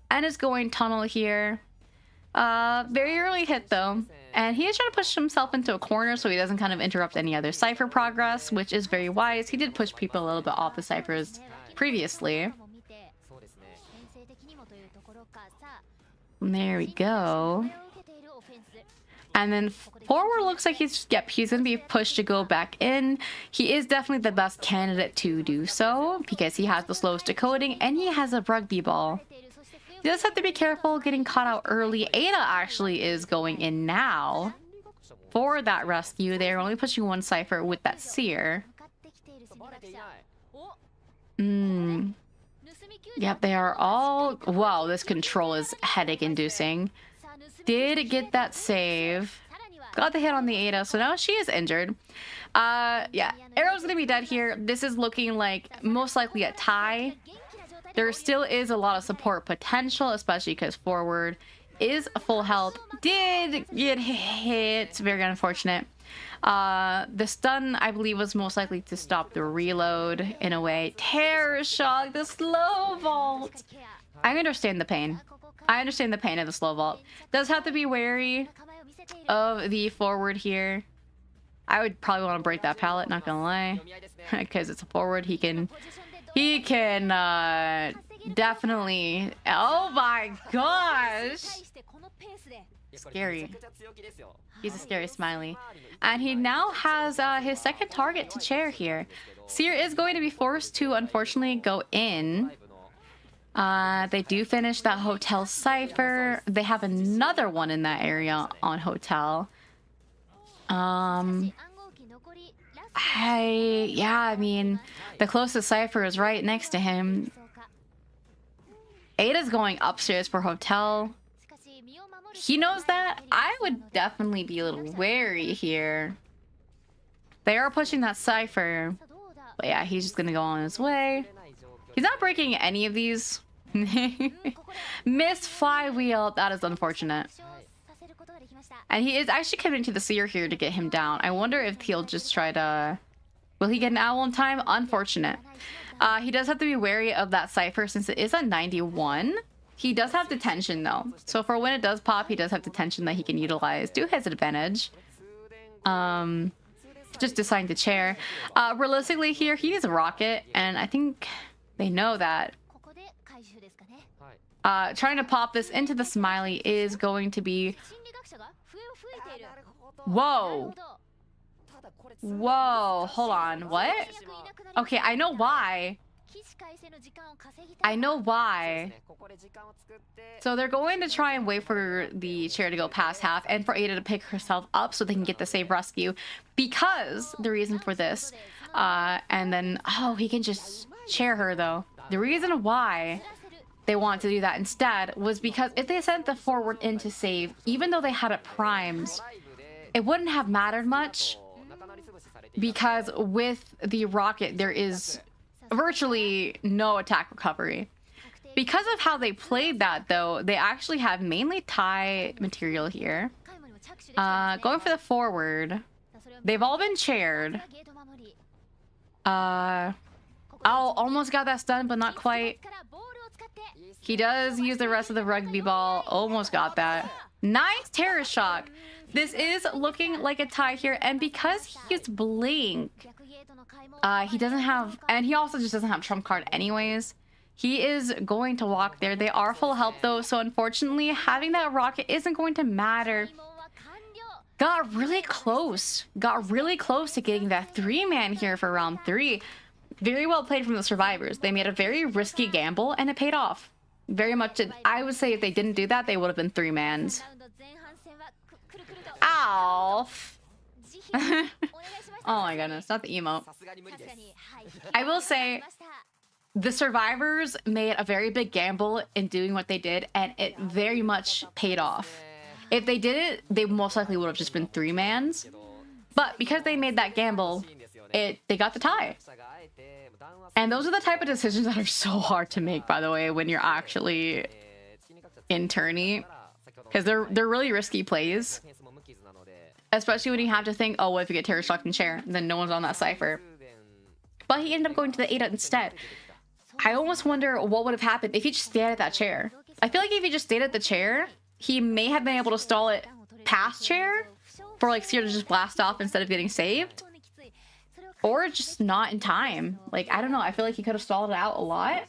And is going tunnel here. Very early hit though. And he is trying to push himself into a corner so he doesn't kind of interrupt any other cipher progress, which is very wise. He did push people a little bit off the ciphers previously. There we go. And then forward looks like he's gonna be pushed to go back in. He is definitely the best candidate to do so because he has the slowest decoding and he has a rugby ball. He does have to be careful getting caught out early. Ada actually is going in now for that rescue. They're only pushing one cipher with that Seer. Yep, they are all... Wow, this control is headache inducing. Did get that save. Got the hit on the Ada, so now she is injured. Yeah, Arrow's gonna be dead here. This is looking like most likely a tie. There still is a lot of support potential, especially because forward is full health. Did get hit. Very unfortunate. The stun, I believe, was most likely to stop the reload in a way. Terror shock, the slow vault. I understand the pain. I understand the pain of the slow vault. Does have to be wary of the forward here. I would probably want to break that pallet, not gonna lie, because it's a forward. He can Definitely. Oh my gosh. Scary. He's a scary smiley. And he now has his second target to chair here. Seer is going to be forced to, unfortunately, go in. They do finish that hotel cipher. They have another one in that area on hotel. I mean, the closest cipher is right next to him. Ada's going upstairs for hotel. He knows that. I would definitely be a little wary here. They are pushing that cipher. But yeah, he's just gonna go on his way. He's not breaking any of these. Missed flywheel. That is unfortunate. And he is actually coming to the seer here to get him down. I wonder if he'll just try to... Will he get an owl in time? Unfortunate. He does have to be wary of that cipher since it is at 91. He does have detention though. So for when it does pop, he does have detention that he can utilize to his advantage. Just deciding to chair. Realistically here, he is a rocket, and I think they know that. Trying to pop this into the smiley is going to be... Whoa. Whoa, hold on, what? Okay, I know why. I know why. So they're going to try and wait for the chair to go past half and for Ada to pick herself up so they can get the save rescue. Because the reason for this, and then, oh, he can just chair her though. The reason why they want to do that instead was because if they sent the forward in to save, even though they had it primed, it wouldn't have mattered much. Because with the rocket, there is virtually no attack recovery. Because of how they played that, though, they actually have mainly tie material here. Going for the forward. They've all been chaired. Almost got that stun, but not quite. He does use the rest of the rugby ball. Almost got that. Nice terror shock. This is looking like a tie here, and because he used blink, he doesn't have, and he also just doesn't have trump card anyways. He is going to walk there. They are full health though, so unfortunately having that rocket isn't going to matter. Got really close to getting that 3-man here for round 3. Very well played from the survivors. They made a very risky gamble and it paid off. Very much. I would say if they didn't do that, they would have been 3-mans. Ow. Oh my goodness, not the emote. I will say the survivors made a very big gamble in doing what they did, and it very much paid off. If they did it, they most likely would have just been 3-mans. But because they made that gamble, they got the tie. And those are the type of decisions that are so hard to make, by the way, when you're actually in tourney. Because they're really risky plays. Especially when you have to think, oh, what if you get terror shocked in chair? Then no one's on that cipher. But he ended up going to the Ada instead. I almost wonder what would have happened if he just stayed at that chair. I feel like if he just stayed at the chair, he may have been able to stall it past chair for like Seer to just blast off instead of getting saved. Or just not in time. Like, I don't know. I feel like he could have stalled it out a lot.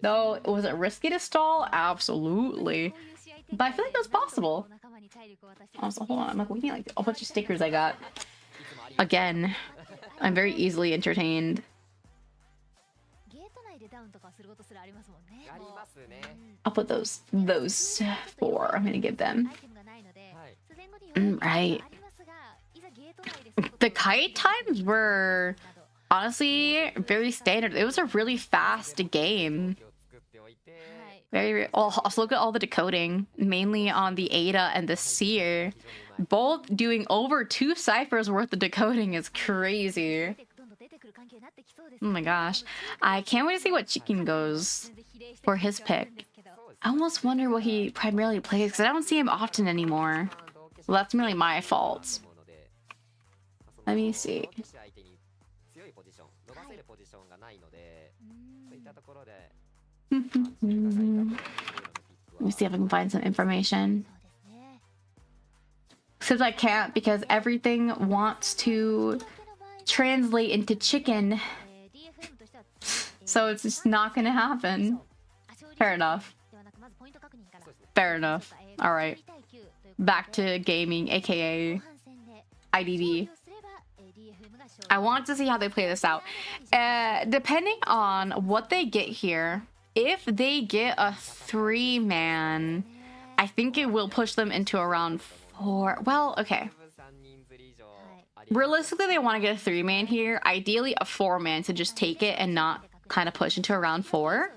Though, was it risky to stall? Absolutely. But I feel like it was possible. Also, hold on. I'm like looking at like a bunch of stickers I got. Again, I'm very easily entertained. I'll put those 4. I'm gonna give them. Right. The kite times were honestly very standard. It was a really fast game. Also look at all the decoding, mainly on the Ada and the Seer. Both doing over 2 ciphers worth of decoding is crazy. Oh my gosh. I can't wait to see what Chicken goes for his pick. I almost wonder what he primarily plays because I don't see him often anymore. Well, that's merely my fault. Let me see. Let me see if I can find some information. Except I can't because everything wants to translate into chicken. So it's just not gonna happen. Fair enough. Fair enough. All right. Back to gaming, aka IDV. I want to see how they play this out. Depending on what they get here, if they get a 3-man, I think it will push them into around 4. Well, okay. Realistically, they want to get a 3-man here. Ideally, a 4-man to just take it and not kind of push into around 4.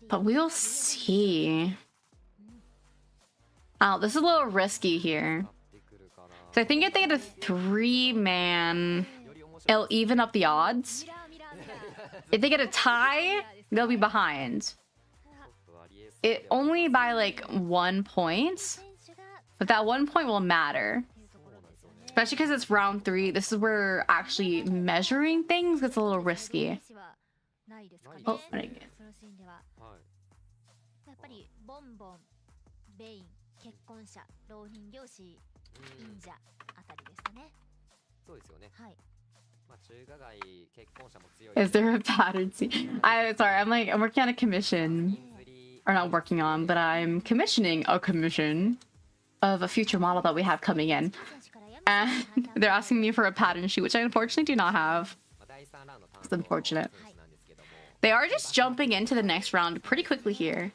But we'll see. Oh, this is a little risky here. So I think if they get a 3-man, it'll even up the odds. If they get a tie, they'll be behind. It only by like 1 point. But that 1 point will matter. Especially because it's round 3. This is where actually measuring things gets a little risky. Oh, what did I get? Is there a pattern? Sorry, I'm working on a commission. Or not working on, but I'm commissioning a commission of a future model that we have coming in. And they're asking me for a pattern sheet, which I unfortunately do not have. It's unfortunate. They are just jumping into the next round pretty quickly here.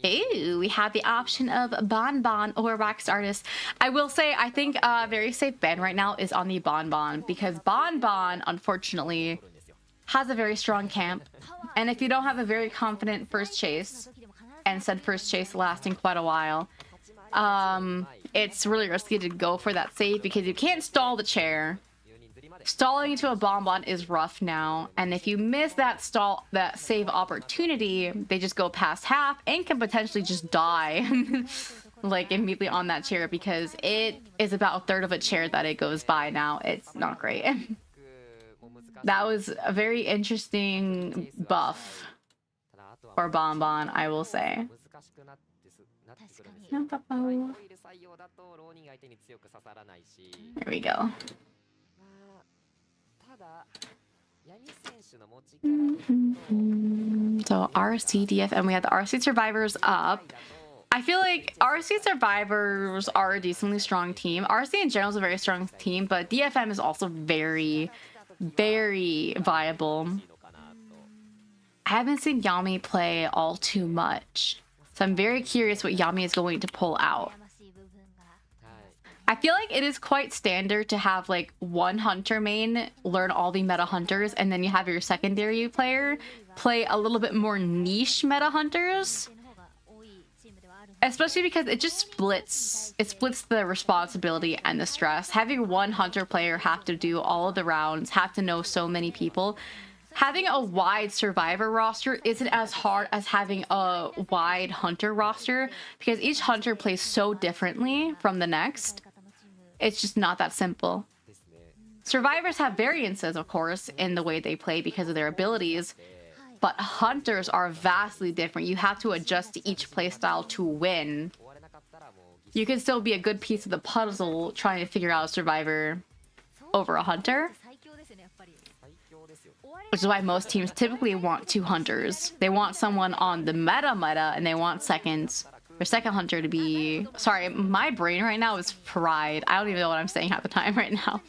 Ooh, we have the option of Bonbon or Wax Artist. I will say, I think a very safe ban right now is on the Bonbon, because Bonbon, unfortunately, has a very strong camp. And if you don't have a very confident first chase, and said first chase lasting quite a while, it's really risky to go for that save because you can't stall the chair. Stalling into a Bonbon is rough now, and if you miss that save opportunity, they just go past half and can potentially just die like immediately on that chair, because it is about a third of a chair that it goes by now. It's not great. That was a very interesting buff for Bonbon, I will say. There we go. So RC, DFM, we have the RC Survivors up. I feel like RC Survivors are a decently strong team. RC in general is a very strong team, but DFM is also very, very viable. I haven't seen Yami play all too much, so I'm very curious what Yami is going to pull out. I feel like it is quite standard to have like one hunter main learn all the meta hunters, and then you have your secondary player play a little bit more niche meta hunters. Especially because it just splits the responsibility and the stress. Having one hunter player have to do all of the rounds, have to know so many people. Having a wide survivor roster isn't as hard as having a wide hunter roster, because each hunter plays so differently from the next. It's just not that simple. Survivors have variances, of course, in the way they play because of their abilities, but hunters are vastly different. You have to adjust to each playstyle to win. You can still be a good piece of the puzzle trying to figure out a survivor over a hunter, which is why most teams typically want 2 hunters. They want someone on the meta, and they want their second hunter to be... Sorry, my brain right now is fried. I don't even know what I'm saying half the time right now.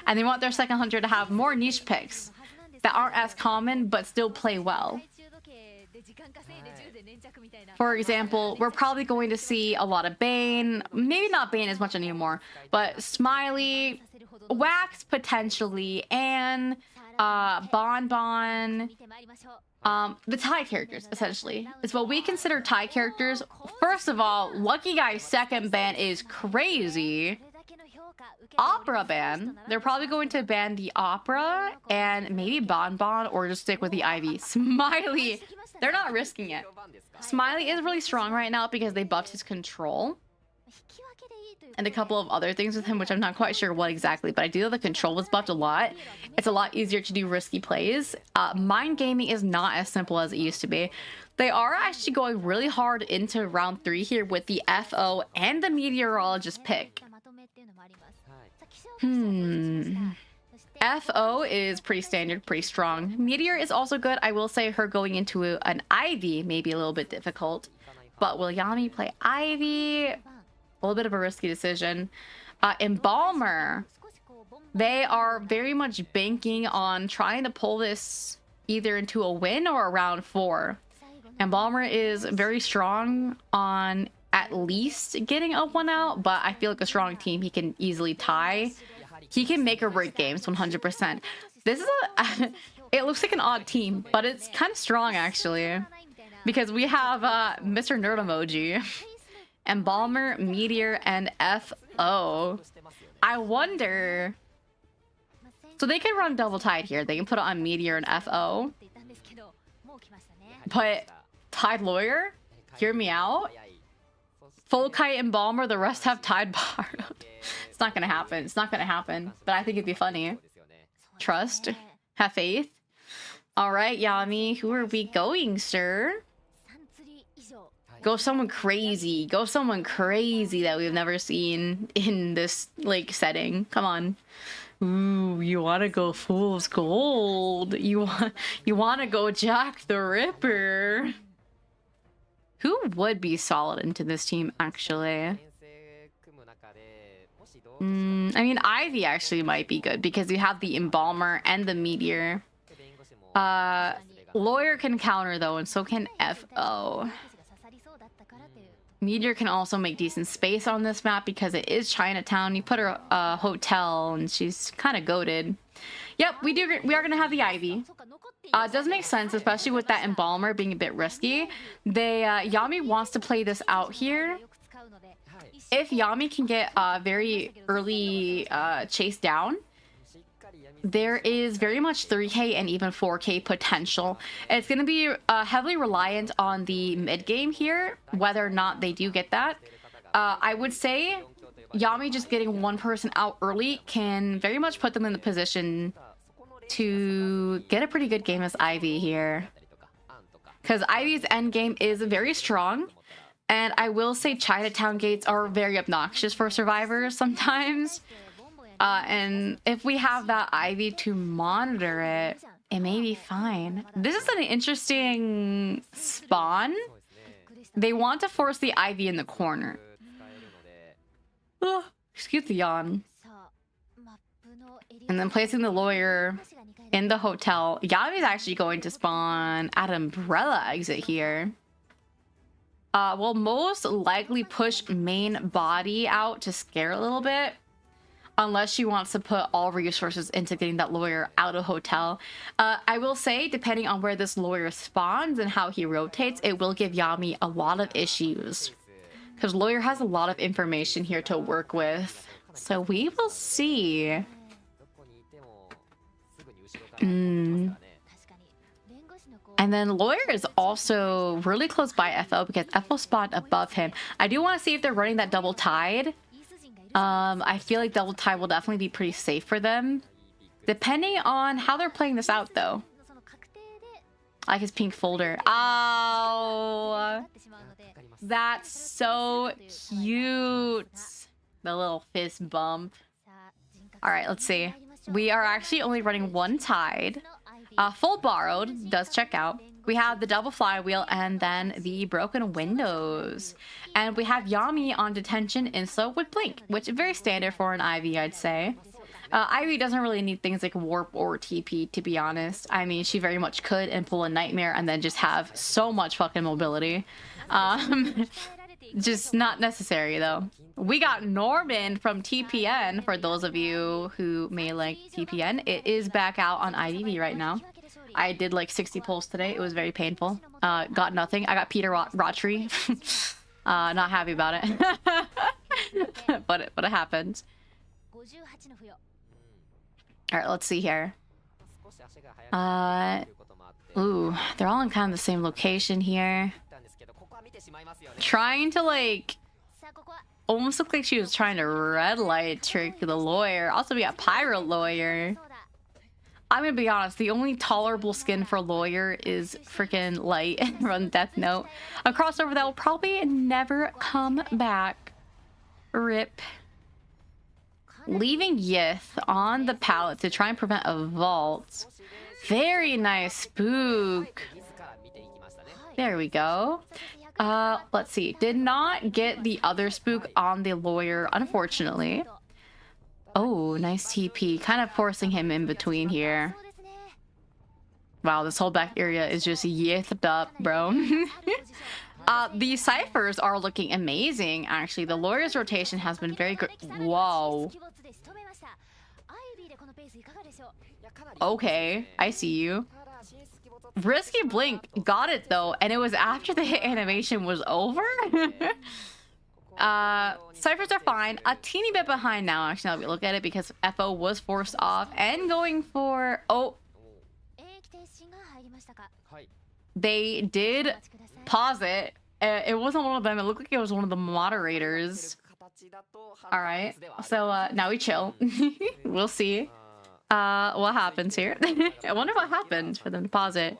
And they want their second hunter to have more niche picks that aren't as common, but still play well. For example, we're probably going to see a lot of Bane. Maybe not Bane as much anymore, but Smiley, Wax potentially, and Bonbon. The tie characters, essentially. It's what we consider tie characters. First of all, Lucky Guy's second ban is crazy. Opera ban. They're probably going to ban the Opera and maybe Bonbon, or just stick with the Ivy. Smiley, they're not risking it. Smiley is really strong right now because they buffed his control and a couple of other things with him, which I'm not quite sure what exactly, but I do know the control was buffed a lot. It's a lot easier to do risky plays. Mind gaming is not as simple as it used to be. They are actually going really hard into round 3 here with the FO and the meteorologist pick. FO is pretty standard, pretty strong. Meteor is also good. I will say her going into an Ivy may be a little bit difficult. But will Yami play Ivy? A little bit of a risky decision. Embalmer. They are very much banking on trying to pull this either into a win or a round 4. Embalmer is very strong on at least getting a 1 out, but I feel like a strong team he can easily tie. He can make or break games 100%. This is a... it looks like an odd team, but it's kind of strong actually. Because we have Mr. Nerd Emoji, Embalmer, Meteor, and FO. I wonder... So they can run double tide here. They can put it on Meteor and FO. But Tide Lawyer? Hear me out? Full Kite Embalmer, the rest have Tide borrowed. It's not gonna happen. It's not gonna happen. But I think it'd be funny. Trust. Have faith. Alright, Yami. Who are we going, sir? Go someone crazy. Go someone crazy that we've never seen in this, like, setting. Come on. Ooh, you want to go Fool's Gold. You want to go Jack the Ripper. Who would be solid into this team, actually? I mean, Ivy actually might be good because you have the Embalmer and the Meteor. Lawyer can counter, though, and so can FO. Meteor can also make decent space on this map because it is Chinatown. You put her a hotel and she's kind of goated. Yep, we are gonna have the Ivy. It does make sense, especially with that Embalmer being a bit risky. Yami wants to play this out here. If Yami can get very early chase down, there is very much 3K and even 4K potential. It's going to be heavily reliant on the mid game here, whether or not they do get that. I would say Yami just getting one person out early can very much put them in the position to get a pretty good game as Ivy here. Because Ivy's end game is very strong. And I will say Chinatown gates are very obnoxious for survivors sometimes. And if we have that Ivy to monitor it, it may be fine. This is an interesting spawn. They want to force the Ivy in the corner. Oh, excuse the yawn. And then placing the Lawyer in the hotel. Yami's actually going to spawn at Umbrella exit here. Will most likely push main body out to scare a little bit. Unless she wants to put all resources into getting that Lawyer out of hotel. I will say, depending on where this Lawyer spawns and how he rotates, it will give Yami a lot of issues. Because Lawyer has a lot of information here to work with. So we will see. And then Lawyer is also really close by FO because FO spawned above him. I do want to see if they're running that double tide. I feel like double tide will definitely be pretty safe for them. Depending on how they're playing this out, though. I like his pink folder. Oh, that's so cute. The little fist bump. All right, let's see. We are actually only running one tide. Full borrowed does check out. We have the double flywheel and then the broken windows. And we have Yami on detention insta with blink, which is very standard for an Ivy, I'd say. Ivy doesn't really need things like warp or TP, to be honest. I mean, she very much could and pull a nightmare and then just have so much fucking mobility. Just not necessary, though. We got Norman from TPN, for those of you who may like TPN. It is back out on IDV right now. I did like 60 pulls today. It was very painful. Got nothing. I got Peter Rotry. Not happy about it. but it happened. Alright, let's see here. Ooh, they're all in kind of the same location here. Trying to like... Almost looked like she was trying to red light trick the Lawyer. Also, we got Pyro Lawyer. I'm gonna be honest, the only tolerable skin for Lawyer is freaking Light from Death Note. A crossover that will probably never come back. RIP. Leaving Yith on the pallet to try and prevent a vault. Very nice, Spook. There we go. Let's see. Did not get the other Spook on the lawyer, unfortunately. Oh, nice TP. Kind of forcing him in between here. Wow, this whole back area is just yithed up, bro. The ciphers are looking amazing, actually. The lawyer's rotation has been very good. Whoa. Okay, I see you. Risky Blink got it, though, and it was after the hit animation was over. Ciphers are fine. A teeny bit behind now, actually, now we look at it, because FO was forced off and going for... Oh. They did pause it. It wasn't one of them. It looked like it was one of the moderators. All right. So now we chill. We'll see what happens here. I wonder what happened for them to pause it.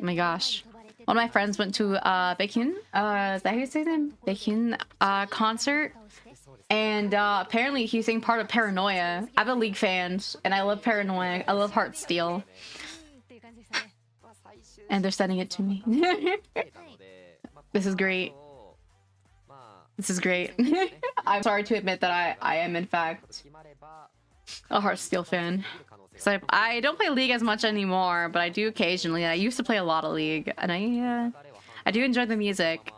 Oh my gosh. One of my friends went to Baekhyun, is that how you say them? Baekhyun concert. And apparently he sang part of Paranoia. I'm a League fan, and I love Paranoia. I love Heartsteel. And they're sending it to me. This is great. This is great. I'm sorry to admit that I am, in fact, a Heartsteel fan. So I don't play League as much anymore, but I do occasionally. I used to play a lot of League, and I do enjoy the music.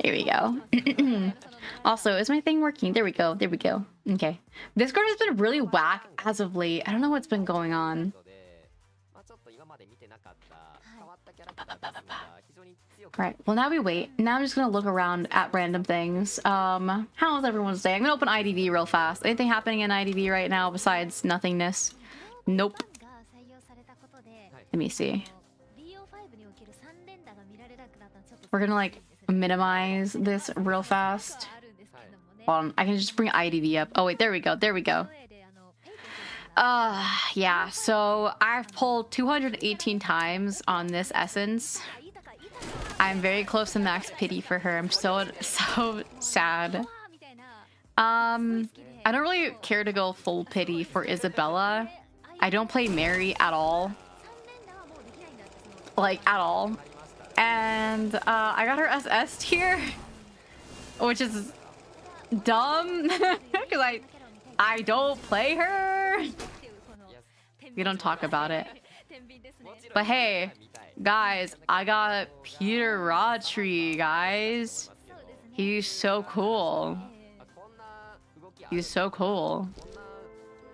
Here we go. Also, is my thing working? There we go. There we go. Okay. Discord has been really whack as of late. I don't know what's been going on. Right. Well, now we wait. Now I'm just gonna look around at random things. How's everyone's day? I'm gonna open IDV real fast. Anything happening in IDV right now besides nothingness? Nope. Let me see. We're gonna like minimize this real fast. Hold on, I can just bring IDV up. Oh wait, there we go. There we go. Yeah, so I've pulled 218 times on this essence. I'm very close to max pity for her. I'm so sad. I don't really care to go full pity for Isabella. I don't play Mary at all. Like, at all. And I got her SS tier, which is dumb because I don't play her. We don't talk about it. But hey, guys, I got Peter Rodtree, guys. He's so cool. He's so cool.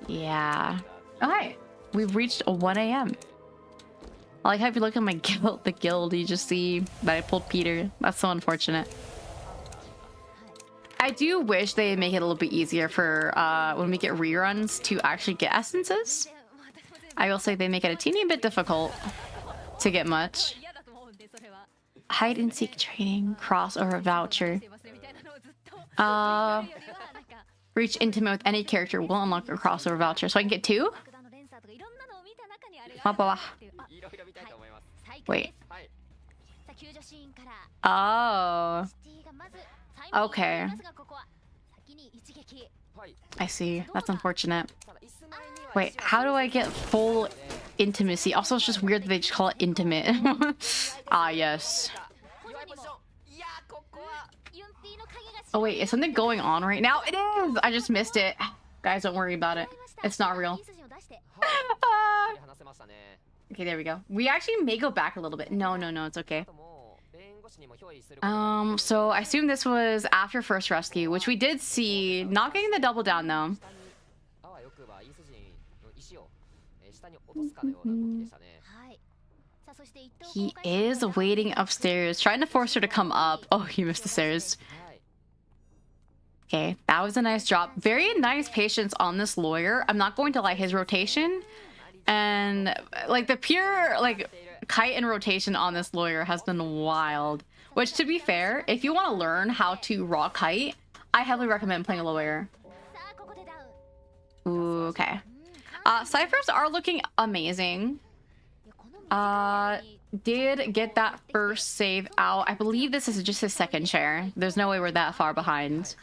Yeah. Alright, we've reached 1 AM. I like how if you look at my guild, the guild, you just see that I pulled Peter. That's so unfortunate. I do wish they make it a little bit easier for when we get reruns to actually get essences. I will say they make it a teeny bit difficult to get much. Hide and seek training, crossover voucher. Reach intimate with any character will unlock a crossover voucher. So I can get 2? Wait. Oh. Okay. I see. That's unfortunate. Wait, how do I get full intimacy? Also, it's just weird that they just call it intimate. Ah, yes. Oh wait, is something going on right now? It is! I just missed it. Guys, don't worry about it. It's not real. Okay, there we go. We actually may go back a little bit. No, it's okay. So I assume this was after first rescue, which we did see. Not getting the double down though. He is waiting upstairs, trying to force her to come up. Oh, he missed the stairs. Okay, that was a nice drop. Very nice patience on this lawyer. I'm not going to lie, his rotation and like the pure like kite and rotation on this lawyer has been wild. Which, to be fair, if you want to learn how to raw kite, I heavily recommend playing a lawyer. Ooh, okay. Ciphers are looking amazing. Did get that first save out. I believe this is just his second share. There's no way we're that far behind.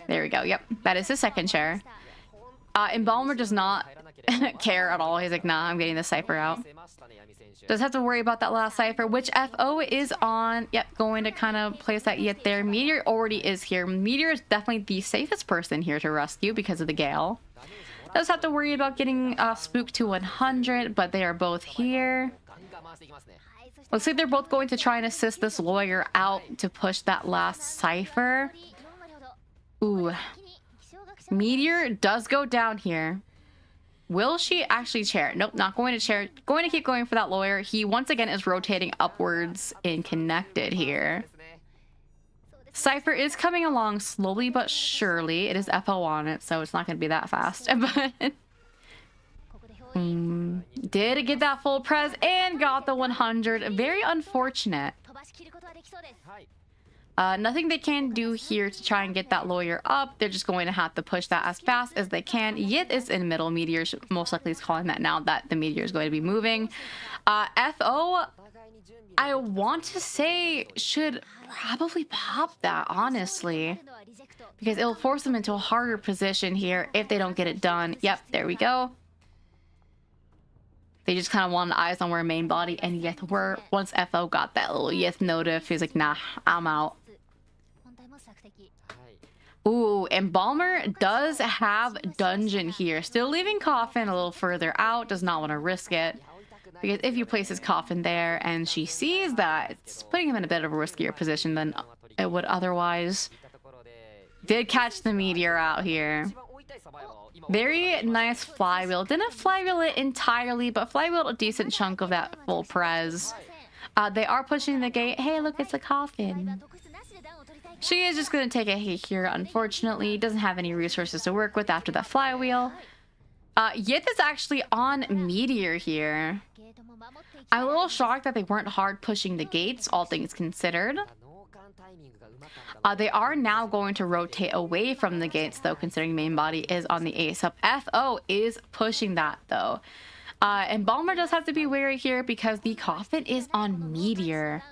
There we go. Yep, that is his second share. Embalmer does not care at all. He's like, nah, I'm getting this cipher out. Does have to worry about that last cipher, which FO is on. Yep, going to kind of place that yet there. Meteor already is here. Meteor is definitely the safest person here to rescue because of the gale. Does have to worry about getting spooked to 100, but they are both here. Looks like they're both going to try and assist this lawyer out to push that last cipher. Ooh. Meteor does go down here. Will she actually chair? Nope, not going to chair. Going to keep going for that lawyer. He once again is rotating upwards and connected here. Cipher is coming along slowly but surely. It is FO on it, so it's not going to be that fast. But did get that full prez and got the 100. Very unfortunate. Nothing they can do here to try and get that lawyer up. They're just going to have to push that as fast as they can. Yit is in middle. Meteor most likely is calling that now that the meteor is going to be moving. FO, I want to say, should probably pop that, honestly. Because it'll force them into a harder position here if they don't get it done. Yep, there we go. They just kind of wanted eyes on where main body and Yith were. Once FO got that little Yith notif, he's like, nah, I'm out. Ooh, Embalmer does have Dungeon here. Still leaving Coffin a little further out. Does not want to risk it. Because if you place his Coffin there and she sees that, it's putting him in a bit of a riskier position than it would otherwise. Did catch the meteor out here. Very nice flywheel. Didn't flywheel it entirely, but flywheeled a decent chunk of that full prez. They are pushing the gate. Hey, look, it's a Coffin. She is just going to take a hit here, unfortunately. Doesn't have any resources to work with after that flywheel. Yith is actually on Meteor here. I'm a little shocked that they weren't hard pushing the gates, all things considered. They are now going to rotate away from the gates, though, considering main body is on the ace up. FO is pushing that, though. Embalmer does have to be wary here because the Coffin is on Meteor.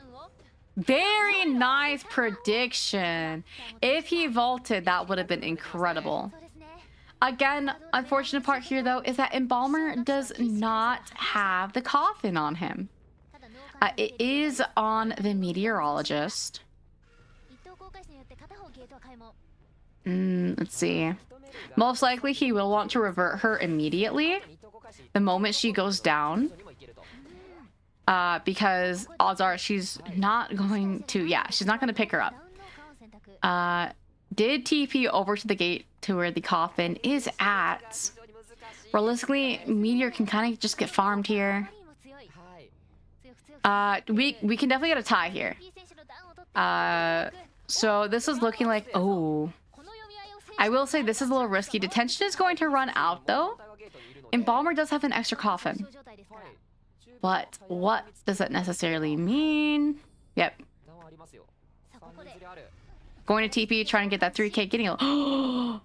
Very nice prediction. If he vaulted, that would have been incredible. Again, unfortunate part here, though, is that Embalmer does not have the Coffin on him. It is on the Meteorologist. Let's see. Most likely he will want to revert her immediately the moment she goes down. Because odds are she's not going to, she's not going to pick her up. Did TP over to the gate to where the Coffin is at. Realistically, Meteor can kind of just get farmed here. We can definitely get a tie here. So this is looking like, oh. I will say this is a little risky. Detention is going to run out, though. Embalmer does have an extra Coffin. But what does that necessarily mean? Yep. Going to TP, trying to get that 3K, getting a...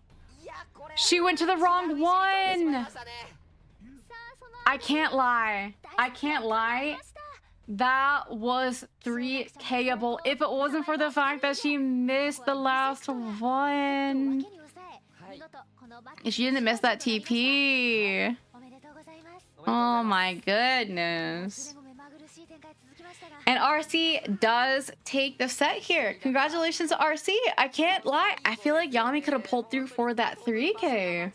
She went to the wrong one! I can't lie. I can't lie. That was 3Kable if it wasn't for the fact that she missed the last one. If she didn't miss that TP. Oh my goodness. And RC does take the set here. Congratulations to RC. I can't lie. I feel like Yami could have pulled through for that 3K.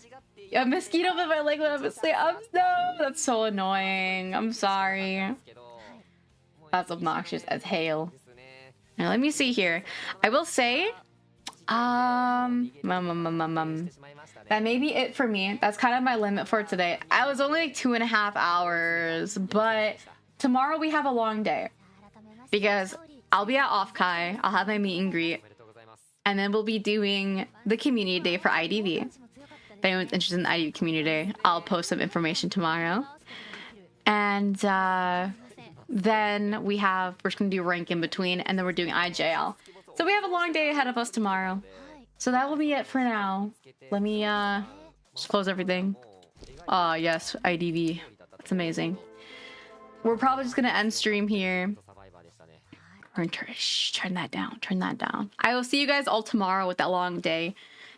A mosquito bit my leg when I was asleep. That's so annoying. I'm sorry. That's obnoxious as hail. Now let me see here. I will say, that may be it for me. That's kind of my limit for today. I was only like 2.5 hours, but tomorrow we have a long day because I'll be at Offkai. I'll have my meet and greet, and then we'll be doing the community day for IDV. If anyone's interested in the IDV community day, I'll post some information tomorrow. And then we're just gonna do rank in between, and then we're doing IJL. So we have a long day ahead of us tomorrow. So that will be it for now. Let me just close everything. Yes, IDV. That's amazing. We're probably just gonna end stream here. Turn that down. Turn that down. I will see you guys all tomorrow with that long day.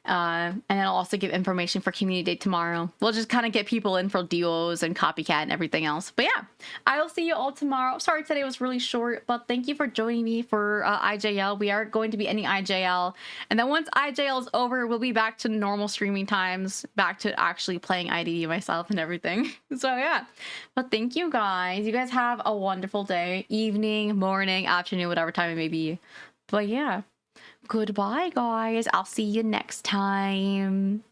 And then I'll also give information for community day tomorrow. We'll just kind of get people in for duos and copycat and everything else. But yeah, I will see you all tomorrow. Sorry today was really short, but thank you for joining me for IJL. We are going to be ending IJL. And then once IJL is over, we'll be back to normal streaming times, back to actually playing IDD myself and everything. So yeah, but thank you guys. You guys have a wonderful day, evening, morning, afternoon, whatever time it may be. But yeah. Goodbye, guys. I'll see you next time.